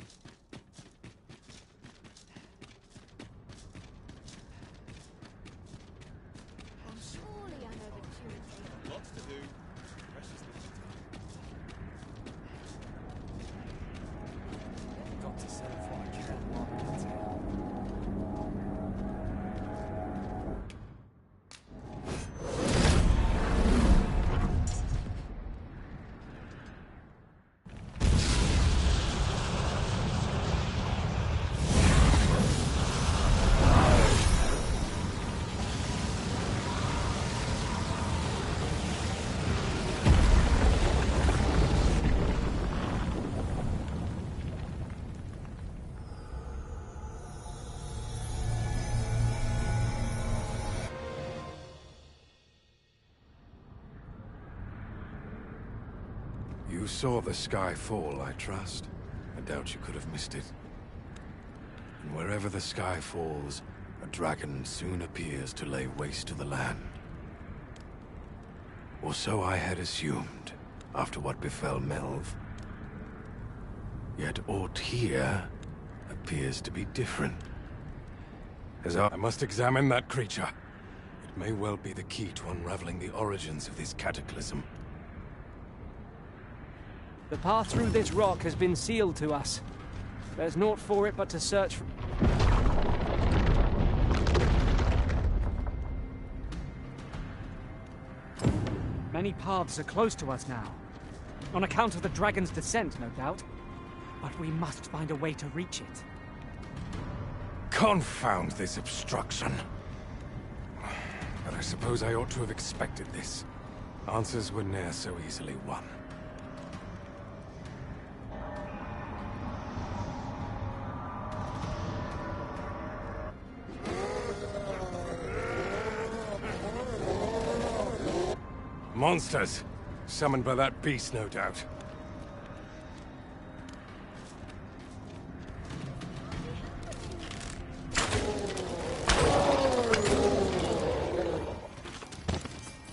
You saw the sky fall, I trust. I doubt you could have missed it. And wherever the sky falls, a dragon soon appears to lay waste to the land. Or so I had assumed, after what befell Melv. Yet aught here appears to be different. As I must examine that creature. It may well be the key to unraveling the origins of this cataclysm. The path through this rock has been sealed to us. There's naught for it but to search for... Many paths are close to us now. On account of the dragon's descent, no doubt. But we must find a way to reach it. Confound this obstruction. But I suppose I ought to have expected this. Answers were ne'er so easily won. Monsters! Summoned by that beast, no doubt.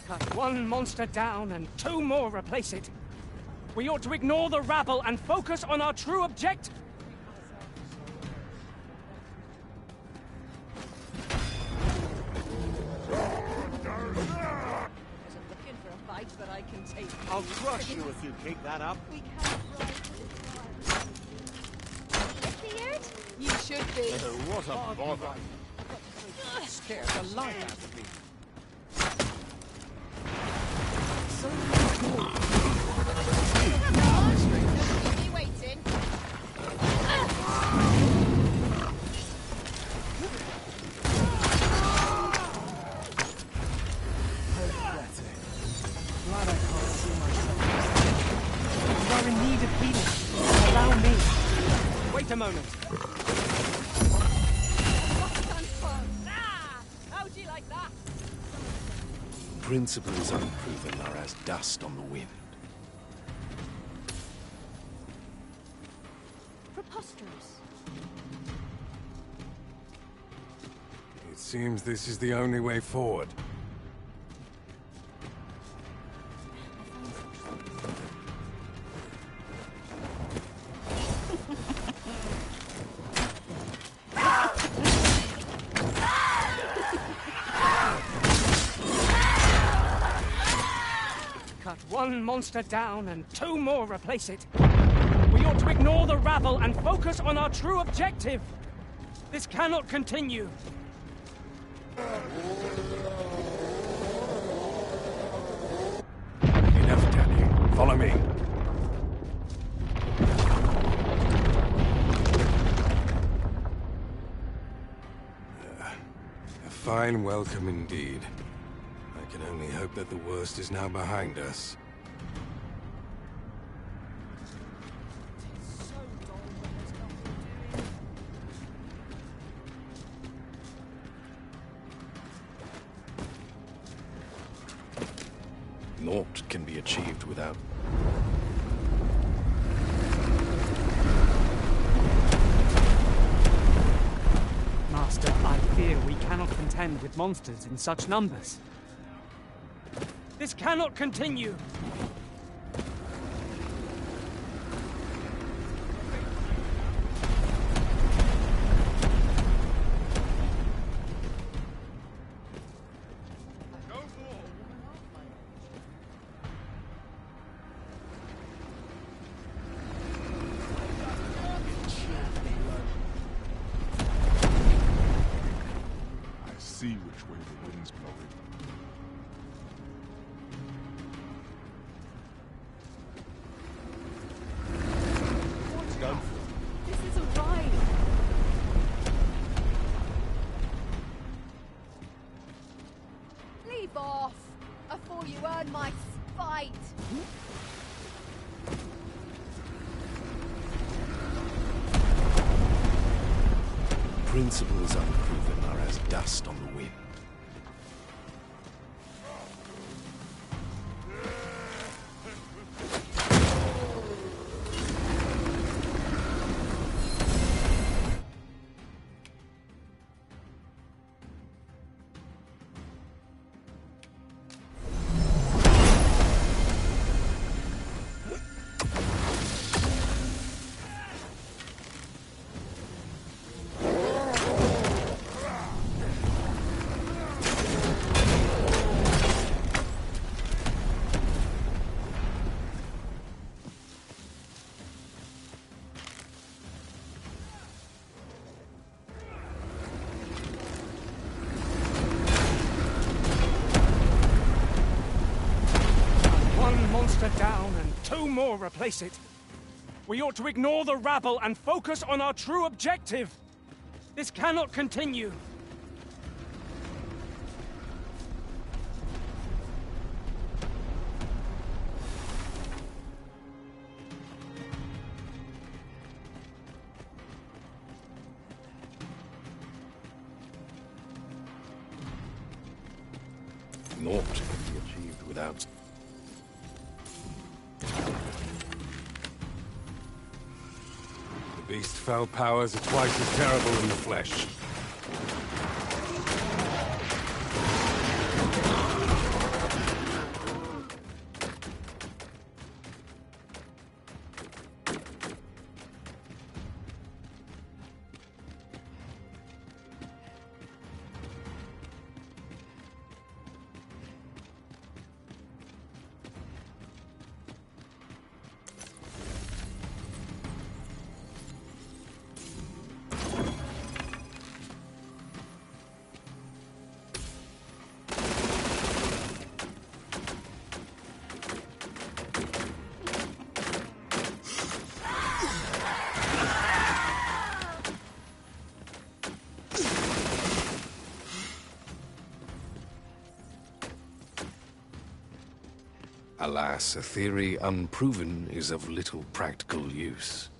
Cut one monster down and 2 more replace it. We ought to ignore the rabble and focus on our true objective. But I can take. I'll crush you if you keep that up. We can't ride. You should be. Oh, what a bother. Scared the life out of me. Keep me waiting. Glad I can't see myself. You are in need of healing. Allow me. Wait a moment. How'd you like that? Principles unproven are as dust on the wind. Preposterous. It seems this is the only way forward. Cut one monster down and 2 more replace it. We ought to ignore the rabble and focus on our true objective. This cannot continue. Enough, Daddy. Follow me. A fine welcome indeed. I can only hope that the worst is now behind us. Naught can be achieved without... Master, I fear we cannot contend with monsters in such numbers. This cannot continue! I see which way the wind's blowing. This is a ride. Leave off, afore you earn my spite. Principles unproven are as dust on the wind. monster down and 2 more replace it. We ought to ignore the rabble and focus on our true objective. This cannot continue. Naught can be achieved without... The beast's fell powers are twice as terrible in the flesh. Alas, a theory unproven is of little practical use.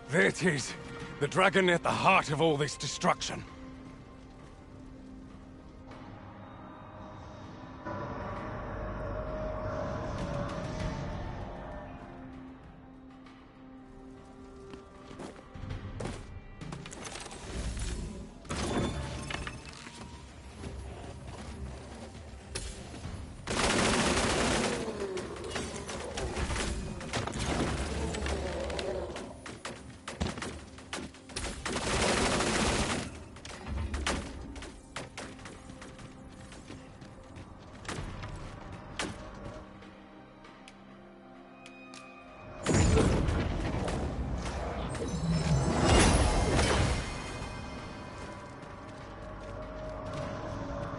There it is! The dragon at the heart of all this destruction.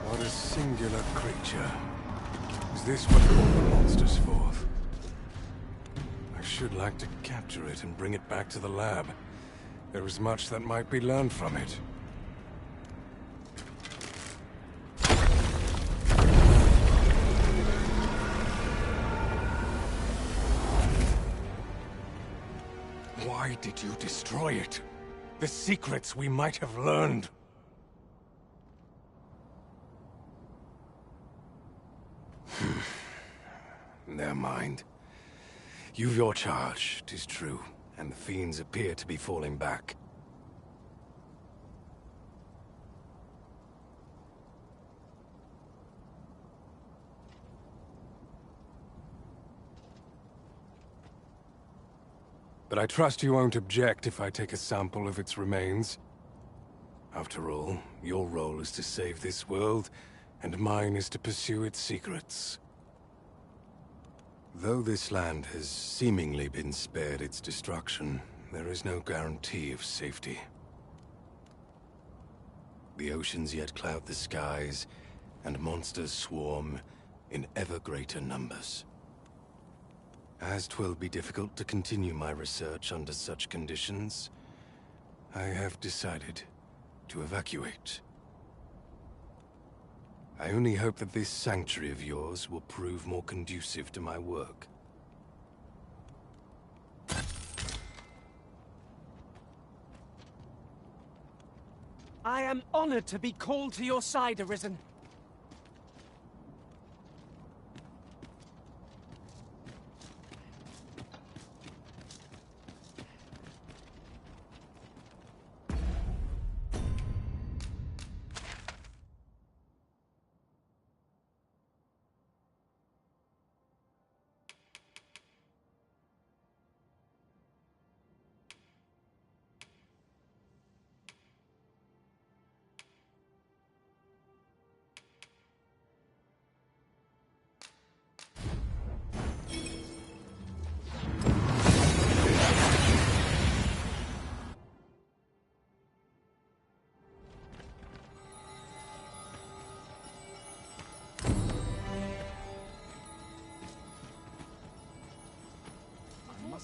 What a singular creature. Is this what called the monster's forth? I should like to capture it and bring it back to the lab. There is much that might be learned from it. Why did you destroy it? The secrets we might have learned. Never mind. You've your charge, 'tis true, and the fiends appear to be falling back. But I trust you won't object if I take a sample of its remains. After all, your role is to save this world, and mine is to pursue its secrets. Though this land has seemingly been spared its destruction, there is no guarantee of safety. The oceans yet cloud the skies, and monsters swarm in ever greater numbers. As 'twill be difficult to continue my research under such conditions, I have decided to evacuate. I only hope that this sanctuary of yours will prove more conducive to my work. I am honored to be called to your side, Arisen.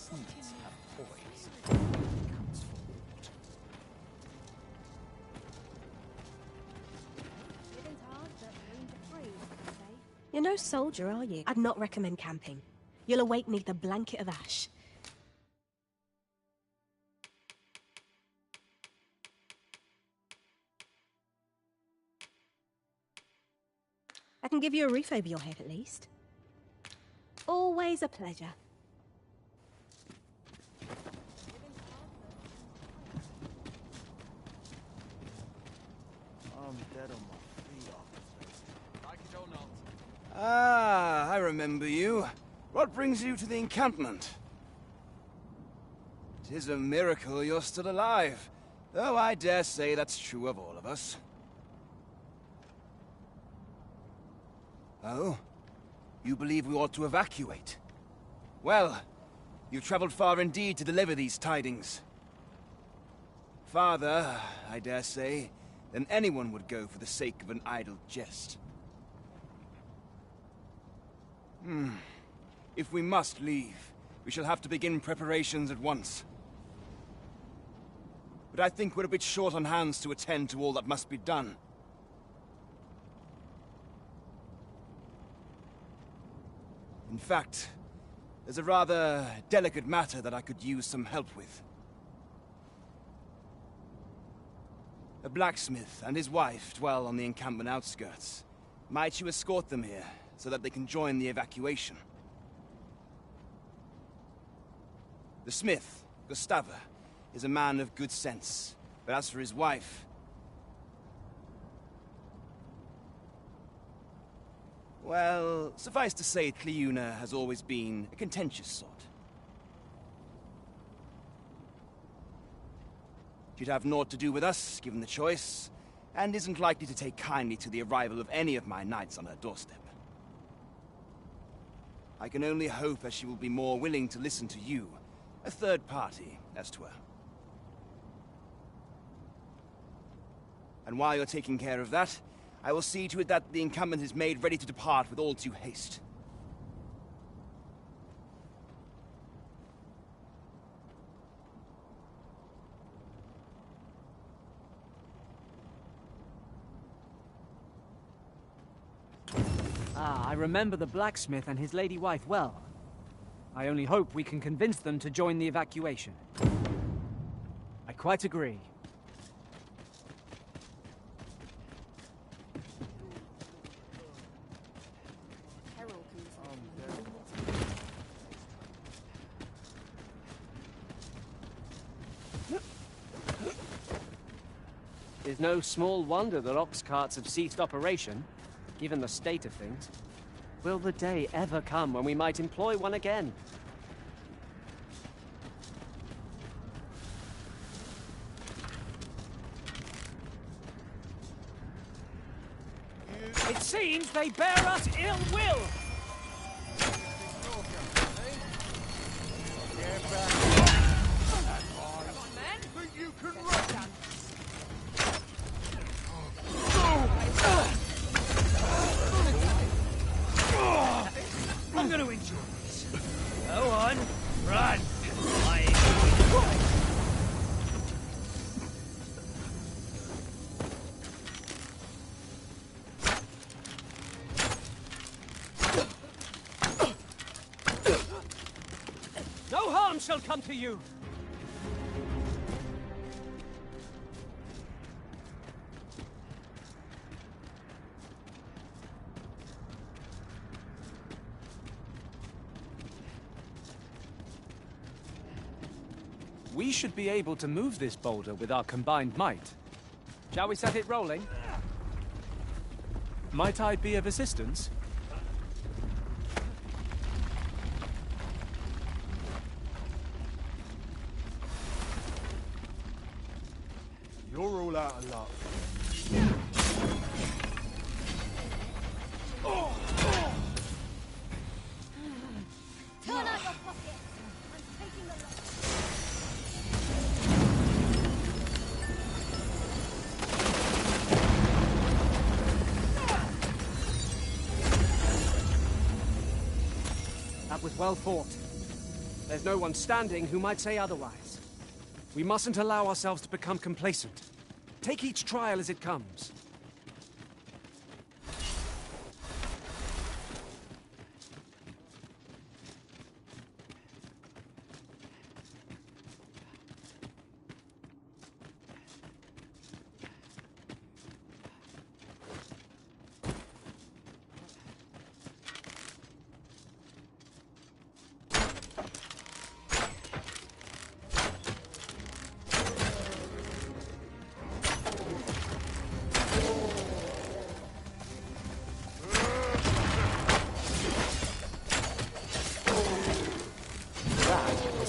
seeds have poise when it comes for water. You're no soldier, are you? I'd not recommend camping. You'll awake neath a blanket of ash. I can give you a roof over your head, at least. Always a pleasure. I'm dead on my feet after this. Like it or not. Ah, I remember you. What brings you to the encampment? 'Tis a miracle you're still alive, though I dare say that's true of all of us. Oh? You believe we ought to evacuate? Well, you've traveled far indeed to deliver these tidings. Farther, I dare say, than anyone would go for the sake of an idle jest. If we must leave, we shall have to begin preparations at once. But I think we're a bit short on hands to attend to all that must be done. In fact, there's a rather delicate matter that I could use some help with. A blacksmith and his wife dwell on the encampment outskirts. Might you escort them here, so that they can join the evacuation? The smith, Gustava, is a man of good sense, but as for his wife... Well, suffice to say, Cleuna has always been a contentious sort. She'd have naught to do with us, given the choice, and isn't likely to take kindly to the arrival of any of my knights on her doorstep. I can only hope that she will be more willing to listen to you, a third party, as 'twere. And while you're taking care of that, I will see to it that the encampment is made ready to depart with all due haste. Ah, I remember the blacksmith and his lady wife well. I only hope we can convince them to join the evacuation. I quite agree. It's no small wonder that ox carts have ceased operation, given the state of things. Will the day ever come when we might employ one again? It seems they bear us ill will! I'm gonna enjoy this. Go on, run! No harm shall come to you! We should be able to move this boulder with our combined might. Shall we set it rolling? Might I be of assistance? You're all out of luck. Turn out your pocket! I'm taking the lot. That was well fought. There's no one standing who might say otherwise. We mustn't allow ourselves to become complacent. Take each trial as it comes.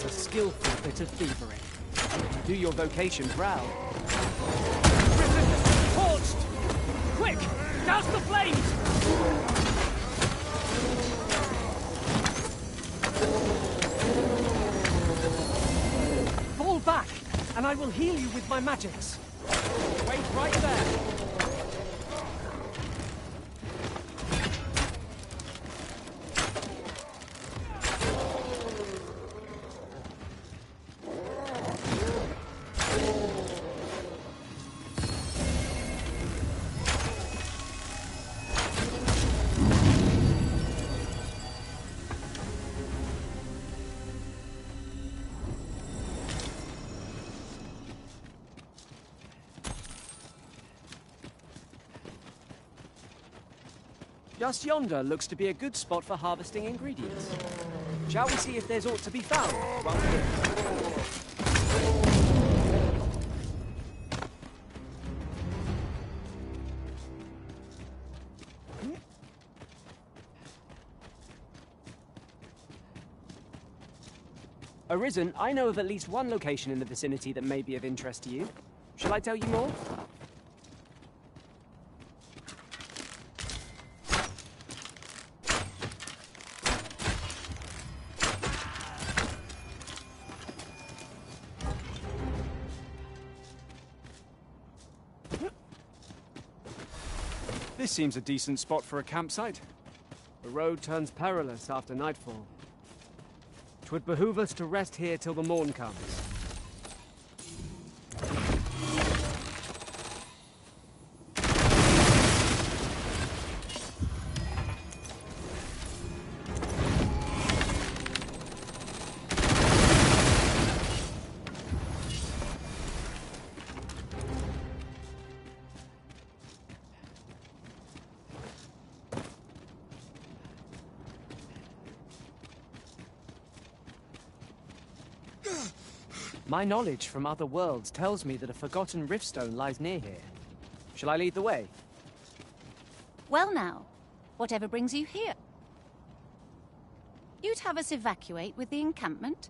Skillful bit of thievery. You do your vocation proud. Torched! Quick! Douse the flames! Fall back, and I will heal you with my magics. Wait right there. Just yonder looks to be a good spot for harvesting ingredients. Shall we see if there's aught to be found while we're here? Arisen, I know of at least one location in the vicinity that may be of interest to you. Shall I tell you more? This seems a decent spot for a campsite. The road turns perilous after nightfall. 'Twould behoove us to rest here till the morn comes. My knowledge from other worlds tells me that a forgotten riftstone lies near here. Shall I lead the way? Well now, whatever brings you here? You'd have us evacuate with the encampment?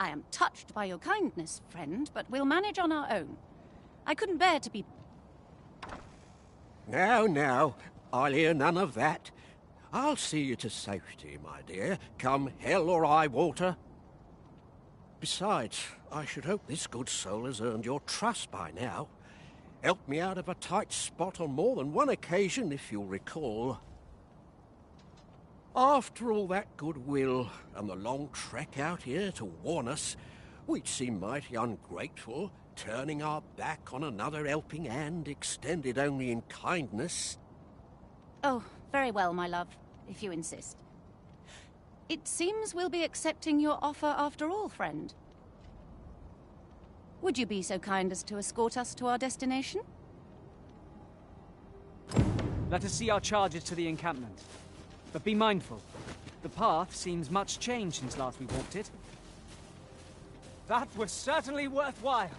I am touched by your kindness, friend, but we'll manage on our own. I couldn't bear to be... Now, I'll hear none of that. I'll see you to safety, my dear, come hell or high water. Besides, I should hope this good soul has earned your trust by now. Helped me out of a tight spot on more than one occasion, if you'll recall. After all that goodwill and the long trek out here to warn us, we'd seem mighty ungrateful, turning our back on another helping hand extended only in kindness. Oh, very well, my love, if you insist. It seems we'll be accepting your offer after all, friend. Would you be so kind as to escort us to our destination? Let us see our charges to the encampment. But be mindful. The path seems much changed since last we walked it. That was certainly worthwhile.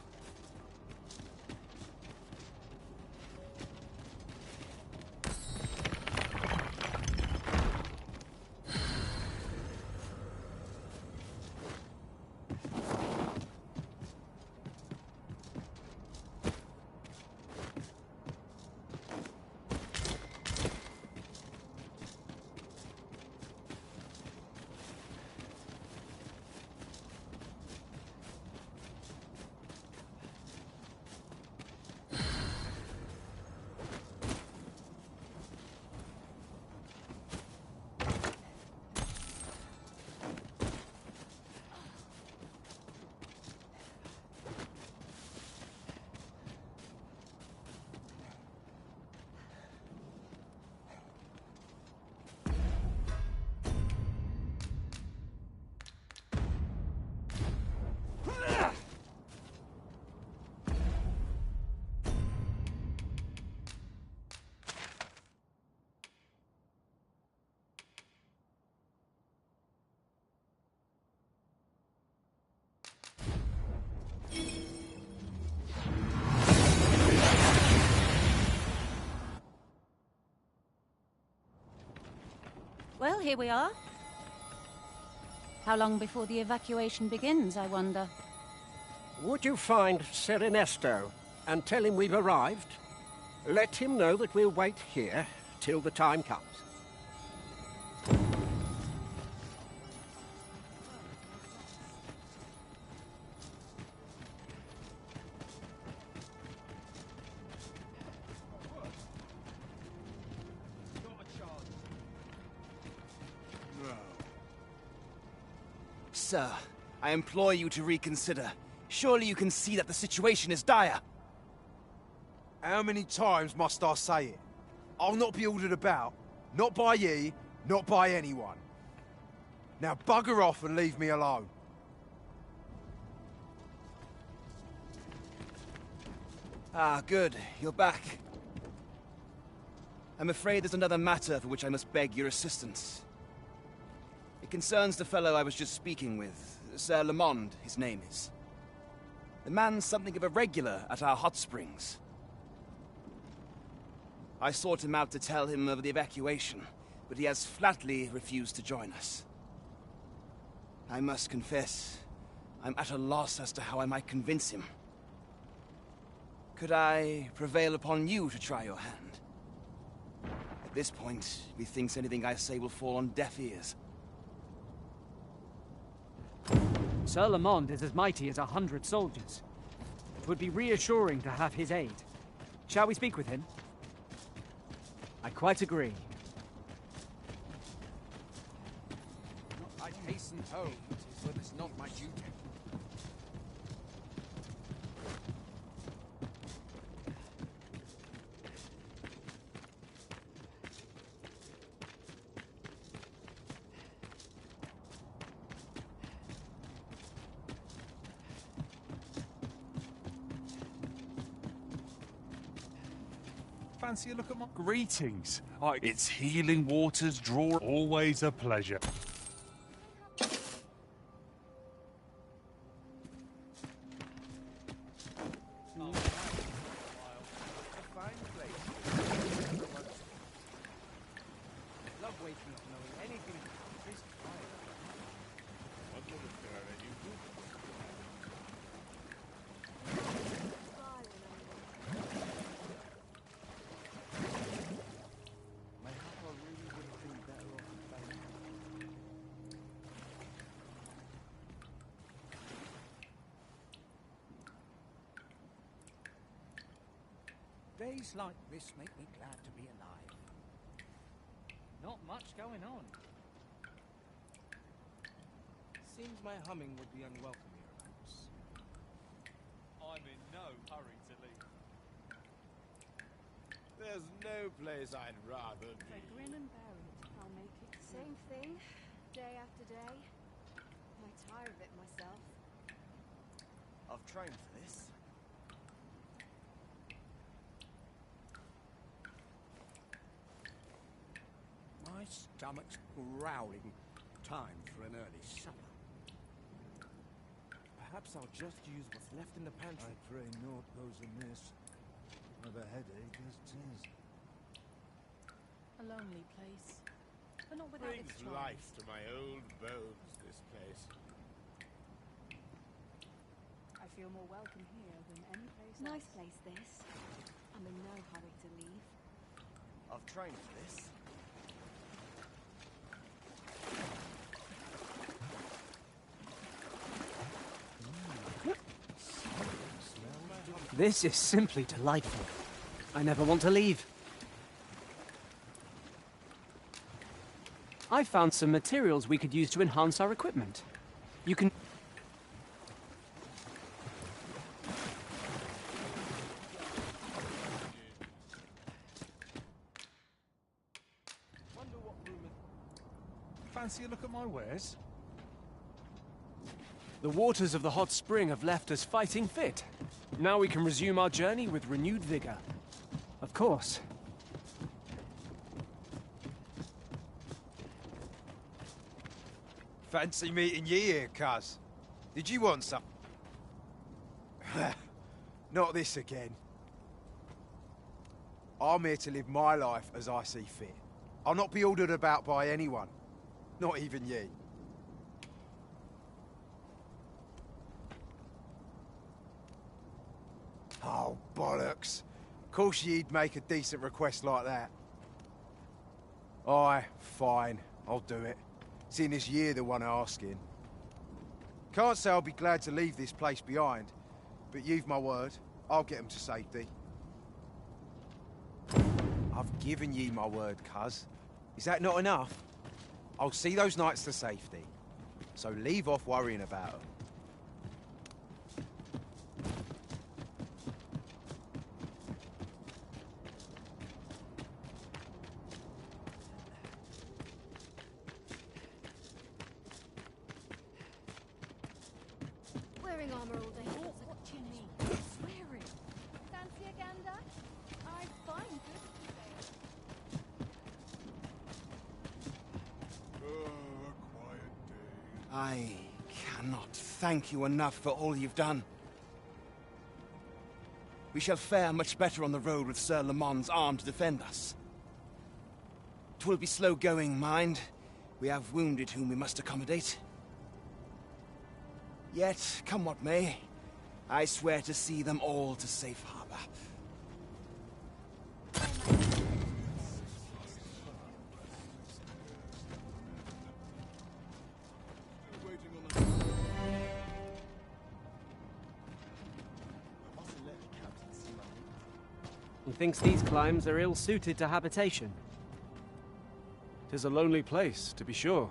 Well, here we are. How long before the evacuation begins, I wonder? Would you find Ser Ernesto and tell him we've arrived? Let him know that we'll wait here till the time comes. Sir, I implore you to reconsider. Surely you can see that the situation is dire. How many times must I say it? I'll not be ordered about. Not by ye, not by anyone. Now bugger off and leave me alone. Ah, good. You're back. I'm afraid there's another matter for which I must beg your assistance. It concerns the fellow I was just speaking with. Sir Lamond, his name is. The man's something of a regular at our hot springs. I sought him out to tell him of the evacuation, but he has flatly refused to join us. I must confess, I'm at a loss as to how I might convince him. Could I prevail upon you to try your hand? At this point, methinks anything I say will fall on deaf ears. Sir Lamond is as mighty as 100 soldiers. It would be reassuring to have his aid. Shall we speak with him? I quite agree. I'd hasten home, but it's not my duty. Fancy a look at my greetings. It's healing waters draw. Always a pleasure. Days like this make me glad to be alive. Not much going on. Seems my humming would be unwelcome hereabouts. I'm in no hurry to leave. There's no place I'd rather be. Grin and bear it. I'll make it. Same thing, day after day. I'm tired of it myself. I've trained for this. My stomach's growling. Time for an early supper. Perhaps I'll just use what's left in the pantry. I pray naught goes amiss. I've a headache as 'tis. A lonely place, but not without its Brings charms. life to my old bones, this place. I feel more welcome here than any place Nice else. place, this. I'm in no hurry to leave. I've trained for this. This is simply delightful. I never want to leave. I found some materials we could use to enhance our equipment. You can... Fancy a look at my wares? The waters of the hot spring have left us fighting fit. Now we can resume our journey with renewed vigor. Of course. Fancy meeting ye here, cuz. Did you want some? Not this again. I'm here to live my life as I see fit. I'll not be ordered about by anyone. Not even ye. Oh, bollocks. Of course ye'd make a decent request like that. Aye, fine. I'll do it. Seeing as ye're the one asking. Can't say I'll be glad to leave this place behind, but you've my word. I'll get them to safety. I've given ye my word, cuz. Is that not enough? I'll see those knights to safety. So leave off worrying about them. Wearing armor all day. What do you mean? Swearing. Fancy a gander? I find good I cannot thank you enough for all you've done. We shall fare much better on the road with Sir Lamont's arm to defend us. 'Twill be slow going, mind. We have wounded whom we must accommodate. Yet, come what may, I swear to see them all to safe harbor. He thinks these climbs are ill-suited to habitation. 'Tis a lonely place, to be sure.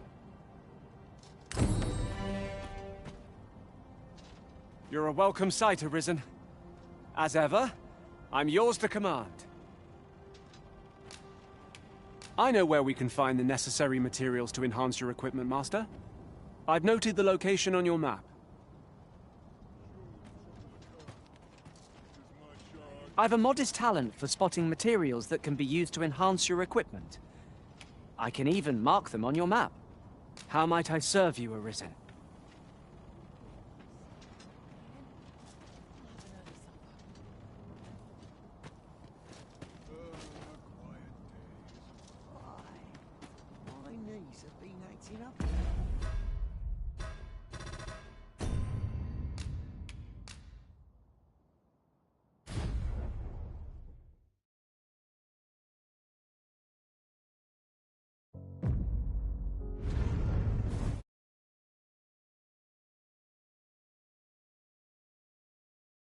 You're a welcome sight, Arisen. As ever, I'm yours to command. I know where we can find the necessary materials to enhance your equipment, Master. I've noted the location on your map. I've a modest talent for spotting materials that can be used to enhance your equipment. I can even mark them on your map. How might I serve you, Arisen?